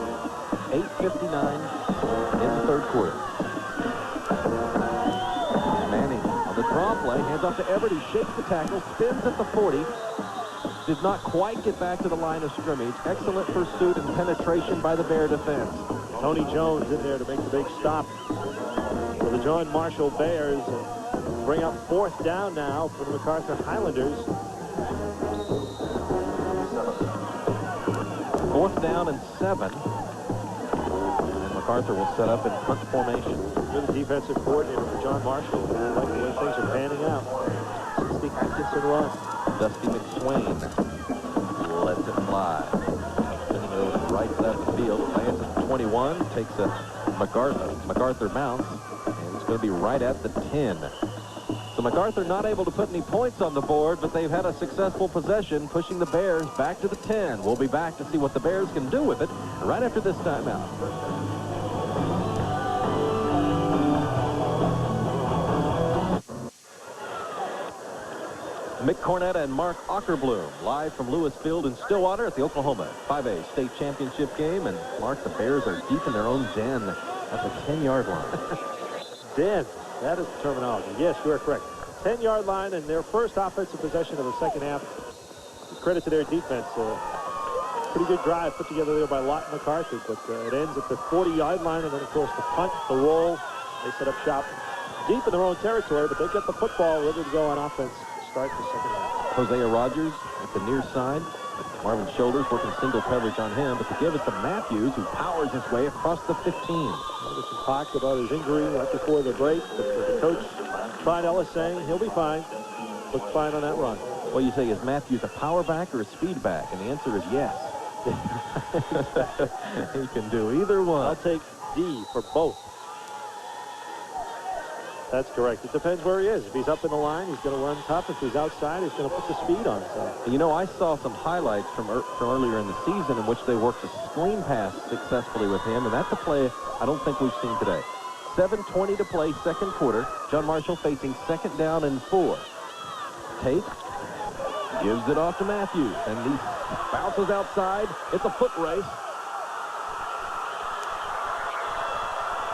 8:59 in the third quarter. Manning on the draw play, hands off to Everett. He shakes the tackle, spins at the 40. Did not quite get back to the line of scrimmage. Excellent pursuit and penetration by the Bear defense. Tony Jones in there to make the big stop for the John Marshall Bears. And bring up 4th down now for the MacArthur Highlanders. 4th down and 7. And MacArthur will set up in punt formation. You're the defensive coordinator for John Marshall. I like the way things are panning out. 60 Atkinson run. Dusty McSwain lets it fly. Sending it over to right left field. Lands at 21. Takes a MacArthur bounce. And it's going to be right at the 10. So MacArthur not able to put any points on the board, but they've had a successful possession, pushing the Bears back to the 10. We'll be back to see what the Bears can do with it right after this timeout. Mick Cornetta and Mark Ockerbloom live from Lewis Field in Stillwater at the Oklahoma 5A state championship game. And Mark, the Bears are deep in their own den at the 10-yard line. Den, that is the terminology. Yes, you are correct. 10-yard line and their first offensive possession of the second half. Credit to their defense. Pretty good drive put together there by Lawton MacArthur, but it ends at the 40-yard line, and then, of course, the punt, the roll. They set up shop deep in their own territory, but they get the football ready to go on offense. Start the second half. Hosea Rogers at the near side. Marvin Shoulders working single coverage on him, but the give is to Matthews, who powers his way across the 15. There's some talk about his injury right before the break, but the coach, Brian Ellis, saying he'll be fine. Looked fine on that run. Well, you say, is Matthews a power back or a speed back? And the answer is yes. He can do either one. I'll take D for both. That's correct. It depends where he is. If he's up in the line, he's going to run tough. If he's outside, he's going to put the speed on. So. You know, I saw some highlights from earlier in the season in which they worked a screen pass successfully with him, and that's a play I don't think we've seen today. 7:20 to play, second quarter. John Marshall facing second down and 4. Tate gives it off to Matthews, and he bounces outside. It's a foot race.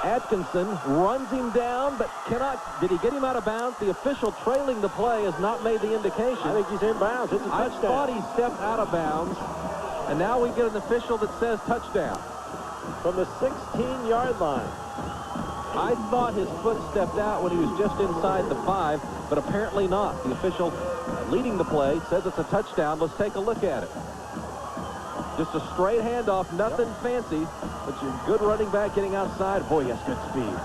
Atkinson runs him down, but cannot. Did he get him out of bounds? The official trailing the play has not made the indication. I think he's in bounds. It's a touchdown. I thought he stepped out of bounds, and now we get an official that says touchdown. From the 16-yard line. I thought his foot stepped out when he was just inside the 5, but apparently not. The official leading the play says it's a touchdown. Let's take a look at it. Just a straight handoff, nothing fancy, but your good running back getting outside. Boy, he has good speed.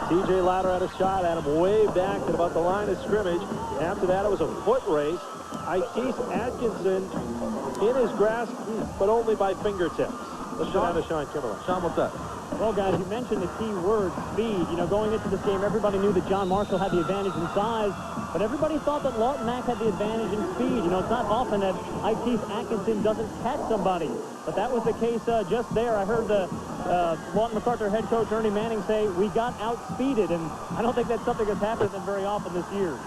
T.J. Lauder had a shot at him way back at about the line of scrimmage. After that, it was a foot race. Itis Atkinson in his grasp, but only by fingertips. Let's go down to Sean Kimmerlin. Sean, what's up? Well, guys, you mentioned the key word, speed. You know, going into this game, everybody knew that John Marshall had the advantage in size. but everybody thought that Lawton Mack had the advantage in speed. You know, it's not often that IT's Atkinson doesn't catch somebody, but that was the case just there. I heard the Lawton MacArthur head coach Ernie Manning say, we got outspeeded, and I don't think that's something that's happened very often this year.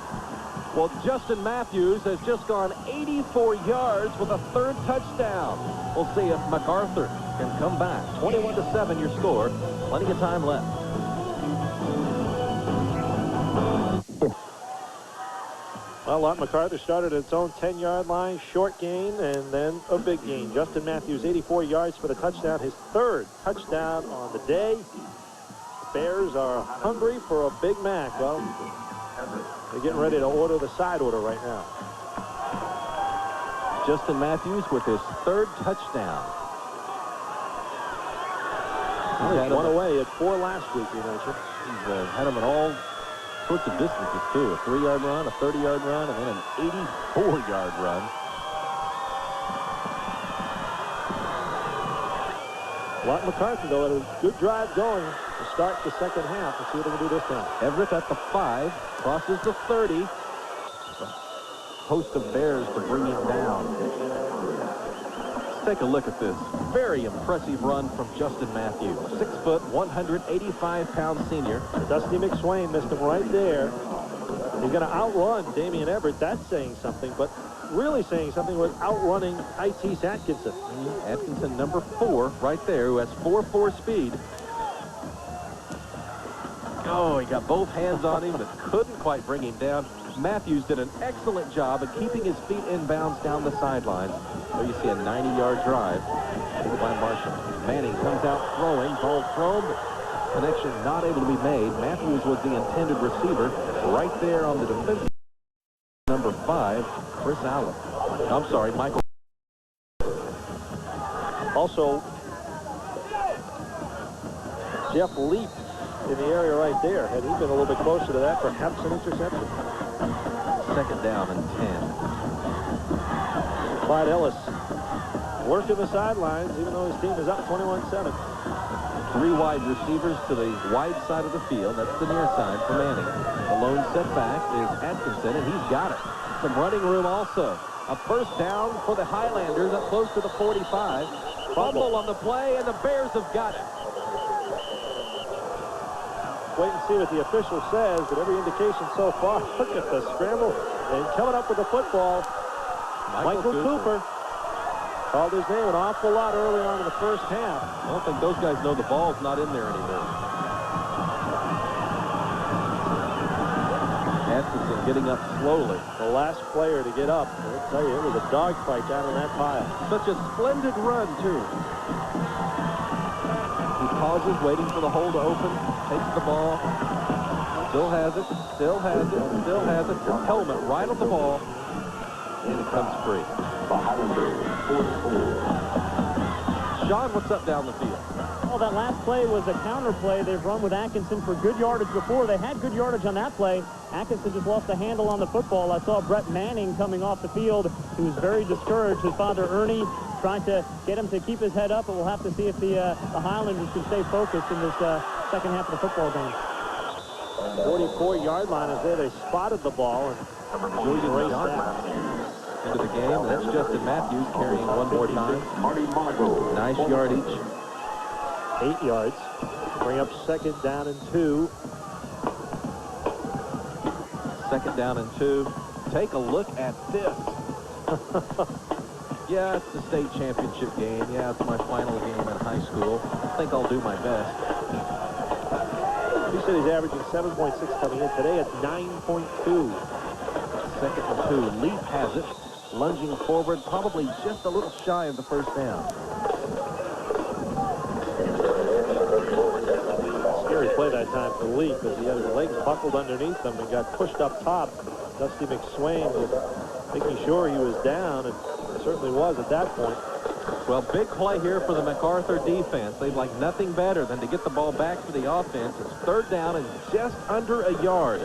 Well, Justin Matthews has just gone 84 yards with a third touchdown. We'll see if MacArthur can come back. 21-7 your score. Plenty of time left. Well, Lawton MacArthur started at its own 10-yard line, short gain, and then a big gain. Justin Matthews, 84 yards for the touchdown, his third touchdown on the day. The Bears are hungry for a Big Mac. Well, they're getting ready to order the side order right now. Justin Matthews with his third touchdown. He had one away at 4 last week, you mentioned. He's had him at all sorts of distances, too. A 3-yard run, a 30-yard run, and then an 84-yard run. Lawton MacArthur, though, had a good drive going to start the second half. Let's see what they can do this time. Everett at the 5, crosses the 30. A host of Bears to bring him down. Let's take a look at this very impressive run from Justin Matthews. 6 foot, 185-pound senior. Dusty McSwain missed him right there. He's going to outrun Damian Everett. That's saying something, but really saying something was outrunning IT's Atkinson. Atkinson, number 4, right there, who has 4.4 speed. Oh, he got both hands on him, but couldn't quite bring him down. Matthews did an excellent job of keeping his feet in bounds down the sidelines. So you see a 90-yard drive by Marshall. Manning comes out throwing, ball thrown, but connection not able to be made. Matthews was the intended receiver right there on the defensive. Number 5, Chris Allen. I'm sorry, Michael. Also, Jeff leaped in the area right there. Had he been a little bit closer to that, perhaps an interception. Second down and 10. Clyde Ellis working the sidelines, even though his team is up 21-7. 3 wide receivers to the wide side of the field. That's the near side for Manning. The lone setback is Atkinson, and he's got it. Some running room also. A first down for the Highlanders up close to the 45. Fumble on the play, and the Bears have got it. Wait and see what the official says, but every indication so far, look at the scramble, and coming up with the football, Michael Cooper called his name an awful lot early on in the first half. I don't think those guys know the ball's not in there anymore. Atkinson getting up slowly. The last player to get up. I'll tell you, it was a dogfight down in that pile. Such a splendid run, too. He pauses, waiting for the hole to open, takes the ball, still has it, still has it, still has it. His helmet right on the ball, and it comes free. Sean, what's up down the field? Well, that last play was a counter play. They've run with Atkinson for good yardage before. They had good yardage on that play. Atkinson just lost the handle on the football. I saw Brett Manning coming off the field. He was very discouraged. His father, Ernie, trying to get him to keep his head up, but we'll have to see if the Highlanders can stay focused in this second half of the football game. 44-yard line is there. They spotted the ball and raced out. Into the game. That's Justin Matthews carrying one more time. Nice yardage. 8 yards. Bring up second down and 2. Second down and 2. Take a look at this. Yeah, it's the state championship game. Yeah, it's my final game in high school. I think I'll do my best. He said he's averaging 7.6 coming in. Today it's 9.2. Second and 2. Leaf has it. Lunging forward, probably just a little shy of the first down. Scary play that time for Leaf as he had his legs buckled underneath him and got pushed up top. Dusty McSwain was making sure he was down, and certainly was at that point. Well, big play here for the MacArthur defense. They'd like nothing better than to get the ball back for the offense. It's third down and just under a yard.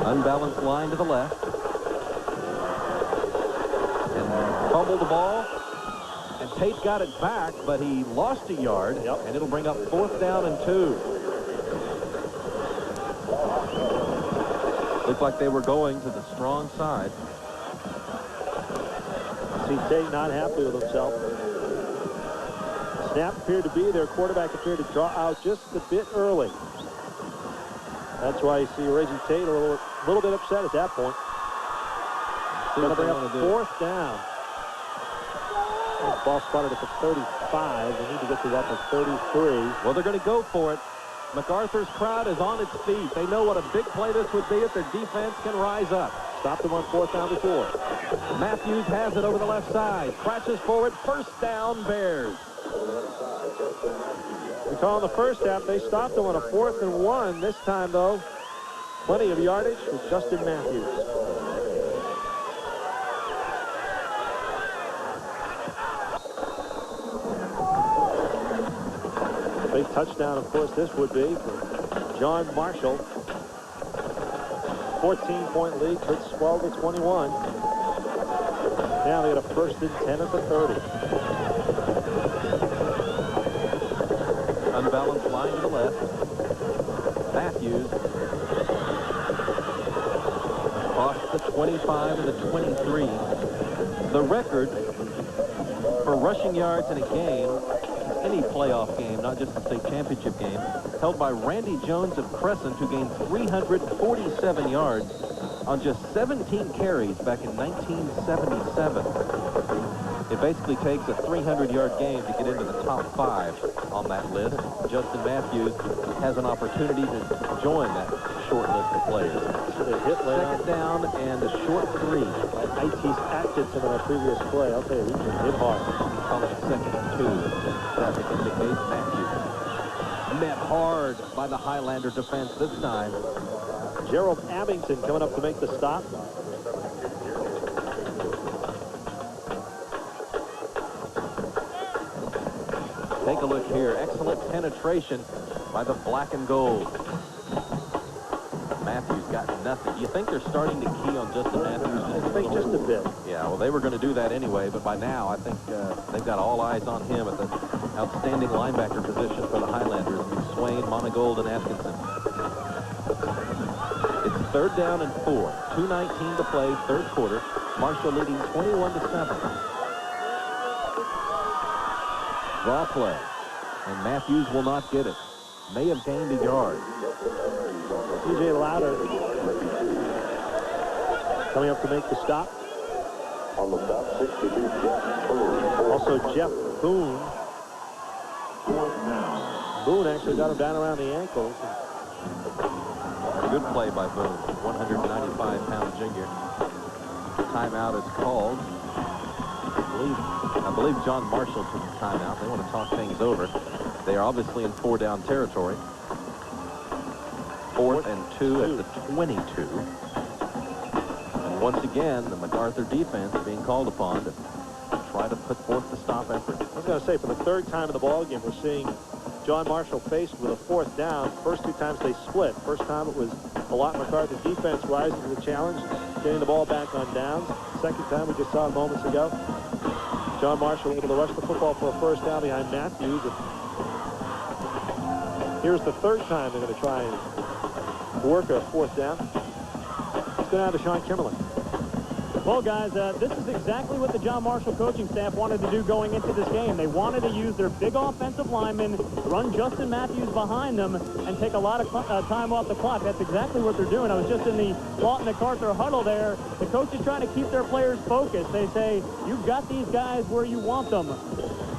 Unbalanced line to the left. And fumble the ball. And Tate got it back, but he lost a yard, and it'll bring up 4th down and 2. Looked like they were going to the strong side. See Tate not happy with himself. Snap appeared to be there. Quarterback appeared to draw out just a bit early. That's why you see Reggie Tate a little bit upset at that point. Going to bring up 4th down. Ball spotted at the 35. They need to get to that at 33. Well, they're going to go for it. MacArthur's crowd is on its feet. They know what a big play this would be if their defense can rise up. Stopped them on 4th down before. Matthews has it over the left side. Crashes forward. 1st down, Bears. Recall in the first half, they stopped them on a 4th and 1. This time, though, plenty of yardage with Justin Matthews. Big touchdown, of course, this would be for John Marshall. 14-point lead, puts 12 to 21. Now they got a 1st and 10 at the 30. Unbalanced line to the left. Matthews crossed the 25 and the 23. The record for rushing yards in a game, any playoff game, not just the state championship game, held by Randy Jones of Crescent, who gained 347 yards on just 17 carries back in 1977. It basically takes a 300-yard game to get into the top 5 on that list. Justin Matthews has an opportunity to join that short list of players. So they hit 2nd down and a short 3. IT's Atkinson on a previous play. I'll tell you, he can hit hard. Call it 2nd and 2. Traffic indicates Matthews. Met hard by the Highlander defense this time. Gerald Abington coming up to make the stop. Take a look here. Excellent penetration by the black and gold. Matthews got nothing. Do you think they're starting to key on Justin Matthews? I think just a bit. Yeah, well, they were going to do that anyway, but by now I think they've got all eyes on him at the outstanding linebacker position for the Highlanders. Swain, Monagold, and Atkinson. It's 3rd down and 4. 2:19 to play, 3rd quarter. Marshall leading 21-7. Draw play. And Matthews will not get it. May have gained a yard. TJ Louder coming up to make the stop. On the stop, 62, Jeff Boone. Also Jeff Boone. Boone actually got him down around the ankles. A good play by Boone, 195-pound junior. Timeout is called. I believe John Marshall took the timeout. They want to talk things over. They are obviously in 4-down territory. 4th and 2 at the 22. And once again, the MacArthur defense being called upon to try to put forth the stop effort. I was going to say, for the 3rd time in the ballgame, we're seeing John Marshall faced with a 4th down. First 2 times they split. First time it was the Lawton MacArthur defense rising to the challenge, getting the ball back on downs. Second time, we just saw it moments ago, John Marshall able to rush the football for a 1st down behind Matthews. Here's the 3rd time they're going to try and work a 4th down. Let's go down to Sean Kimmerly. Well, guys, this is exactly what the John Marshall coaching staff wanted to do going into this game. They wanted to use their big offensive linemen, run Justin Matthews behind them, and take a lot of time off the clock. That's exactly what they're doing. I was just in the Lawton MacArthur huddle there. The coach is trying to keep their players focused. They say, you've got these guys where you want them.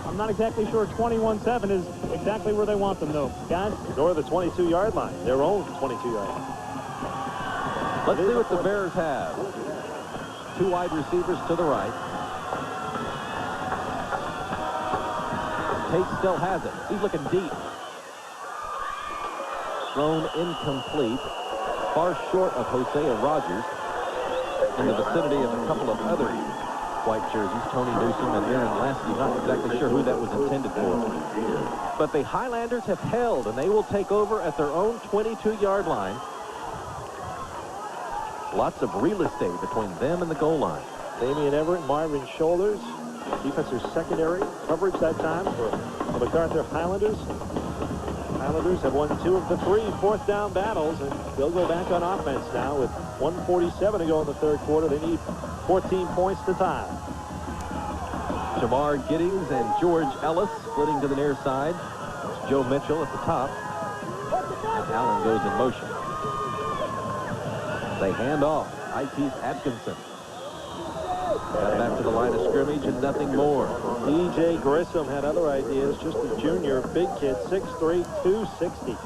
I'm not exactly sure 21-7 is exactly where they want them, though. Guys? Nor the 22-yard line, their own 22-yard line. Let's see what the Bears have. 2 wide receivers to the right. Tate still has it. He's looking deep. Thrown incomplete. Far short of Hosea Rogers. In the vicinity of a couple of other white jerseys, Tony Newsom and Aaron Lasky. Not exactly sure who that was intended for. But the Highlanders have held, and they will take over at their own 22-yard line. Lots of real estate between them and the goal line. Damian Everett, Marvin Shoulders, Defensive secondary coverage that time for the MacArthur Highlanders. Highlanders have won 2 of the 3 fourth down battles, and they'll go back on offense now with 1:47 to go in the third quarter. They need 14 points to tie. Jamar Giddings and George Ellis splitting to the near side. It's Joe Mitchell at the top. And Allen goes in motion. They hand off. IT's Atkinson. Got back to the line of scrimmage and nothing more. DJ Grissom had other ideas. Just a junior, big kid, 6'3", 260.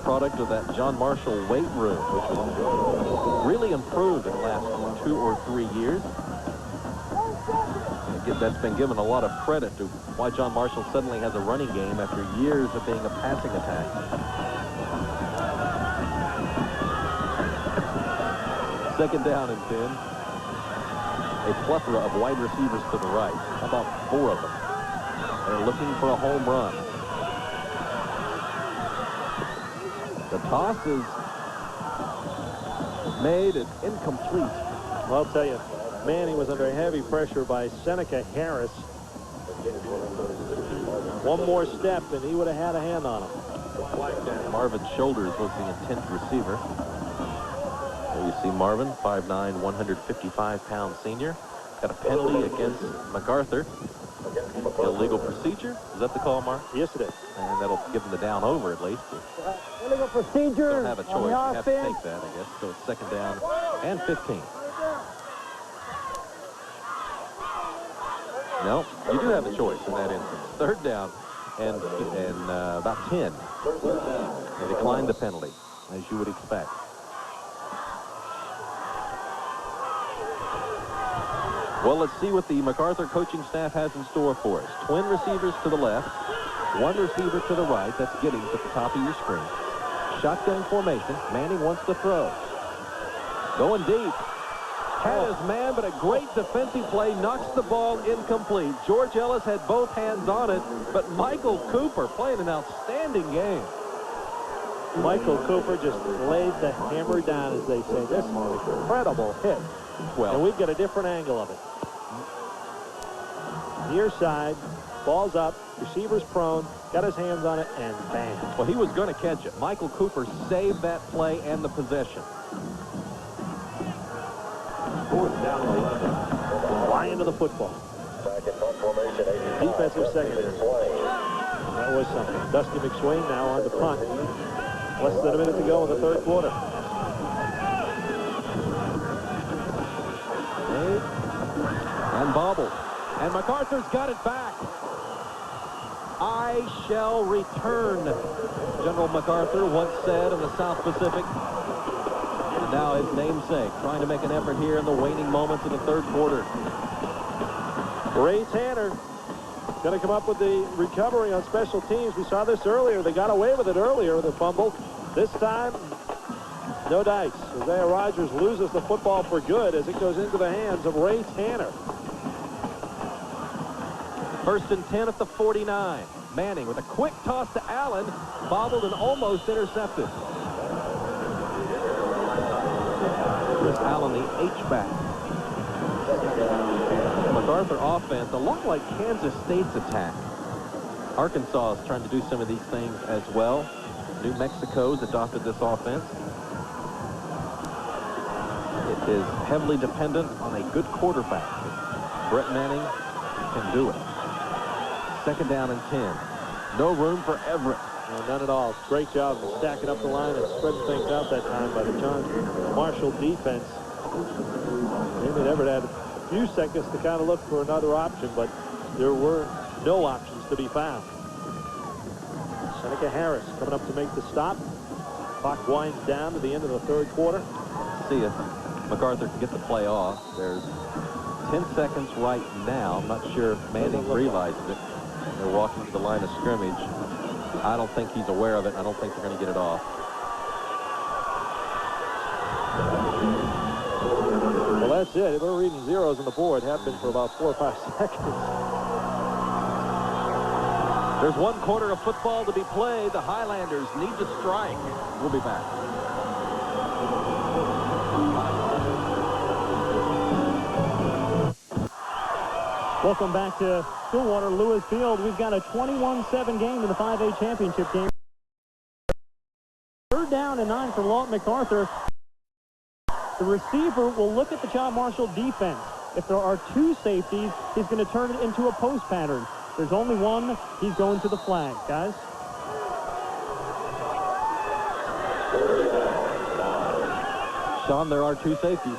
Product of that John Marshall weight room, which was really improved in the last 2 or 3 years. That's been given a lot of credit to why John Marshall suddenly has a running game after years of being a passing attack. Second down and 10. A plethora of wide receivers to the right. How about 4 of them? They're looking for a home run. The toss is made and incomplete. Well, I'll tell you, Manning was under heavy pressure by Seneca Harris. One more step and he would have had a hand on him. Marvin Shoulders was the intent receiver. There you see Marvin, 5'9", 155-pound senior. Got a penalty against MacArthur. Illegal procedure. Is that the call, Mark? Yes, it is. And that'll give him the down over at least. Illegal procedure. Don't have a choice. You have to take that, I guess. So it's second down and 15. No, you do have a choice in that instance. Third down and about 10. They declined the penalty, as you would expect. Well, let's see what the MacArthur coaching staff has in store for us. Twin receivers to the left, 1 receiver to the right. That's Giddings at the top of your screen. Shotgun formation. Manning wants to throw. Going deep. Had his man, but a great defensive play knocks the ball incomplete. George Ellis had both hands on it, but Michael Cooper playing an outstanding game. Michael Cooper just laid the hammer down, as they say. This is an incredible hit. Well, and we've got a different angle of it. Near side, ball's up, receiver's prone, got his hands on it, and bam. Well, he was going to catch it. Michael Cooper saved that play and the possession. Fly into the football. Defensive secondary. That was something. Dusty McSwain now on the punt. Less than a minute to go in the third quarter. And bobbled. And MacArthur's got it back. I shall return, General MacArthur once said in the South Pacific. And now his namesake trying to make an effort here in the waning moments of the third quarter. Ray Tanner going to come up with the recovery on special teams. We saw this earlier. They got away with it earlier, the fumble. This time, no dice. Isaiah Rogers loses the football for good as it goes into the hands of Ray Tanner. First and 10 at the 49. Manning with a quick toss to Allen, bobbled and almost intercepted. Here's Allen, the H-back. MacArthur offense, a lot like Kansas State's attack. Arkansas is trying to do some of these things as well. New Mexico's adopted this offense. It is heavily dependent on a good quarterback. Brett Manning can do it. Second down and 10. No room for Everett. No, none at all. Great job of stacking up the line and spreading things out that time by the John Marshall defense. Damon Everett had a few seconds to kind of look for another option, but there were no options to be found. Seneca Harris coming up to make the stop. Clock winds down to the end of the third quarter. See if MacArthur can get the play off. There's 10 seconds right now. I'm not sure if Manning realizes it. They're walking to the line of scrimmage. I don't think he's aware of it. I don't think they're going to get it off. Well, that's it. We're reading zeros on the board. Have been for about 4 or 5 seconds. There's 1 quarter of football to be played. The Highlanders need to strike. We'll be back. Welcome back to Stillwater Lewis Field. We've got a 21-7 game in the 5A championship game. Third down and 9 for Lawton MacArthur. The receiver will look at the John Marshall defense. If there are 2 safeties, he's going to turn it into a post pattern. There's only one. He's going to the flag, guys. Sean, there are 2 safeties.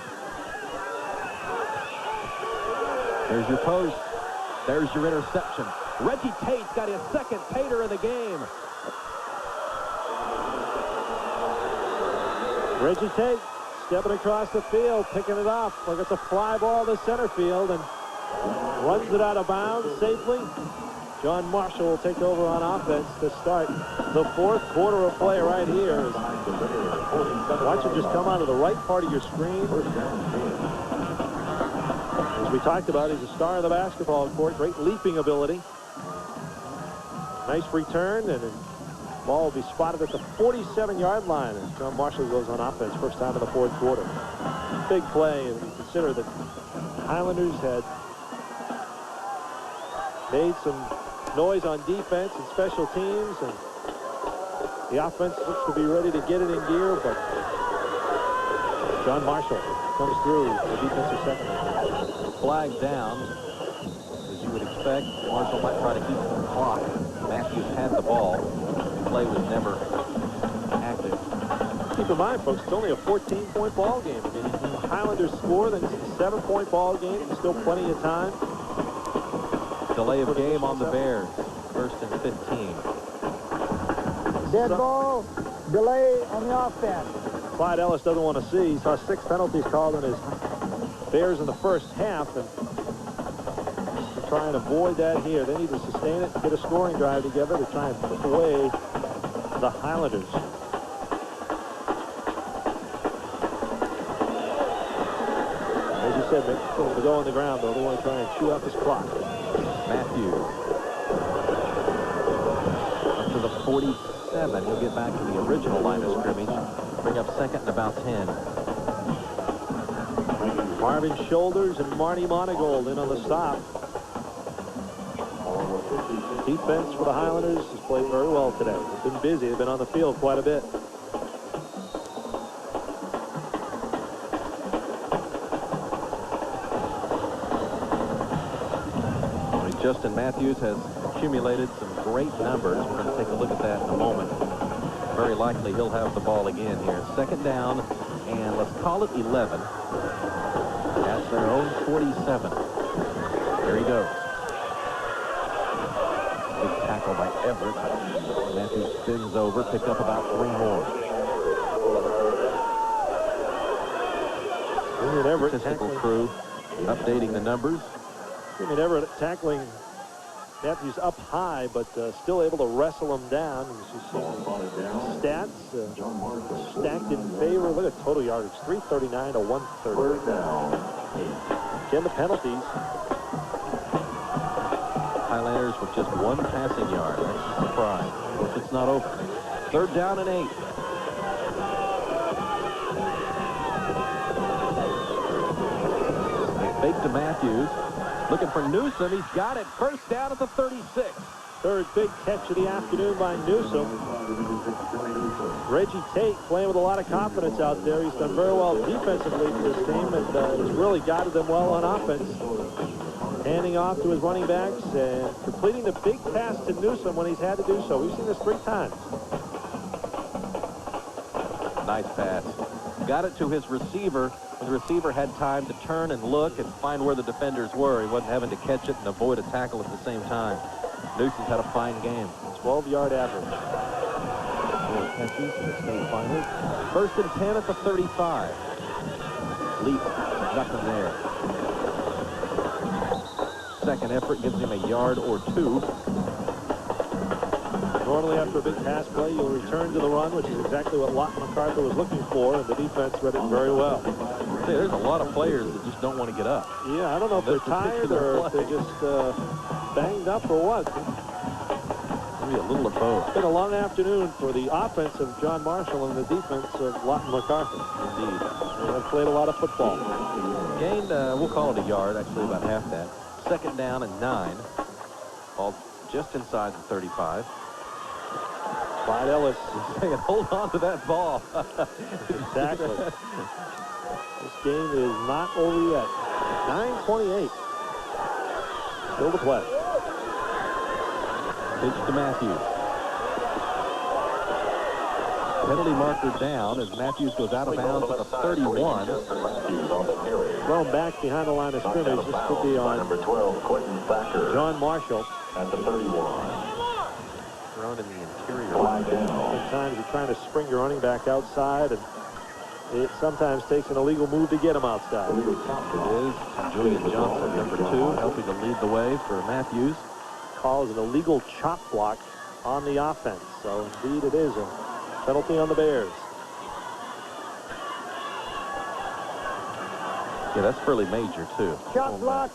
There's your post. There's your interception. Reggie Tate's got his second tater of the game. Reggie Tate stepping across the field, picking it up like it's a fly ball to center field, and runs it out of bounds safely. John Marshall will take over on offense to start the 4th quarter of play right here. Watch it just come out of the right part of your screen. As we talked about, he's a star of the basketball court. Great leaping ability. Nice return, and the ball will be spotted at the 47-yard line as John Marshall goes on offense first time in the 4th quarter. Big play, and you consider that Highlanders had made some noise on defense and special teams, and the offense looks to be ready to get it in gear, but John Marshall comes through the defensive secondary. Flag down, as you would expect. Marshall might try to keep some clock. Matthews had the ball. The play was never active. Keep in mind, folks, it's only a 14-point ball game. I mean, if the Highlanders score, then it's a 7-point ball game. There's still plenty of time. Delay of game on the Bears. 1st and 15. Dead ball, delay on the offense. Clyde Ellis doesn't want to see. He saw 6 penalties called on his Bears in the first half, and to try and avoid that here. They need to sustain it, get a scoring drive together to try and put away the Highlanders. As you said, they're going to go on the ground, though. They want to try and chew up his clock. Matthews up to the 47. He'll get back to the original line of scrimmage. Bring up 2nd and about 10. Marvin Shoulders and Marty Monagold in on the stop. Defense for the Highlanders has played very well today. They've been busy. They've been on the field quite a bit. Justin Matthews has accumulated some great numbers. We're going to take a look at that in a moment. Very likely he'll have the ball again here. 2nd down, and let's call it 11. That's their own 47. There he goes. Big tackle by Everett. Matthews spins over, picked up about 3 more. Everett Statistical crew updating the numbers. Everett tackling Matthews up high, but still able to wrestle him down. As you see stats stacked in favor. Look at total yardage, 339 to 130. Again, the penalties. Highlanders with just 1 passing yard. That's a surprise. Of course, it's not over. 3rd down and 8. They fake to Matthews. Looking for Newsom. He's got it. 1st down at the 36. 3rd big catch of the afternoon by Newsom. Reggie Tate playing with a lot of confidence out there. He's done very well defensively for this team, and has really guided them well on offense. Handing off to his running backs and completing the big pass to Newsom when he's had to do so. We've seen this 3 times. Nice pass. Got it to his receiver. The receiver had time to turn and look and find where the defenders were. He wasn't having to catch it and avoid a tackle at the same time. Newsom's had a fine game. 12-yard average. 4 catches in the state final. 1st and 10 at the 35. Leap, nothing there. 2nd effort gives him a yard or 2. Normally after a big pass play, you'll return to the run, which is exactly what Lawton MacArthur was looking for, and the defense read it very well. There's a lot of players that just don't want to get up. Yeah, I don't know if they're tired or if they're just banged up or what. Maybe a little of both. It's been a long afternoon for the offense of John Marshall and the defense of Lawton MacArthur. Indeed. They have played a lot of football. Gained, we'll call it a yard, actually about half that. 2nd down and 9. Ball just inside the 35. Clyde Ellis is saying, hold on to that ball. Exactly. This game is not over yet. 9:28. Still to play. Pitch to Matthews. Penalty marker down as Matthews goes out of bounds at the 31. Thrown back behind the line of scrimmage. This could be on number 12, Quentin Thacker. John Marshall. At the 31. Thrown in the interior. Sometimes you're trying to spring your running back outside, and it sometimes takes an illegal move to get him outside. It is. Julian Johnson, number 2, helping to lead the way for Matthews. Calls an illegal chop block on the offense. So indeed it is a penalty on the Bears. Yeah, that's fairly major, too. Shot block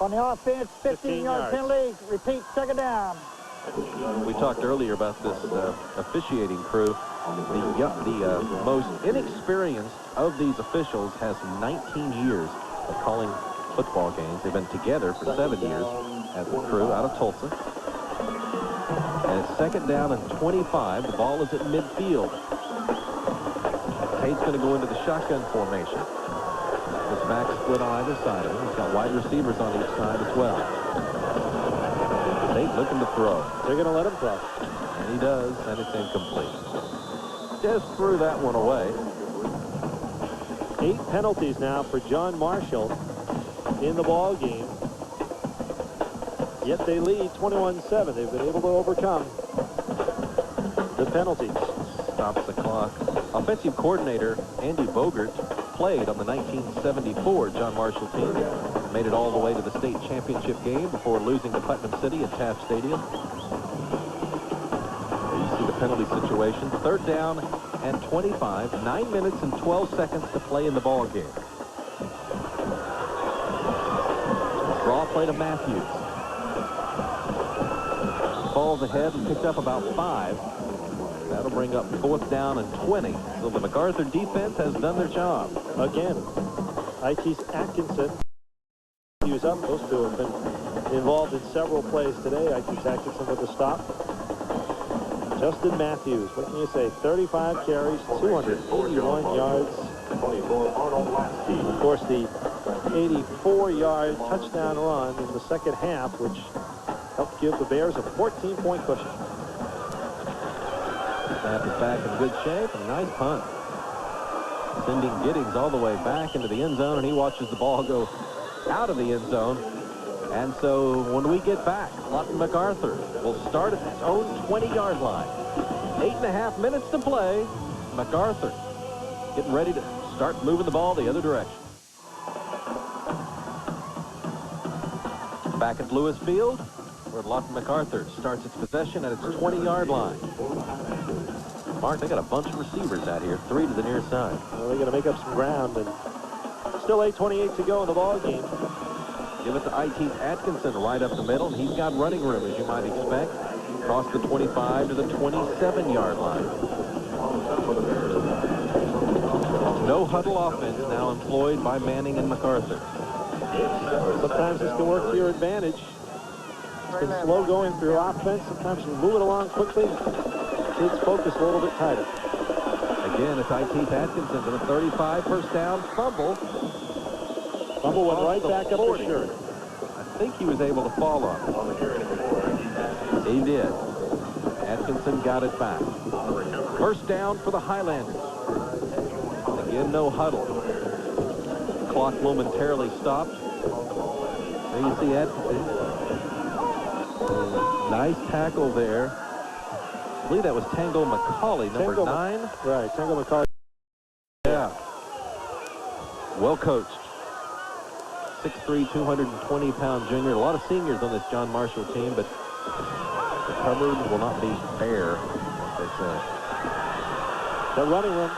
on the offense, 15-yard penalty. Repeat, 2nd down. We talked earlier about this officiating crew. The most inexperienced of these officials has 19 years of calling football games. They've been together for 7 years as a crew out of Tulsa. And it's 2nd down and 25. The ball is at midfield. Tate's going to go into the shotgun formation. His back split on either side of him. He's got wide receivers on each side as well. Tate looking to throw. They're going to let him throw. And he does, and it's incomplete. Just threw that one away. 8 penalties now for John Marshall in the ball game. Yet they lead 21-7. They've been able to overcome the penalties. Stops the clock. Offensive coordinator Andy Bogert played on the 1974 John Marshall team. Made it all the way to the state championship game before losing to Putnam City at Taft Stadium. There you see the penalty situation. 3rd down and 25. 9 minutes and 12 seconds to play in the ball game. Draw play to Matthews. Falls ahead and picked up about 5. That'll bring up 4th down and 20. So the MacArthur defense has done their job. Again, IT's Atkinson. He was up, supposed to have been involved in several plays today. IT's Atkinson with a stop. Justin Matthews, what can you say? 35 carries, 281 yards. Of course, the 84-yard touchdown run in the 2nd half, which helped give the Bears a 14-point cushion. Snap is back in good shape, and a nice punt. Sending Giddings all the way back into the end zone, and he watches the ball go out of the end zone. And so when we get back, Lawton MacArthur will start at its own 20-yard line. 8.5 minutes to play. MacArthur getting ready to start moving the ball the other direction. Back at Lewis Field, where Lawton MacArthur starts its possession at its 20-yard line. Mark, they got a bunch of receivers out here, 3 to the near side. Well, they got to make up some ground, and still 8:28 to go in the ball game. Give it to IT's Atkinson right up the middle, and he's got running room, as you might expect. Across the 25 to the 27-yard line. No huddle offense now employed by Manning and MacArthur. Sometimes this can work to your advantage. It's been slow going through offense. Sometimes you move it along quickly. Kids focus a little bit tighter. Again, it's IT's Atkinson to the 35, 1st down, fumble. Fumble went right back up the shirt. I think he was able to fall on it. He did. Atkinson got it back. 1st down for the Highlanders. Again, no huddle. Clock momentarily stopped. There you see Atkinson. Nice tackle there. I believe that was Tango McCauley, number 9. Right, Tango McCauley. Yeah. Well coached. 6'3", 220-pound junior. A lot of seniors on this John Marshall team, but the cupboard will not be bare, they say. The running room.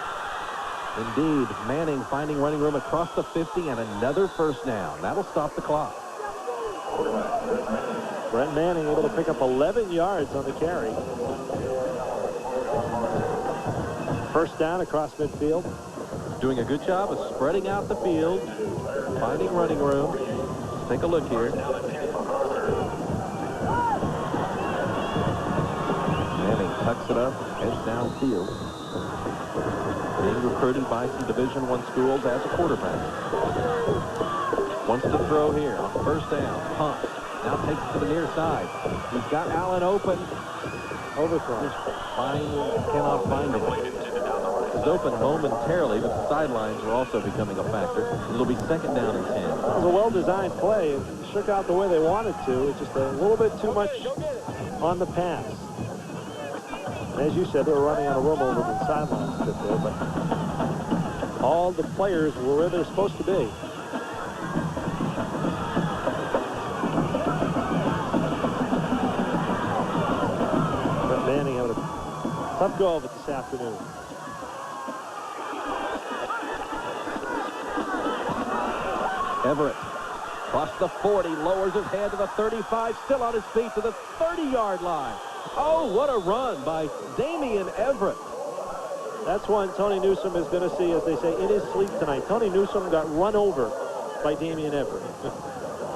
Indeed, Manning finding running room across the 50 and another 1st down. That'll stop the clock. Brent Manning able to pick up 11 yards on the carry. 1st down across midfield. Doing a good job of spreading out the field, finding running room. Take a look here. Manning tucks it up, heads downfield. Being recruited by some Division I schools as a quarterback. Wants to throw here on first down. Punt. Now takes it to the near side. He's got Allen open. Overthrow. Cannot find him. He's open momentarily, but the sidelines are also becoming a factor. It'll be second down and 10. It was a well-designed play. It shook out the way they wanted to. It's just a little bit too much on the pass. As you said, they were running on a room over the sidelines a bit there, but all the players were where they're supposed to be. Brett Manning having a tough go of it this afternoon. Everett across the 40, lowers his head to the 35, still on his feet to the 30-yard line. Oh, what a run by Damian Everett. That's one Tony Newsome is going to see, as they say, in his sleep tonight. Tony Newsome got run over by Damian Everett.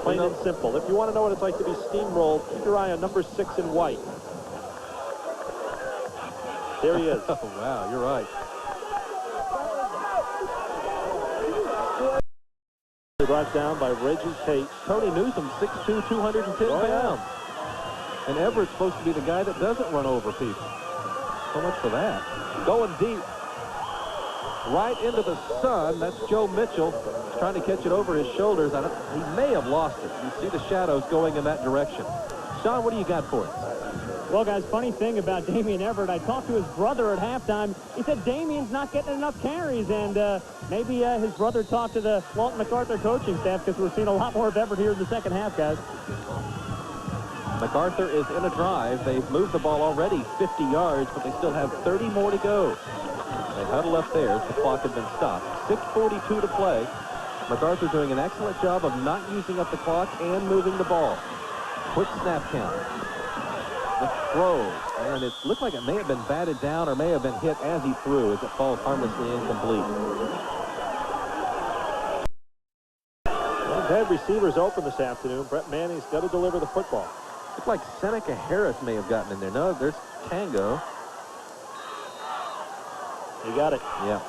Plain and simple. If you want to know what it's like to be steamrolled, keep your eye on number 6 in white. There he is. Oh, wow, you're right. Brought down by Reggie Tate. Tony Newsome, 6'2", 210 pounds. And Everett's supposed to be the guy that doesn't run over people. So much for that. Going deep. Right into the sun. That's Joe Mitchell. He's trying to catch it over his shoulders. He may have lost it. You see the shadows going in that direction. Sean, what do you got for us? Well, guys, funny thing about Damian Everett, I talked to his brother at halftime. He said Damian's not getting enough carries, and maybe his brother talked to the Lawton MacArthur coaching staff, because we're seeing a lot more of Everett here in the second half, guys. MacArthur is in a drive. They've moved the ball already 50 yards, but they still have 30 more to go. They huddle up there as the clock had been stopped. 6:42 to play. MacArthur doing an excellent job of not using up the clock and moving the ball. Quick snap count. The throw, and it looked like it may have been batted down or may have been hit as he threw, as it falls harmlessly incomplete. They've had receivers open this afternoon. Brett Manning's got to deliver the football. Looked like Seneca Harris may have gotten in there. No, there's Tango. You got it. Yeah.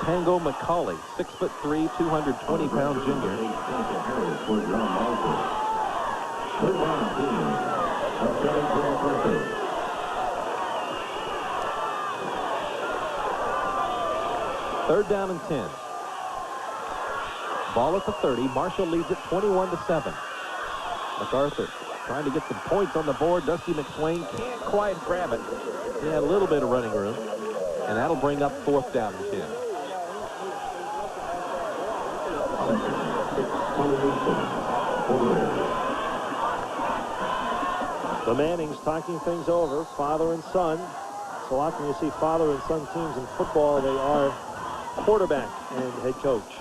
Tango McCauley, 6'3", 220-pound junior. Third down and 10. Ball at the 30. Marshall leads it 21-7. MacArthur trying to get some points on the board. Dusty McSwain can't quite grab it. He had a little bit of running room, and that'll bring up fourth down and 10. The Mannings talking things over, father and son. So often you see father and son teams in football, they are quarterback and head coach.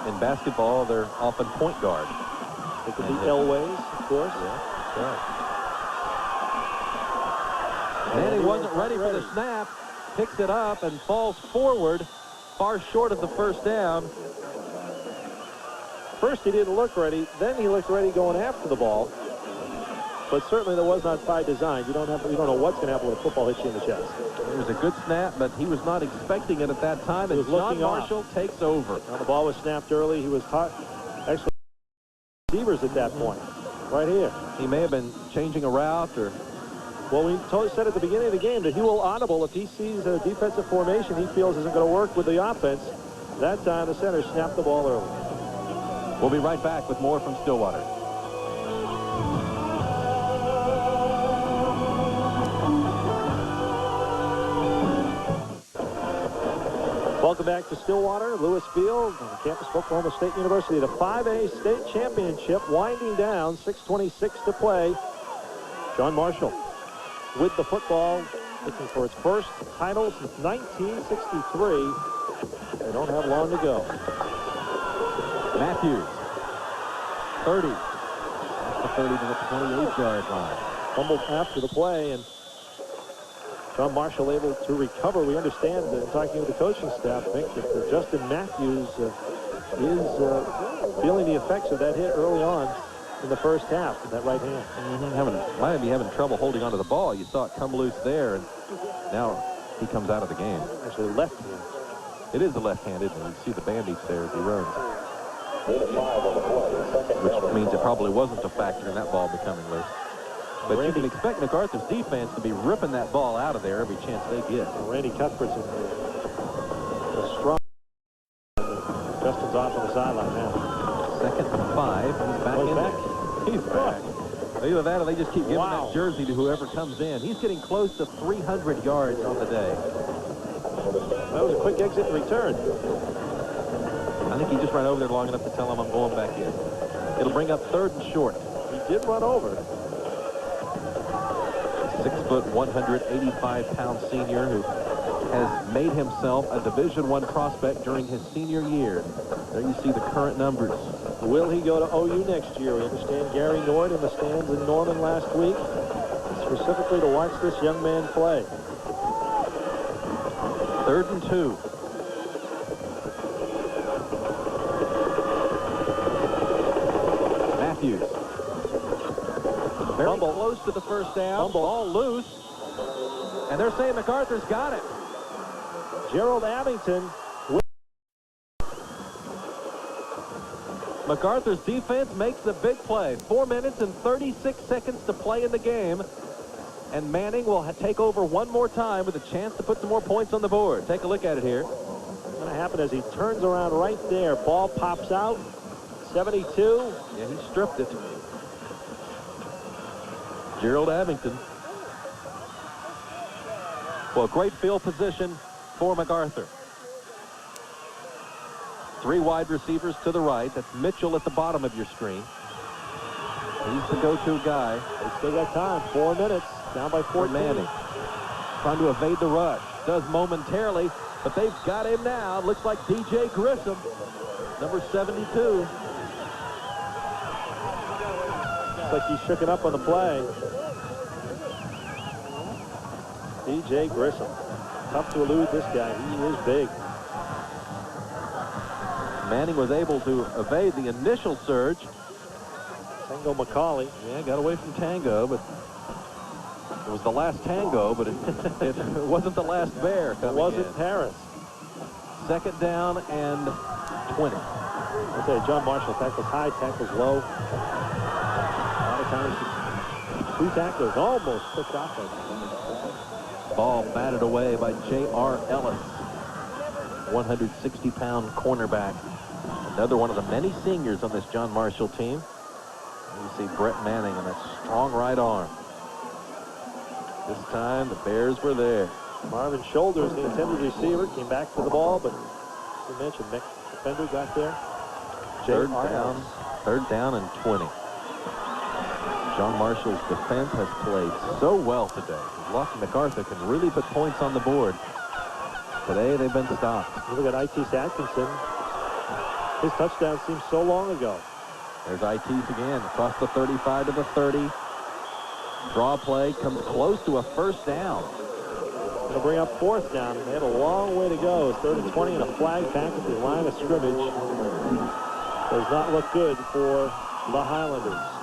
In basketball, they're often point guard. It could be Elways, of course. Yeah, that's right. Manning wasn't ready for the snap, picks it up and falls forward, far short of the first down. First he didn't look ready, then he looked ready going after the ball. But certainly that was not by design. You don't know what's going to happen when a football hits you in the chest. It was a good snap, but he was not expecting it at that time. And John Marshall takes over. Now the ball was snapped early. He was actually receivers at that point, right here. He may have been changing a route or. Well, we said at the beginning of the game that he will audible if he sees a defensive formation he feels isn't going to work with the offense. That time the center snapped the ball early. We'll be right back with more from Stillwater. Welcome back to Stillwater, Lewis Field, on the campus of Oklahoma State University. The 5A state championship winding down, 6:26 to play. John Marshall with the football, looking for its first title since 1963. They don't have long to go. Matthews, 30. That's the 30 to the 28-yard line. Fumbled after the play, and John Marshall able to recover. We understand, talking with the coaching staff, Mick, that Justin Matthews is feeling the effects of that hit early on in the first half with that right hand. Might be having trouble holding onto the ball. You saw it come loose there, and now he comes out of the game. Actually, left hand. It is a left hand, isn't it? You see the bandage there as he runs. Which means it probably wasn't a factor in that ball becoming loose. But you can expect MacArthur's defense to be ripping that ball out of there every chance they get. Randy Cuthbert's a strong. Justin's off on the sideline now. 2nd and 5. He's back in there. He's back. Either that or they just keep giving that jersey to whoever comes in. He's getting close to 300 yards on the day. That was a quick exit and return. I think he just ran over there long enough to tell him I'm going back in. It'll bring up 3rd and short. He did run over. 6 foot, 185-pound senior who has made himself a Division I prospect during his senior year. There you see the current numbers. Will he go to OU next year? We understand Gary Nord in the stands in Norman last week, specifically to watch this young man play. 3rd and 2. Matthews. Very close to the first down. Ball loose. And they're saying MacArthur's got it. Gerald Abington. MacArthur's defense makes the big play. 4 minutes and 36 seconds to play in the game. And Manning will take over one more time with a chance to put some more points on the board. Take a look at it here. What's going to happen as he turns around right there. Ball pops out. 72. Yeah, he stripped it. Gerald Abington. Well, great field position for MacArthur. 3 wide receivers to the right. That's Mitchell at the bottom of your screen. He's the go-to guy. They still got time. 4 minutes. Down by 14. Manning. Trying to evade the rush. Does momentarily, but they've got him now. Looks like DJ Grissom, number 72. Looks like he's shooken up on the play. DJ Grissom. Tough to elude this guy. He is big. Manning was able to evade the initial surge. Tango McCauley. Yeah, got away from Tango, but it was the last tango, but it wasn't the last bear coming in. It wasn't Harris. 2nd down and 20. I'll tell you, John Marshall tackles high, tackles low. A lot of times, 2 tacklers almost picked off him. Ball batted away by J.R. Ellis, 160-pound cornerback. Another one of the many seniors on this John Marshall team. You see Brett Manning on that strong right arm. This time, the Bears were there. Marvin Shoulders, the intended receiver, came back for the ball, but as you mentioned, Nick Defender got there. 3rd down and 20. John Marshall's defense has played so well today. Lawton MacArthur can really put points on the board. Today, they've been stopped. You look at Itis Atkinson. His touchdown seems so long ago. There's Itis again, across the 35 to the 30. Draw play comes close to a 1st down. It'll bring up 4th down. They have a long way to go. It's 3rd and 20 and a flag back at the line of scrimmage. Does not look good for the Highlanders.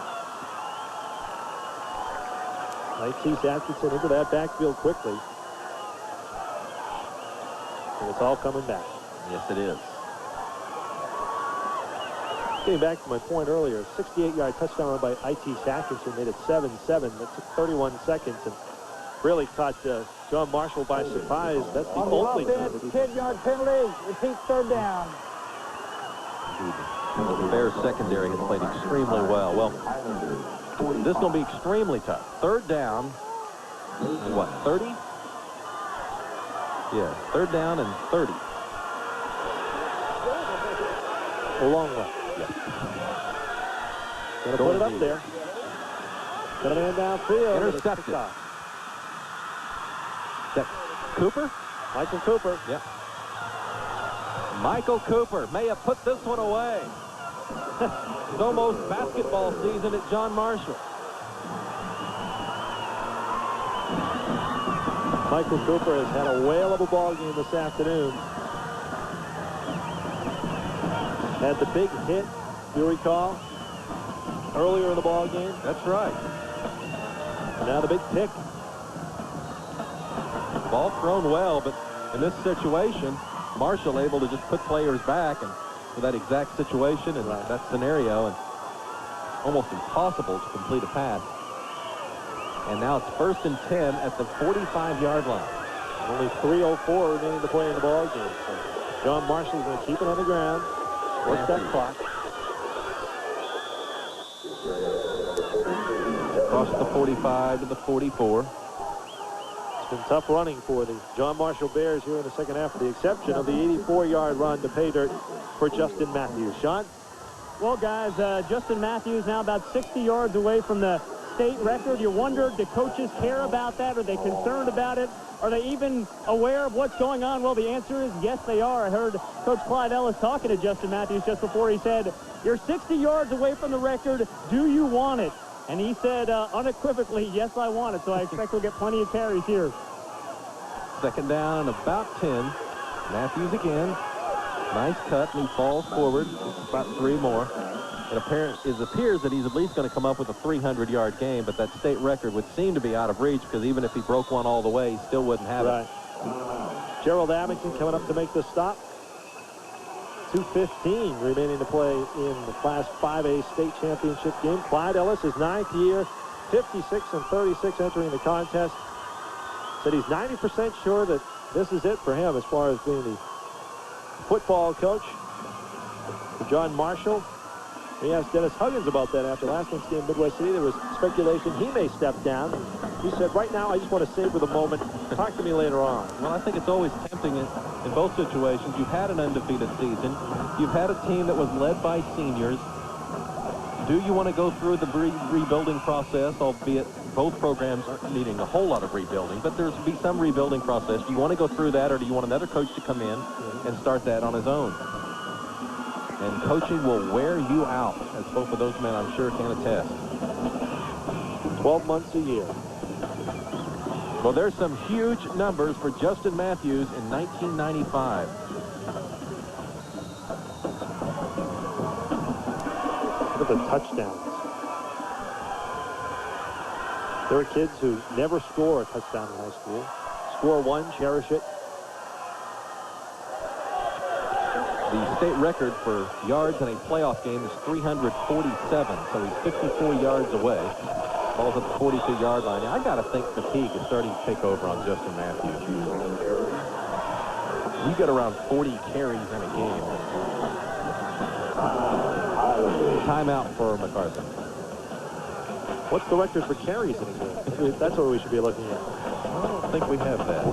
Itis Atkinson into that backfield quickly. And it's all coming back. Yes, it is. Getting back to my point earlier, 68-yard touchdown run by Itis Atkinson made it 7-7. That took 31 seconds and really caught John Marshall by surprise. That's the only time. 10-yard penalty. Repeat 3rd down. The Bears secondary has played extremely well. Well, this is going to be extremely tough. 3rd down. What, 30? Yeah, 3rd down and 30. A long way. Yeah. Gonna put it up there. Got a man downfield. Intercepted. That Cooper? Michael Cooper. Yep. Michael Cooper may have put this one away. It's almost basketball season at John Marshall. Michael Cooper has had a whale of a ball game this afternoon. Had the big hit, you recall, earlier in the ball game. That's right. And now the big pick. Ball thrown well, but in this situation, Marshall able to just put players back and for that exact situation and that scenario, and almost impossible to complete a pass. And now it's 1st and 10 at the 45-yard line. Only 3:04 remaining to play in the ball game. So John Marshall's going to keep it on the ground. Work that clock. Across the 45 to the 44. It's been tough running for the John Marshall Bears here in the second half, with the exception of the 84-yard run to pay dirt for Justin Matthews. Sean? Well, guys, Justin Matthews now about 60 yards away from the state record. You wonder, do coaches care about that? Are they concerned about it? Are they even aware of what's going on? Well, the answer is yes, they are. I heard Coach Clyde Ellis talking to Justin Matthews just before. He said, "You're 60 yards away from the record. Do you want it?" And he said unequivocally, "Yes, I want it." So I expect we'll get plenty of carries here. 2nd down, about 10. Matthews again. Nice cut, and he falls forward. About 3 more. It appears that he's at least going to come up with a 300-yard game, but that state record would seem to be out of reach, because even if he broke one all the way, he still wouldn't have it. Gerald Abington coming up to make the stop. 2:15 remaining to play in the Class 5A state championship game. Clyde Ellis, his 9th year, 56-36 entering the contest. Said he's 90% sure that this is it for him as far as being the football coach for John Marshall. We asked Dennis Huggins about that after last night's game in Midwest City. There was speculation he may step down. He said, right now, I just want to savor the moment. Talk to me later on. Well, I think it's always tempting in both situations. You've had an undefeated season. You've had a team that was led by seniors. Do you want to go through the rebuilding process, albeit both programs are needing a whole lot of rebuilding, but there's be some rebuilding process. Do you want to go through that, or do you want another coach to come in and start that on his own? And coaching will wear you out, as both of those men, I'm sure, can attest. 12 months a year. Well, there's some huge numbers for Justin Matthews in 1995. Look at the touchdowns. There are kids who never score a touchdown in high school. Score one, cherish it. The state record for yards in a playoff game is 347, so he's 54 yards away. Ball's at the 42-yard line. Now, I got to think fatigue is starting to take over on Justin Matthews. You get around 40 carries in a game. Timeout for MacArthur. What's the record for carries in a game? That's what we should be looking at. I don't think we have that.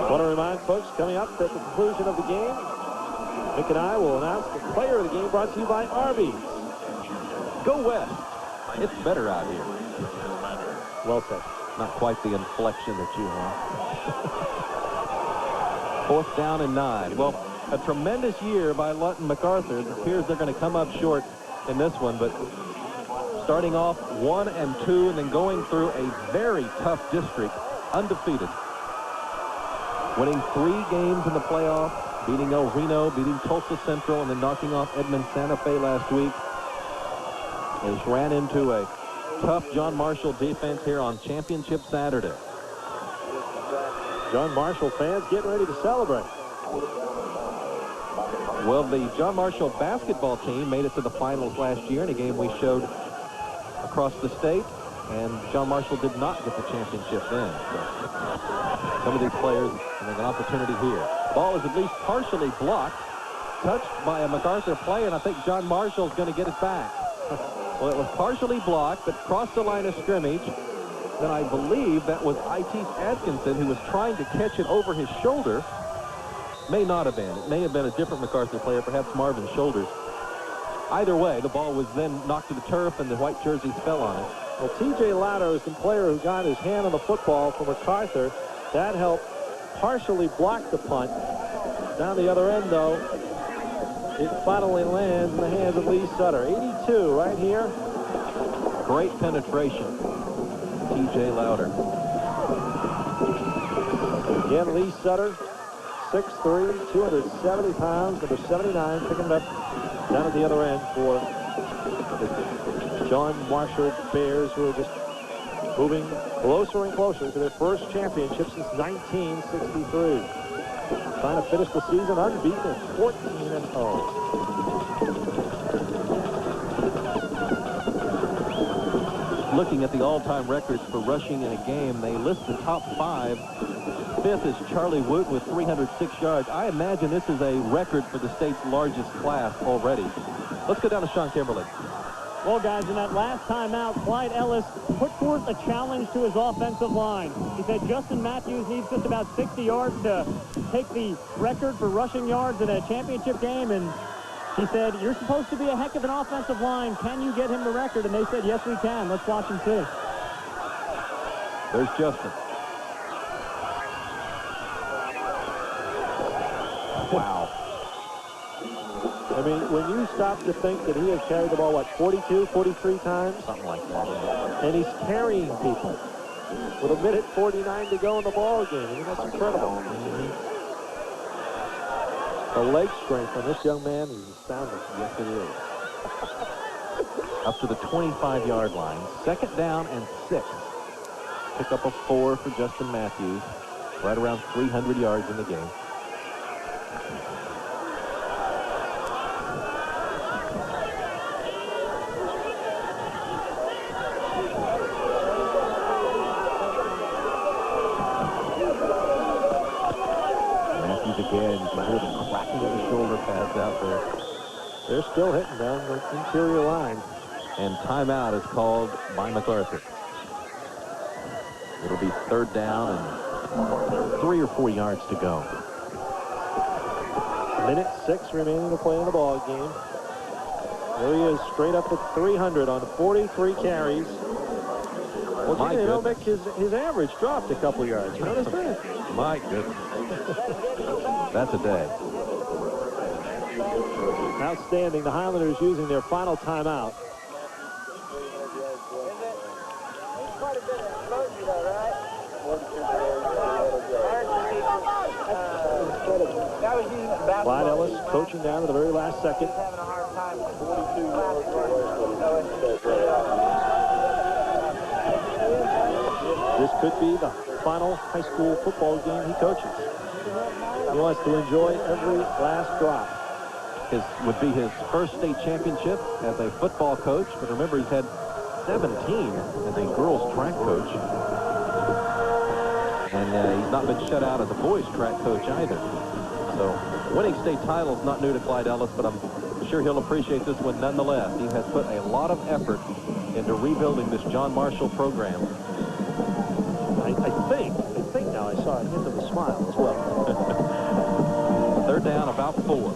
Want to remind folks, coming up at the conclusion of the game, Mick and I will announce the player of the game, brought to you by Arby's. Go West. It's better out here. Well said. Not quite the inflection that you have. 4th down and 9. Well, a tremendous year by Lawton MacArthur. It appears they're going to come up short in this one, but starting off 1 and 2 and then going through a very tough district, undefeated. Winning 3 games in the playoffs, beating El Reno, beating Tulsa Central, and then knocking off Edmond Santa Fe last week. They just ran into a tough John Marshall defense here on Championship Saturday. John Marshall fans getting ready to celebrate. Well, the John Marshall basketball team made it to the finals last year in a game we showed across the state, and John Marshall did not get the championship then. So some of these players having an opportunity here. Ball is at least partially blocked, touched by a MacArthur play, and I think John Marshall's going to get it back. Well, it was partially blocked, but crossed the line of scrimmage. Then I believe that was Itis Atkinson, who was trying to catch it over his shoulder. May not have been. It may have been a different MacArthur player, perhaps Marvin Shoulders. Either way, the ball was then knocked to the turf, and the white jerseys fell on it. Well, T.J. Lauder is the player who got his hand on the football for MacArthur. That helped partially block the punt. Down the other end, though, it finally lands in the hands of Lee Sutter. 82 right here. Great penetration. T.J. Louder. Again, Lee Sutter, 6'3", 270 pounds, number 79, picking it up down at the other end for the John Marshall Bears, who are just moving closer and closer to their first championship since 1963. Trying to finish the season unbeaten at 14-0. Looking at the all-time records for rushing in a game, they list the top 5. 5th is Charlie Woot with 306 yards. I imagine this is a record for the state's largest class already. Let's go down to Sean Kimberly. Well, guys, in that last timeout, Clyde Ellis put forth a challenge to his offensive line. He said Justin Matthews needs just about 60 yards to take the record for rushing yards in a championship game, and he said, you're supposed to be a heck of an offensive line. Can you get him the record? And they said, yes, we can. Let's watch and see. There's Justin. Wow. I mean, when you stop to think that he has carried the ball, what, 42, 43 times? Something like that. And he's carrying people with 1:49 to go in the ball game. I mean, that's incredible. The leg strength on this young man is astounding. Yes, it is. Up to the 25-yard line. 2nd down and 6. Pick up a 4 for Justin Matthews. Right around 300 yards in the game. Again, you can hear the cracking of the shoulder pads out there. They're still hitting down the interior line. And timeout is called by MacArthur. It'll be 3rd down and 3 or 4 yards to go. 1:06 remaining to play in the ball game. There he is, straight up at 300 on 43 carries. Well, My you know, Mick, goodness. his average dropped a couple yards. You notice that? My goodness. That's a day. Outstanding. The Highlanders using their final timeout. Clyde Ellis coaching down to the very last second. This could be the final high school football game he coaches. He wants to enjoy every last drop. This would be his first state championship as a football coach, but remember he's had 17 as a girls track coach. And he's not been shut out as a boys track coach either. So winning state title is not new to Clyde Ellis, but I'm sure he'll appreciate this one nonetheless. He has put a lot of effort into rebuilding this John Marshall program. I think now I saw a hint of a smile as well. 3rd down, about 4.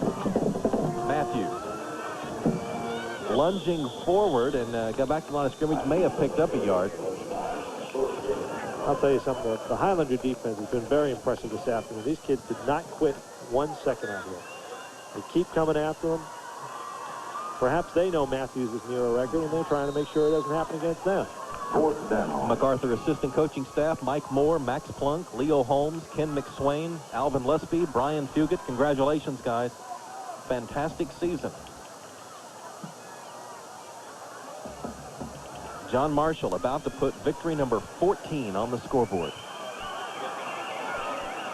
Matthews lunging forward and got back to the line of scrimmage. May have picked up a yard. I'll tell you something. The Highlander defense has been very impressive this afternoon. These kids did not quit 1 second out here. They keep coming after them. Perhaps they know Matthews is near a record, and they're trying to make sure it doesn't happen against them. 4th down. MacArthur assistant coaching staff, Mike Moore, Max Plunk, Leo Holmes, Ken McSwain, Alvin Lusby, Brian Fugit. Congratulations, guys. Fantastic season. John Marshall about to put victory number 14 on the scoreboard.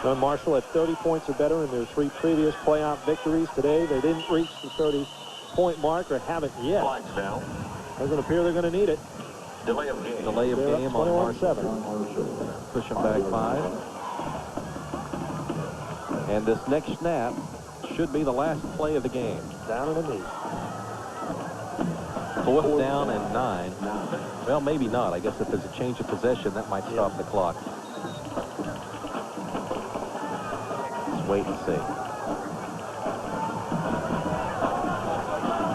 John Marshall had 30 points or better in their 3 previous playoff victories. Today, they didn't reach the 30-point mark, or haven't yet. Doesn't appear they're going to need it. Delay of game. Delay of game on Marshall. Push him back 5. And this next snap should be the last play of the game. Down on the knee. 4th down and 9. Well, maybe not. I guess if there's a change of possession, that might stop the clock. Let's wait and see.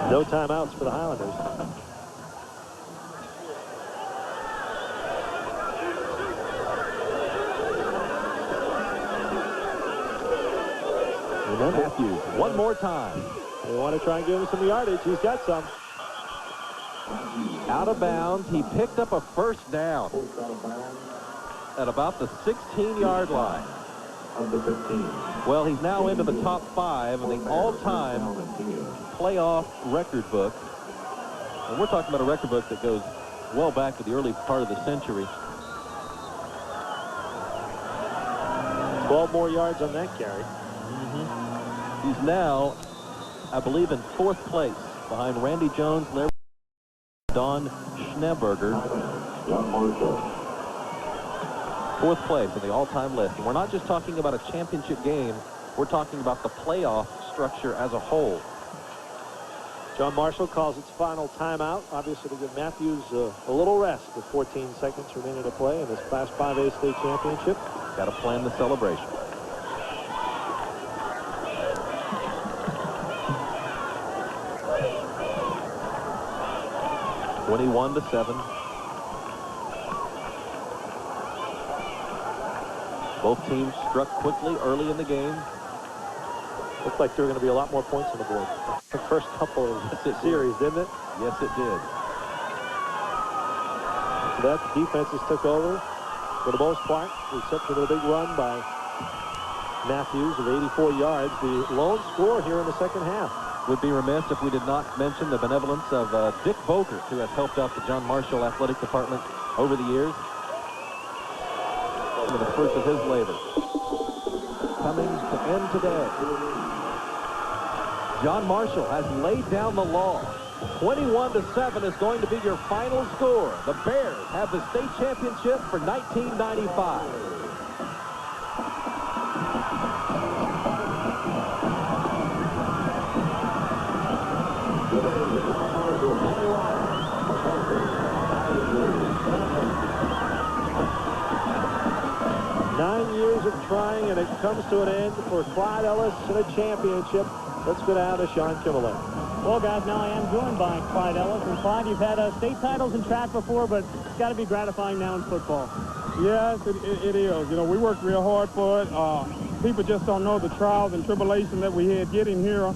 No timeouts for the Highlanders. Matthews, one more time. They want to try and give him some yardage. He's got some. Out of bounds. He picked up a first down at about the 16-yard line. Well, he's now into the top 5 of the all-time playoff record book. And we're talking about a record book that goes well back to the early part of the century. 12 more yards on that carry. He's now, I believe, in 4th place behind Randy Jones, Larry, Don Schneeberger. 4th place in the all-time list. And we're not just talking about a championship game. We're talking about the playoff structure as a whole. John Marshall calls its final timeout, obviously to give Matthews a little rest with 14 seconds remaining to play in this Class 5A state championship. Got to plan the celebration. (21-7). Both teams struck quickly early in the game. Looked like there were going to be a lot more points on the board. The first couple of the series, didn't it? Yes, it did. After that, the defenses took over for the most part, except for the big run by Matthews of 84 yards, the lone scorer here in the second half. Would be remiss if we did not mention the benevolence of Dick Bogert, who has helped out the John Marshall Athletic Department over the years. Some of the fruits of his labor coming to end today. John Marshall has laid down the law. 21-7 is going to be your final score. The Bears have the state championship for 1995. Of trying, and it comes to an end for Clyde Ellis in a championship. Let's go down to Sean Kimmerlin. Well, guys, now I am joined by Clyde Ellis. And Clyde, you've had state titles in track before, but it's got to be gratifying now in football. Yes, it is. You know, we worked real hard for it. People just don't know the trials and tribulations that we had getting here.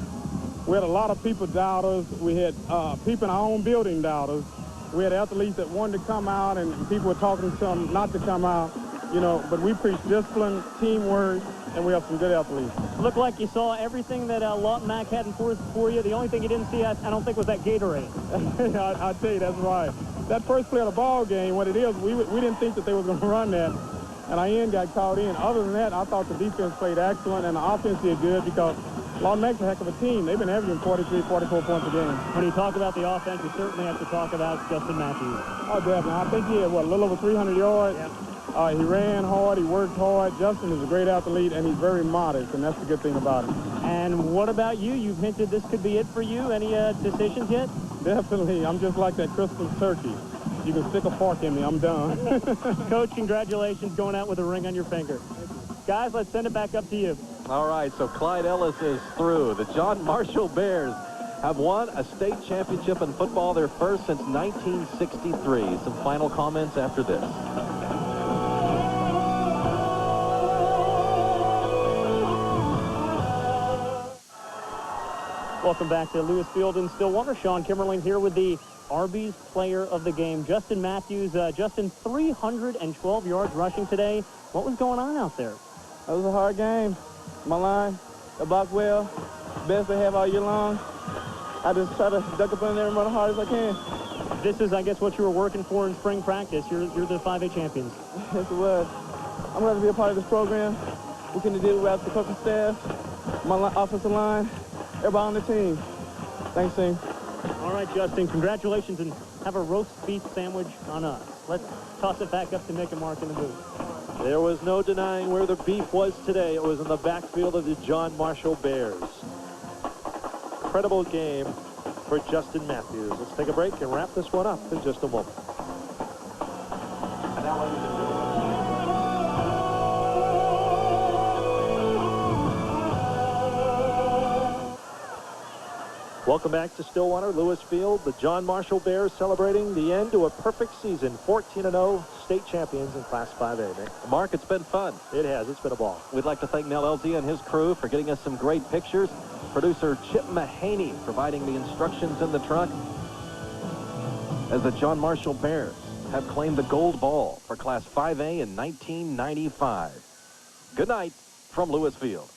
We had a lot of people doubt us. We had people in our own building doubt us. We had athletes that wanted to come out, and people were talking to them not to come out. You know, but we preach discipline, teamwork, and we have some good athletes. Looked like you saw everything that Lawton Mac had in for you. The only thing you didn't see, I don't think, was that Gatorade. I tell you, that's right. That first play of the ball game, what it is, we didn't think that they were going to run that, and our end got caught in. Other than that, I thought the defense played excellent, and the offense did good because Lawton Mac's a heck of a team. They've been averaging 43, 44 points a game. When you talk about the offense, you certainly have to talk about Justin Matthews. Oh, definitely. I think he had, a little over 300 yards. Yep. He ran hard, he worked hard. Justin is a great athlete, and he's very modest, and that's the good thing about him. And what about you? You've hinted this could be it for you. Any decisions yet? Definitely. I'm just like that Christmas turkey. You can stick a fork in me, I'm done. Coach, congratulations going out with a ring on your finger. Guys, let's send it back up to you. All right, so Clyde Ellis is through. The John Marshall Bears have won a state championship in football, their first since 1963. Some final comments after this. Welcome back to Lewis Field in Stillwater. Sean Kimmerling here with the Arby's player of the game, Justin Matthews. Justin, 312 yards rushing today. What was going on out there? It was a hard game. My line, the block well, best they have all year long. I just try to duck up in there and run as hard as I can. This is, I guess, what you were working for in spring practice. You're the 5A champions. Yes, it was. I'm glad to be a part of this program. We couldn't do it without the coaching staff, my offensive line, everybody on the team. Thanks, team. All right, Justin, congratulations, and have a roast beef sandwich on us. Let's toss it back up to Nick and Mark in the booth. There was no denying where the beef was today. It was in the backfield of the John Marshall Bears. Incredible game for Justin Matthews. Let's take a break and wrap this one up in just a moment. Welcome back to Stillwater, Lewis Field. The John Marshall Bears celebrating the end to a perfect season. 14-0 state champions in Class 5A, Nick. Mark, it's been fun. It has. It's been a ball. We'd like to thank Nell Elzey and his crew for getting us some great pictures. Producer Chip Mahaney providing the instructions in the truck as the John Marshall Bears have claimed the gold ball for Class 5A in 1995. Good night from Lewis Field.